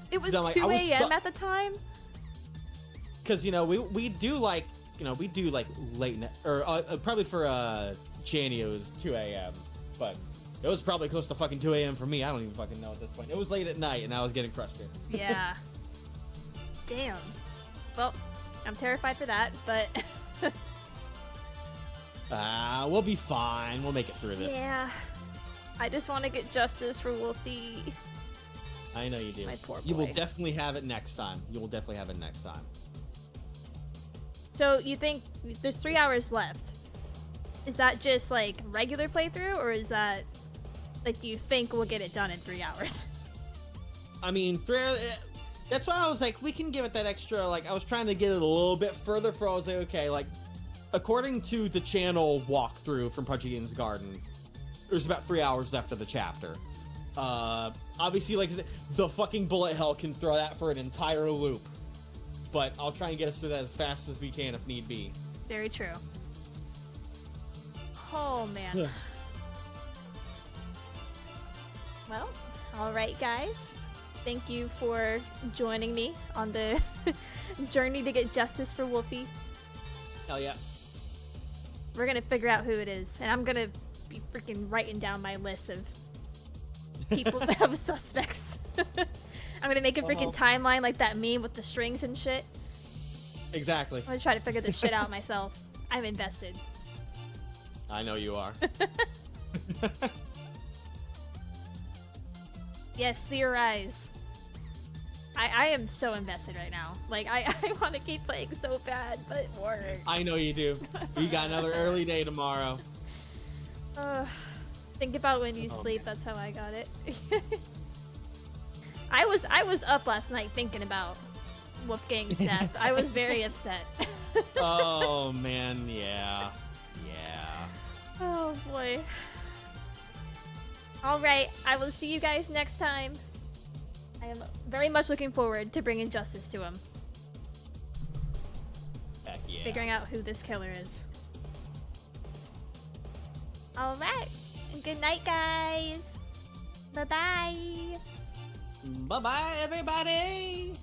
S1: It was 2 a.m. at the time?
S2: Because, you know, we do like, you know, we do like late night, or probably for Chaney it was 2 a.m. But It was probably close to fucking 2 a.m. for me. I don't even fucking know at this point. It was late at night, and I was getting frustrated.
S1: Yeah. Damn. Well, I'm terrified for that, but...
S2: We'll be fine. We'll make it through this.
S1: Yeah. I just want to get justice for Wolfie.
S2: I know you do.
S1: My poor
S2: You will
S1: boy.
S2: definitely have it next time. You will definitely have it next time.
S1: So you think there's 3 hours left? Is that just like regular playthrough, or is that like, do you think we'll get it done in 3 hours?
S2: I mean, that's why I was like, we can give it that extra. Like, I was trying to get it a little bit further. I was like, okay, like, according to the channel walkthrough from Punchigan's Garden, there's about 3 hours left of the chapter. Obviously, like, the fucking bullet hell can throw that for an entire loop. But I'll try and get us through that as fast as we can if need be.
S1: Very true. Oh, man.
S2: Yeah.
S1: Well, all right, guys. Thank you for joining me on the journey to get justice for Wolfie.
S2: Hell yeah.
S1: We're gonna figure out who it is, and I'm gonna be freaking writing down my list of people that have suspects. I'm gonna make a freaking timeline like that meme with the strings and shit.
S2: Exactly.
S1: I'm gonna try to figure this shit out myself. I'm invested.
S2: I know you are.
S1: Yes, theorize. I am so invested right now. Like, I want to keep playing so bad, but it works.
S2: I know you do. You got another early day tomorrow.
S1: Think about when you sleep. That's how I got it. I was up last night thinking about Wolfgang's death. I was very upset.
S2: Oh, man. Yeah. Yeah.
S1: Oh, boy. All right. I will see you guys next time. I am very much looking forward to bringing justice to him.
S2: Heck yeah.
S1: Figuring out who this killer is. All right. Good night, guys. Bye-bye.
S2: Bye-bye, everybody.